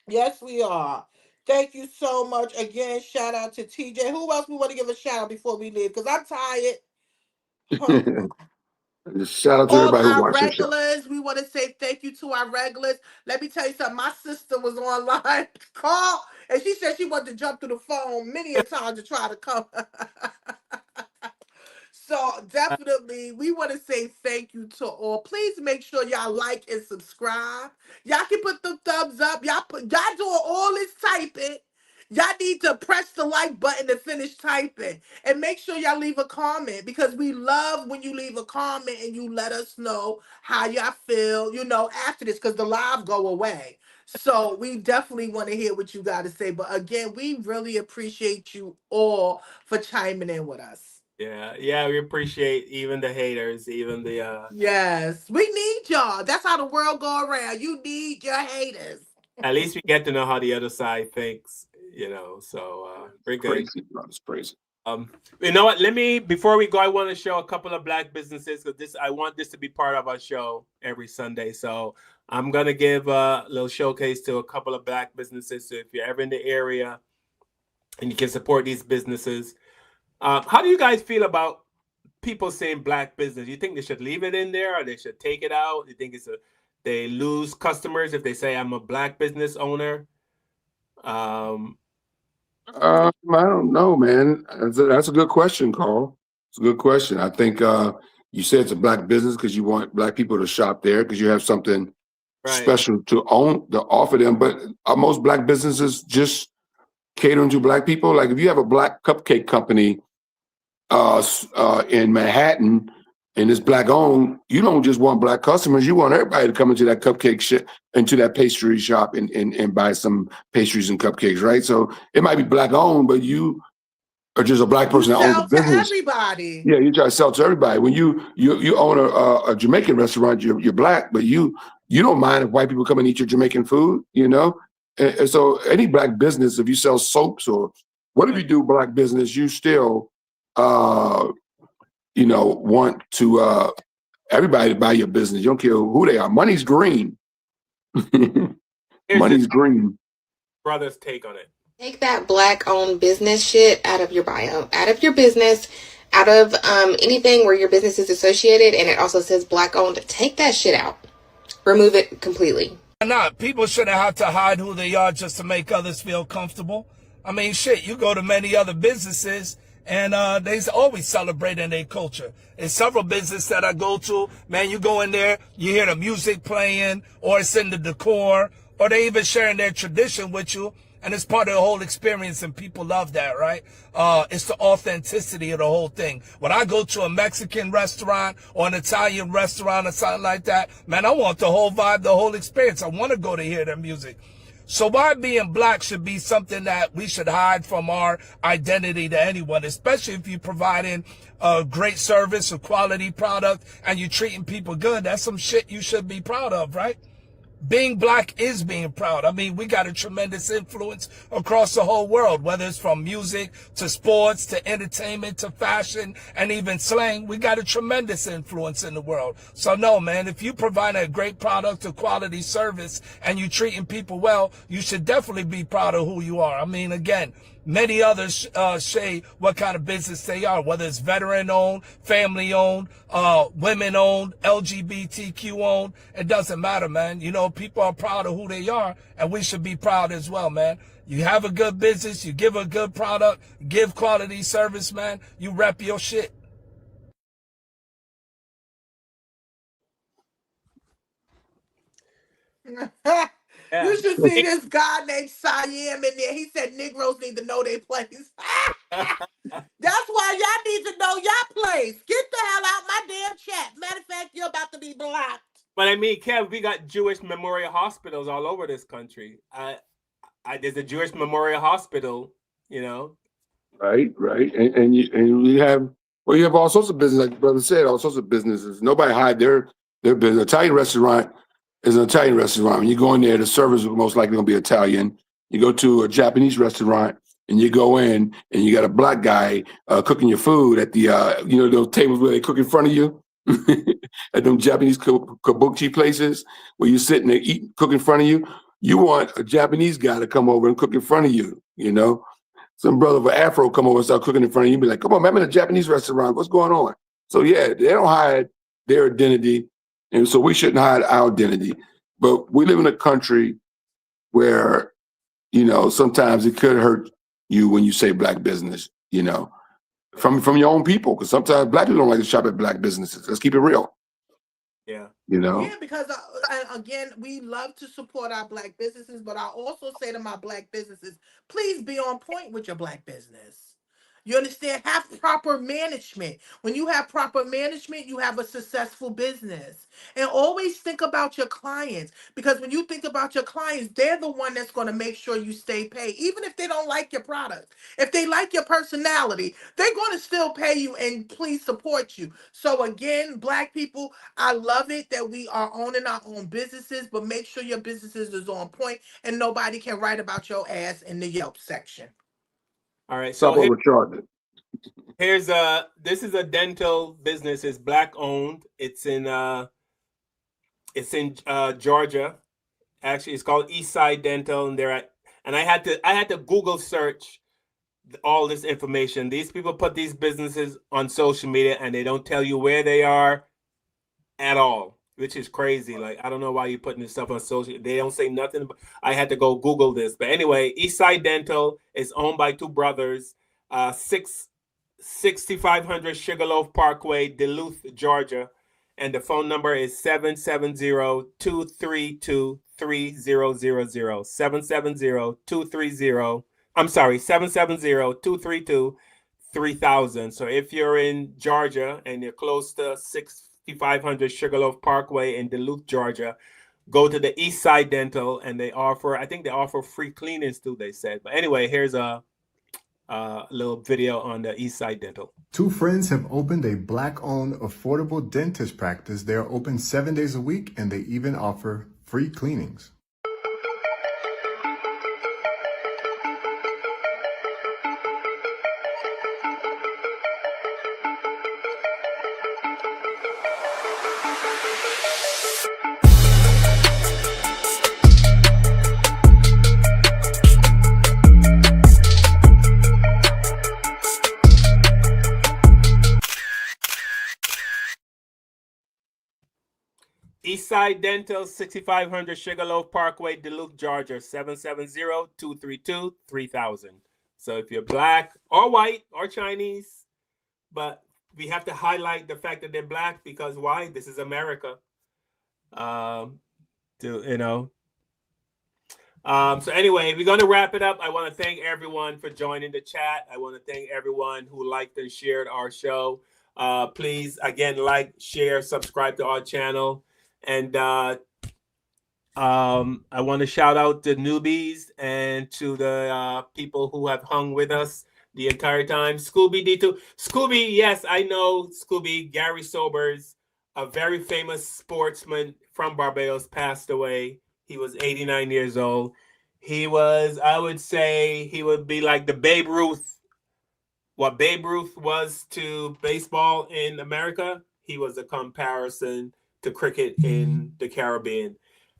Yes, we are. Thank you so much. Again, shout out to TJ. Who else we want to give a shout out before we leave? Because I'm tired. Just shout out to All everybody who our watched the show. regulars, we want to say thank you to our regulars. Let me tell you something. My sister was online, call, and she said she wanted to jump through the phone many a time to try to come. So definitely, we want to say thank you to all. Please make sure y'all like and subscribe. Y'all can put the thumbs up. Y'all doing all this typing. Y'all need to press the like button to finish typing. And make sure y'all leave a comment, because we love when you leave a comment and you let us know how y'all feel, after this, because the live go away. So we definitely want to hear what you got to say. But again, we really appreciate you all for chiming in with us. Yeah, we appreciate even the haters, even the Yes, we need y'all. That's how the world go around. You need your haters. At least we get to know how the other side thinks, so we're good. Crazy, bro. It's crazy. You know what? Before we go, I want to show a couple of black businesses, because I want this to be part of our show every Sunday. So I'm gonna give a little showcase to a couple of black businesses. So if you're ever in the area and you can support these businesses, how do you guys feel about people saying black business? You think they should leave it in there, or they should take it out? You think they lose customers if they say I'm a black business owner? I don't know, man. That's a good question, Carl. It's a good question. I think you said it's a black business because you want black people to shop there because you have something special to offer them. But are most black businesses just catering to black people? Like if you have a black cupcake company in Manhattan and it's black owned, you don't just want black customers. You want everybody to come into that into that pastry shop and buy some pastries and cupcakes, right? So it might be black owned, but you are just a black person that owns a business. To everybody. Yeah, you try to sell to everybody. When you own a Jamaican restaurant, you're black, but you don't mind if white people come and eat your Jamaican food, And so any black business, if you sell soaps or whatever you do, black business, you still want to everybody to buy your business. You don't care who they are. Money's green. Money's green. Brother's take on it. Take that black-owned business shit out of your bio, out of your business, out of anything where your business is associated, and it also says black-owned. Take that shit out. Remove it completely. Not people shouldn't have to hide who they are just to make others feel comfortable. I mean, shit, you go to many other businesses and they always celebrating their culture. There's several businesses that I go to, man, you go in there, you hear the music playing, or it's in the decor, or they even sharing their tradition with you, and it's part of the whole experience, and people love that, right? It's the authenticity of the whole thing. When I go to a Mexican restaurant or an Italian restaurant or something like that, man, I want the whole vibe, the whole experience. I want to go to hear their music. So why being black should be something that we should hide from our identity to anyone, especially if you're providing a great service, a quality product, and you're treating people good. That's some shit you should be proud of, right? Being black is being proud. I mean, we got a tremendous influence across the whole world, whether it's from music to sports to entertainment to fashion and even slang. We got a tremendous influence in the world. So no, man, if you provide a great product, a quality service, and you treating people well, you should definitely be proud of who you are. I mean, again, many others say what kind of business they are, whether it's veteran-owned, family-owned, women-owned, LGBTQ-owned. It doesn't matter, man. You know, people are proud of who they are, and we should be proud as well, man. You have a good business, you give a good product, give quality service, man. You rep your shit. You should see this guy named Siam in there. He said Negroes need to know their place. That's why y'all need to know your place. Get the hell out my damn chat. Matter of fact, you're about to be blocked. But I mean, Kev, we got Jewish memorial hospitals all over this country. There's a Jewish memorial hospital, you know. Right. And you have you have all sorts of business, like the brother said, all sorts of businesses. Nobody hide their business. Italian restaurant is an Italian restaurant. When you go in there, the servers is most likely gonna be Italian. You go to a Japanese restaurant and you go in and you got a black guy cooking your food at the those tables where they cook in front of you. At them Japanese kabuki places where you sit and they eat, cook in front of you. You want a Japanese guy to come over and cook in front of you, you know? Some brother with Afro come over and start cooking in front of you, be like, come on, man, I'm in a Japanese restaurant. What's going on? So yeah, they don't hide their identity. And so we shouldn't hide our identity. But we live in a country where, sometimes it could hurt you when you say black business, from your own people. Because sometimes black people don't like to shop at black businesses. Let's keep it real. Yeah. Yeah, because again, we love to support our black businesses, but I also say to my black businesses, please be on point with your black business. You understand? Have proper management. When you have proper management, you have a successful business. And always think about your clients, because when you think about your clients, they're the one that's going to make sure you stay paid, even if they don't like your product. If they like your personality, they're going to still pay you and please support you. So again, black people, I love it that we are owning our own businesses, but make sure your businesses is on point and nobody can write about your ass in the Yelp section. All right. So here's this is a dental business. It's black owned. It's in Georgia. Actually, it's called Eastside Dental, and I had to Google search all this information. These people put these businesses on social media and they don't tell you where they are at all, which is crazy. Like, I don't know why you're putting this stuff on social. They don't say nothing. I had to go Google this. But anyway, Eastside Dental is owned by two brothers, 6500 Sugarloaf Parkway, Duluth, Georgia. And the phone number is 770-232-3000. 770-232-3000. I'm sorry, 770-232-3000. So if you're in Georgia and you're close to 6500 Sugarloaf Parkway in Duluth, Georgia, go to the Eastside Dental, and they offer free cleanings too, they said. But anyway, here's a little video on the Eastside Dental. Two friends have opened a black-owned affordable dentist practice. They are open 7 days a week, and they even offer free cleanings. Eastside Dental, 6500 Sugarloaf Parkway, Duluth, Georgia, 770-232-3000. So if you're black or white or Chinese, but we have to highlight the fact that they're black because why? This is America. So anyway, we're going to wrap it up. I want to thank everyone for joining the chat. I want to thank everyone who liked and shared our show. Please, again, like, share, subscribe to our channel. And I want to shout out the newbies and to the people who have hung with us the entire time. Scooby D2. Scooby, yes, I know Scooby. Gary Sobers, a very famous sportsman from Barbados, passed away. He was 89 years old. He was, I would say, he would be like the Babe Ruth. What Babe Ruth was to baseball in America, he was a comparison to cricket in the Caribbean.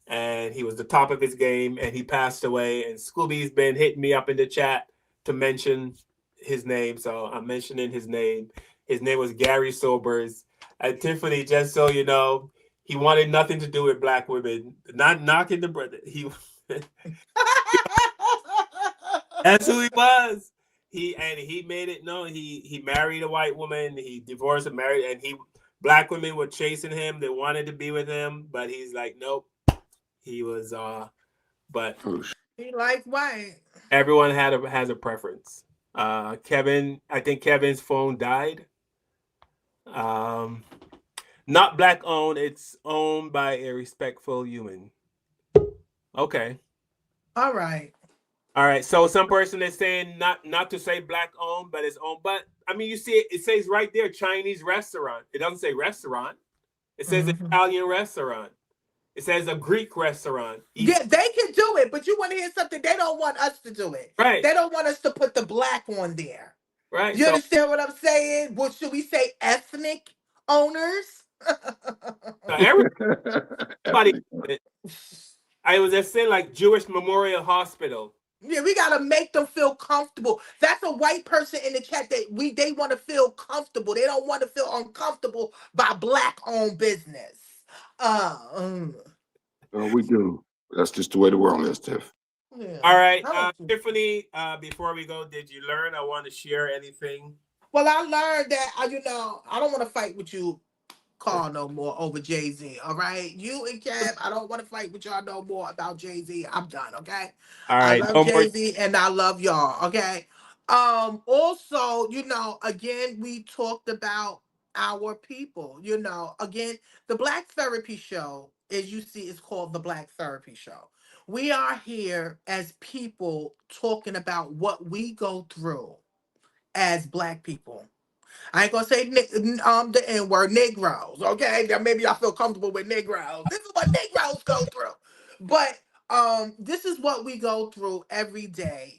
And he was the top of his game, and he passed away. And Scooby's been hitting me up in the chat to mention his name, so I'm mentioning his name. His name was Gary Sobers. And Tiffany, just so you know, he wanted nothing to do with black women. Not knocking the brother. He that's who he was. He made it known. He married a white woman. He divorced and married, and black women were chasing him. They wanted to be with him, but he's like, nope. He was but he liked white. Everyone has a preference. Kevin, I think Kevin's phone died. Not black owned. It's owned by a respectful human. Okay. All right. All right. So some person is saying not to say black owned, but it's owned. But I mean, you see it says right there, Chinese restaurant. It doesn't say restaurant. It says Italian restaurant. It says a Greek restaurant. Yeah, they can do it, but you want to hear something? They don't want us to do it. Right. They don't want us to put the black on there. Right. You understand what I'm saying? Well, should we say ethnic owners? Everybody. I was just saying, like Jewish Memorial Hospital. Yeah, we gotta make them feel comfortable. That's a white person in the chat that they want to feel comfortable. They don't want to feel uncomfortable by black-owned business. We do. That's just the way the world is, Tiff. Yeah. All right, Tiffany. Before we go, did you learn? I want to share anything. Well, I learned that I don't want to fight with you, Carl, no more over Jay-Z. All right, you and Kev, I don't want to fight with y'all no more about Jay-Z. I'm done. Okay. All right. I love Jay-Z and I love y'all. Okay. Also, again, we talked about our people. Again, the Black Therapy Show, as you see, is called the Black Therapy Show. We are here as people talking about what we go through as Black people. I ain't gonna say the N-word, Negroes, okay? Now maybe I feel comfortable with Negroes. This is what Negroes go through. But this is what we go through every day,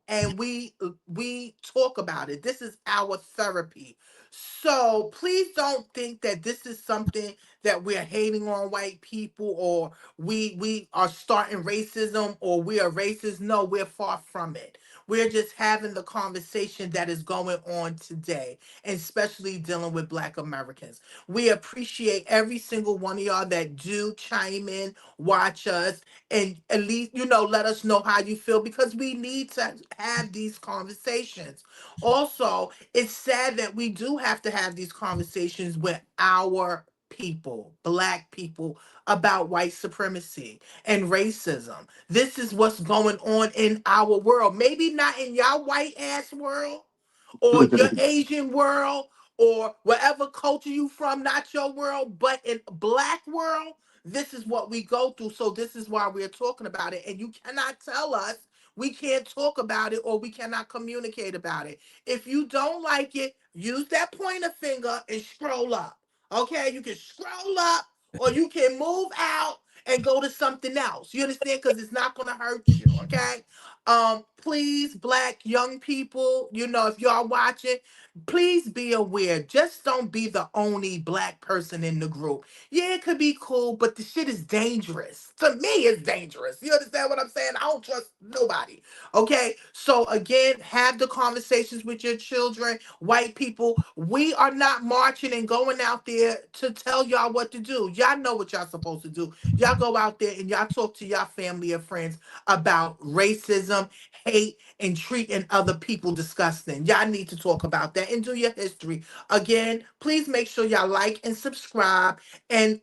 and we talk about it. This is our therapy. So please don't think that this is something that we're hating on white people, or we are starting racism, or we are racist. No, we're far from it. We're just having the conversation that is going on today, and especially dealing with Black Americans. We appreciate every single one of y'all that do chime in, watch us, and at least, let us know how you feel, because we need to have these conversations. Also, it's sad that we do have to have these conversations with our people, Black people, about white supremacy and racism. This is what's going on in our world. Maybe not in y'all white ass world, or your Asian world, or whatever culture you from, not your world, but in Black world, this is what we go through. So this is why we're talking about it. And you cannot tell us we can't talk about it, or we cannot communicate about it. If you don't like it, use that pointer finger and scroll up. Okay, you can scroll up, or you can move out and go to something else. You understand? Because it's not going to hurt you. Okay. Please, Black young people, if y'all watching, please be aware. Just don't be the only Black person in the group. Yeah, it could be cool, but the shit is dangerous. To me, it's dangerous. You understand what I'm saying? I don't trust nobody. Okay, so again, have the conversations with your children. White people, we are not marching and going out there to tell y'all what to do. Y'all know what y'all supposed to do. Y'all go out there and y'all talk to y'all family and friends about racism, hate, and treating other people disgusting. Y'all need to talk about that and do your history. Again, please make sure y'all like and subscribe, and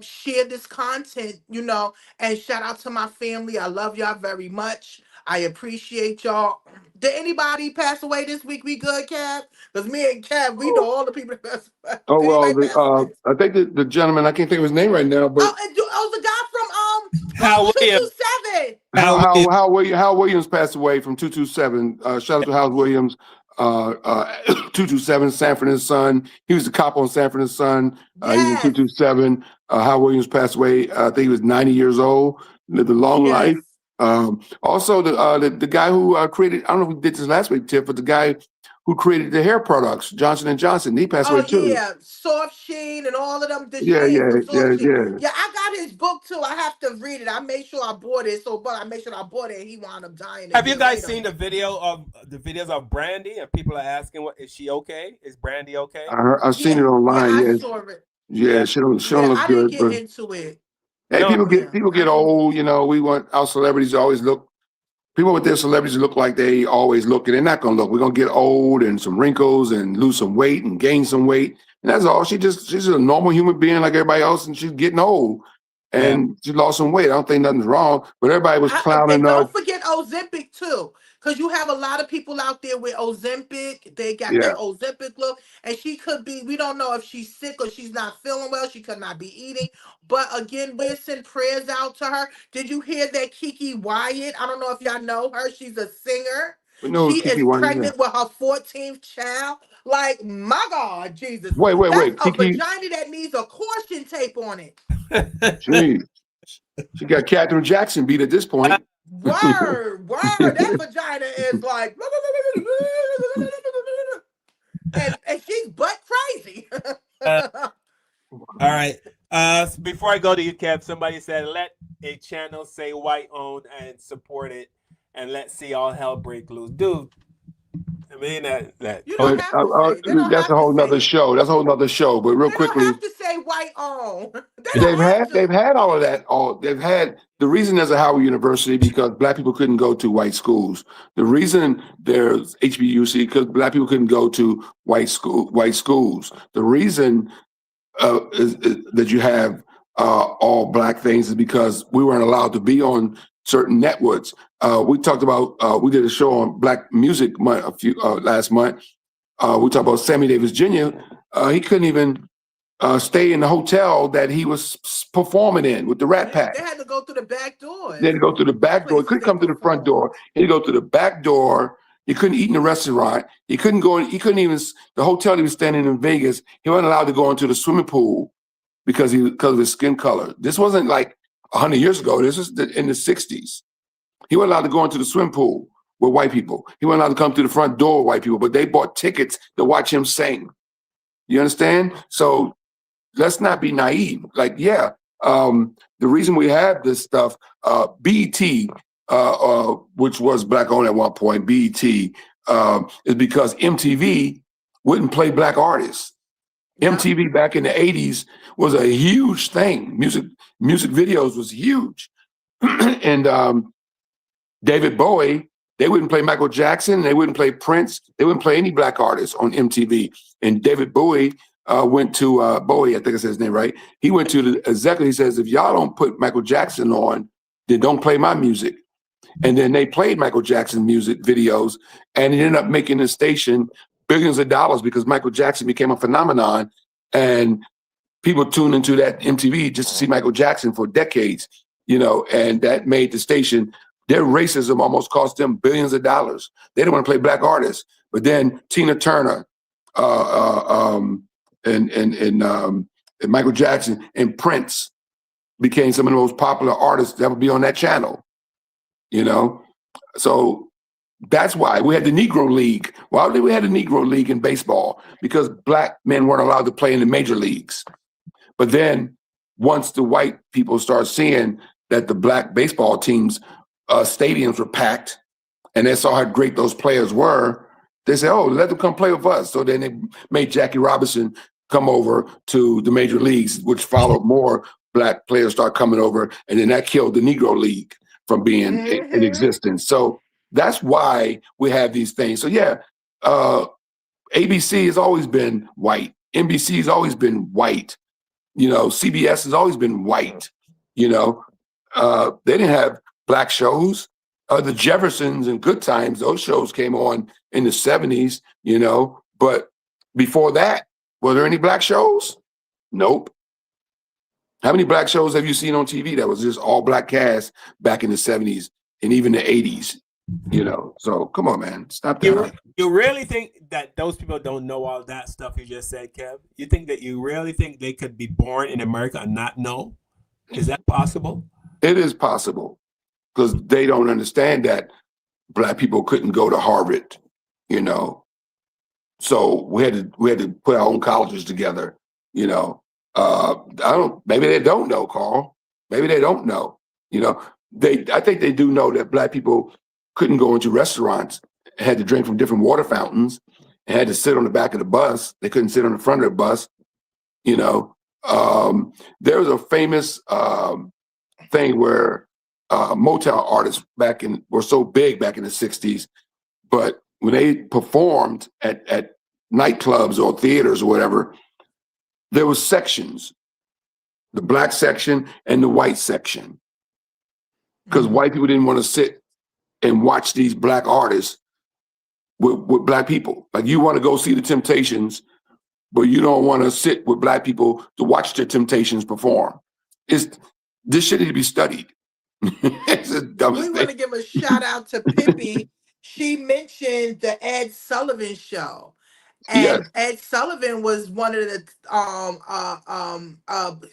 share this content, and shout out to my family. I love y'all very much. I appreciate y'all. Did anybody pass away this week? We good, Kev? Because me and Kev, we know all the people that passed away. Oh, well, I think the gentleman, I can't think of his name right now, but the guy from Hal Williams. 227. Hal Williams passed away from 227. Shout out to Hal Williams. 227, Sanford and Son. He was the cop on Sanford and Son. He's in 227. Hal Williams passed away. I think he was 90 years old. Lived a long life. Also, the guy who created, I don't know if we did this last week, Tiff, but the guy who created the hair products, Johnson & Johnson, he passed away too. Yeah, Soft Sheen and all of them. The Yeah, shades of yeah, Soft Sheen. yeah. Yeah, I got his book too. I have to read it. I made sure I bought it. But I made sure I bought it. And he wound up dying. Have you guys seen the videos of Brandy? And people are asking, "What is she okay? Is Brandy okay?" I've seen it online. I saw it. Yeah, she don't look I good. didn't get into it. Hey, people get old. You know, we want our celebrities to always look. People with their celebrities look like they always look, and they're not going to look. We're going to get old and some wrinkles and lose some weight and gain some weight. And that's all. She's a normal human being like everybody else, and she's getting old. And she lost some weight. I don't think nothing's wrong. But everybody was clowning her. Don't forget Ozempic too. Because you have a lot of people out there with Ozempic. They got that Ozempic look. And she could be, we don't know if she's sick or she's not feeling well. She could not be eating. But again, we'll send prayers out to her. Did you hear that Kiki Wyatt? I don't know if y'all know her. She's a singer. She is pregnant with her 14th child. Like, my God, Jesus. Wait. That's a Kiki... vagina that needs a caution tape on it. Jeez. She got Katherine Jackson beat at this point. Word. That vagina is like, and she's butt crazy. All right. Before I go to you, Kev, somebody said, let a channel say white owned and support it, and let's see all hell break loose. Dude, I mean, that's a whole nother show. That's a whole nother show. But real quickly, don't have to say white owned. They've had all of that. They've had the reason there's a Howard University because Black people couldn't go to white schools. The reason there's HBUC because Black people couldn't go to white schools. The reason is that you have all Black things is because we weren't allowed to be on certain networks. We talked about we did a show on Black Music Month last month. We talked about Sammy Davis Jr. He couldn't even stay in the hotel that he was performing in with the Rat Pack. They had to go through the back door. They had to go through the back door. He couldn't come through the front door. He had to go through the back door. He couldn't eat in the restaurant. He couldn't go. He couldn't even. The hotel he was staying in Vegas, he wasn't allowed to go into the swimming pool because of his skin color. This wasn't like 100 years ago. This was in the 60s. He wasn't allowed to go into the swim pool with white people. He wasn't allowed to come to the front door with white people, but they bought tickets to watch him sing. You understand? So let's not be naive. Like, the reason we have this stuff, BET, which was Black owned at one point, BET, is because MTV wouldn't play Black artists. MTV back in the 80s was a huge thing. Music videos was huge. And David Bowie, they wouldn't play Michael Jackson, they wouldn't play Prince, they wouldn't play any Black artists on MTV. And David Bowie went to Bowie, I think I said his name right. He went to the executive. He says, if y'all don't put Michael Jackson on, then don't play my music. And then they played Michael Jackson music videos, and it ended up making the station billions of dollars because Michael Jackson became a phenomenon, and people tuned into that MTV just to see Michael Jackson for decades, and that made the station. Their racism almost cost them billions of dollars. They didn't want to play Black artists, but then Tina Turner, and Michael Jackson and Prince became some of the most popular artists that would be on that channel. So that's why we had the Negro League. Why did we have the Negro League in baseball? Because Black men weren't allowed to play in the major leagues. But then once the white people start seeing that the Black baseball teams stadiums were packed and they saw how great those players were, they said, oh, let them come play with us. So then they made Jackie Robinson come over to the major leagues, which followed more Black players start coming over. And then that killed the Negro League from being in existence. So that's why we have these things. So ABC has always been white. NBC has always been white. CBS has always been white. They didn't have Black shows. The Jeffersons and Good Times, those shows came on in the 70s, but before that, were there any Black shows? Nope. How many black shows have you seen on TV that was just all black cast back in the 70s and even the 80s? You know, so come on, man, stop that. You really think that those people don't know all that stuff you just said, Kev? You really think they could be born in America and not know? Is that possible? It is possible because they don't understand that black people couldn't go to Harvard, you know. So we had to put our own colleges together, you know. Maybe they don't know, Carl. Maybe they don't know. You know, I think they do know that black people couldn't go into restaurants, had to drink from different water fountains, and had to sit on the back of the bus. They couldn't sit on the front of the bus. You know, there was a famous thing where Motown artists were so big back in the 60s, but when they performed at nightclubs or theaters or whatever, there was sections, the black section and the white section, because white people didn't want to sit and watch these black artists with black people. Like, you want to go see the Temptations, but you don't want to sit with black people to watch the Temptations perform. This shit need to be studied. It's the dumbest We want to thing. give a shout out to Pippi. She mentioned the Ed Sullivan Show. Yes. And Ed Sullivan was one of the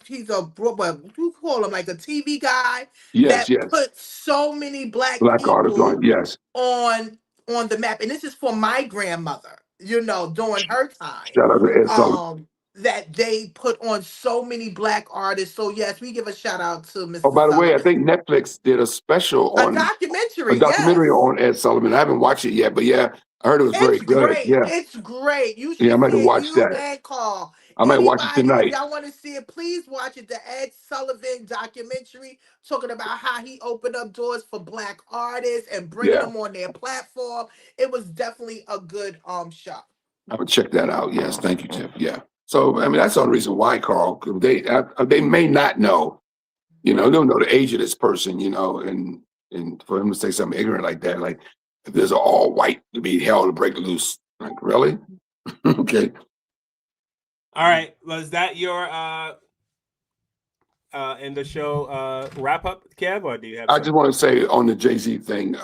he's what you call him, like a TV guy Yes, that yes. put so many black Black artists people on, yes. on the map. And this is for my grandmother, you know, during her time. Shout out to Ed Sullivan. That they put on so many black artists. So yes, we give a shout out to Mr. Oh, by the way, I Sullivan. think Netflix did a special A on documentary, on Ed Sullivan. I haven't watched it yet, but yeah, I heard it was very It's good. great. Yeah, It's great. You yeah, I should might see it. watch You that. and Carl. I might watch it Anybody, if tonight. y'all want to see it, please watch it. The Ed Sullivan documentary talking about how he opened up doors for black artists and bringing Yeah, them on their platform. It was definitely a good show. I would check that out. Yes, thank you, Tiff. Yeah. So I mean, that's the only reason why, Carl. 'Cause they may not know. You know, they don't know the age of this person. You know, and for him to say something ignorant like that, like if there's an all white to be hell to break loose, like really? Okay. All right. Was that your in the show wrap up, Kev, or do you have? I just want to say on the Jay-Z thing,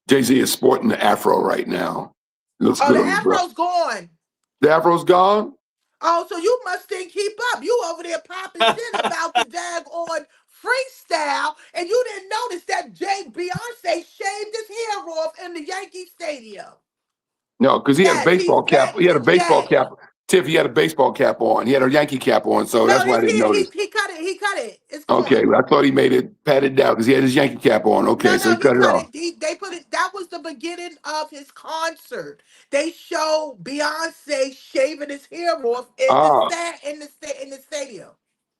Jay-Z is sporting the afro right now. Looks good The on his brother. afro's gone. The afro's gone? Oh, so you must think keep up. You over there popping shit about the daggone freestyle, and you didn't notice that Beyonce shaved his hair off in the Yankee Stadium. No, because he had a baseball cap. He had a baseball Yes. cap. Tiff, he had a baseball cap on. He had a Yankee cap on, so that's why I didn't notice. He cut it. He cut it. It's gone. Okay, I thought he made it padded down because he had his Yankee cap on. Okay, so he cut it off. They put it. That was the beginning of his concert. They showed Beyonce shaving his hair off in the stadium.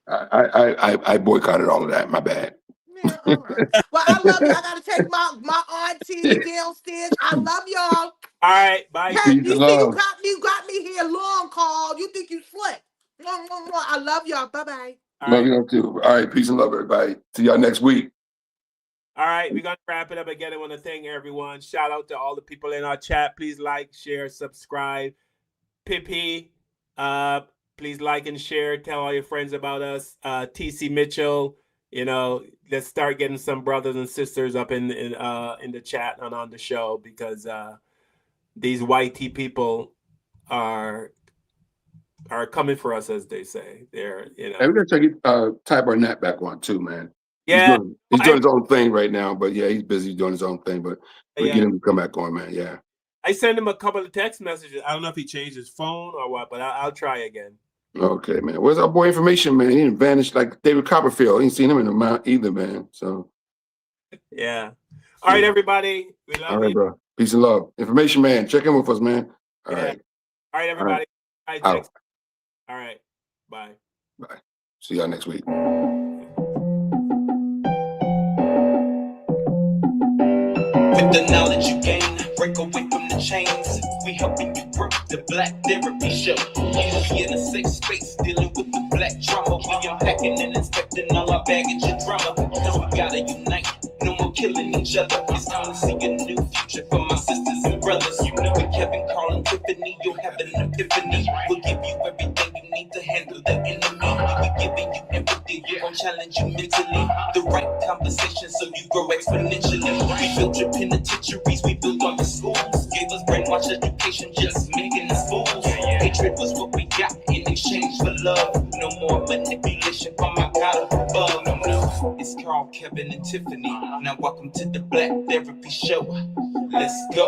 I boycotted all of that. My bad. Yeah, all right. Well, I love you. I gotta take my auntie downstairs. I love y'all. All right, bye. Hey, you see, you got me here long, Carl. You think you slick? I love y'all. Bye bye. Love you too. All right, peace and love, everybody. See y'all next week. All right, we're gonna wrap it up again. I want to thank everyone. Shout out to all the people in our chat. Please like, share, subscribe. Pippi, please like and share. Tell all your friends about us. TC Mitchell, you know, let's start getting some brothers and sisters up in the chat and on the show, because these white people are coming for us, as they say. They're, you know. And we're gonna check Ty Barnett back on too, man. Yeah, he's doing his own thing right now, but yeah, he's busy doing his own thing. But we get him to come back on, man. Yeah. I sent him a couple of text messages. I don't know if he changed his phone or what, but I'll try again. Okay, man. Where's our boy Information, man? He didn't vanish like David Copperfield. I ain't seen him in a mount either, man. So yeah. All right, everybody. We love you. All right, bro. Peace and love. Information, man. Check in with us, man. All right. All right, everybody. All right. Out. All right. Bye. Bye. See y'all next week. With the knowledge you gain, break away from the chains. We helping you work the Black Therapy Show. You be in a safe space dealing with the black trauma. We unpacking and inspecting all our baggage and drama. Cause we gotta unite, no more killing each other. It's time to see a new future for my sisters and brothers. You know with Kevin, Carl, and Tiffany, you'll have an epiphany. We'll give you everything you need to handle the enemy. We challenge you mentally. The right conversation so you grow exponentially. We built your penitentiaries, we built on the schools. Gave us brainwashed education, just making us fools. Hatred was what we got in exchange for love. No more manipulation from my God above. No, it's Carl, Kevin, and Tiffany. Now welcome to the Black Therapy Show. Let's go.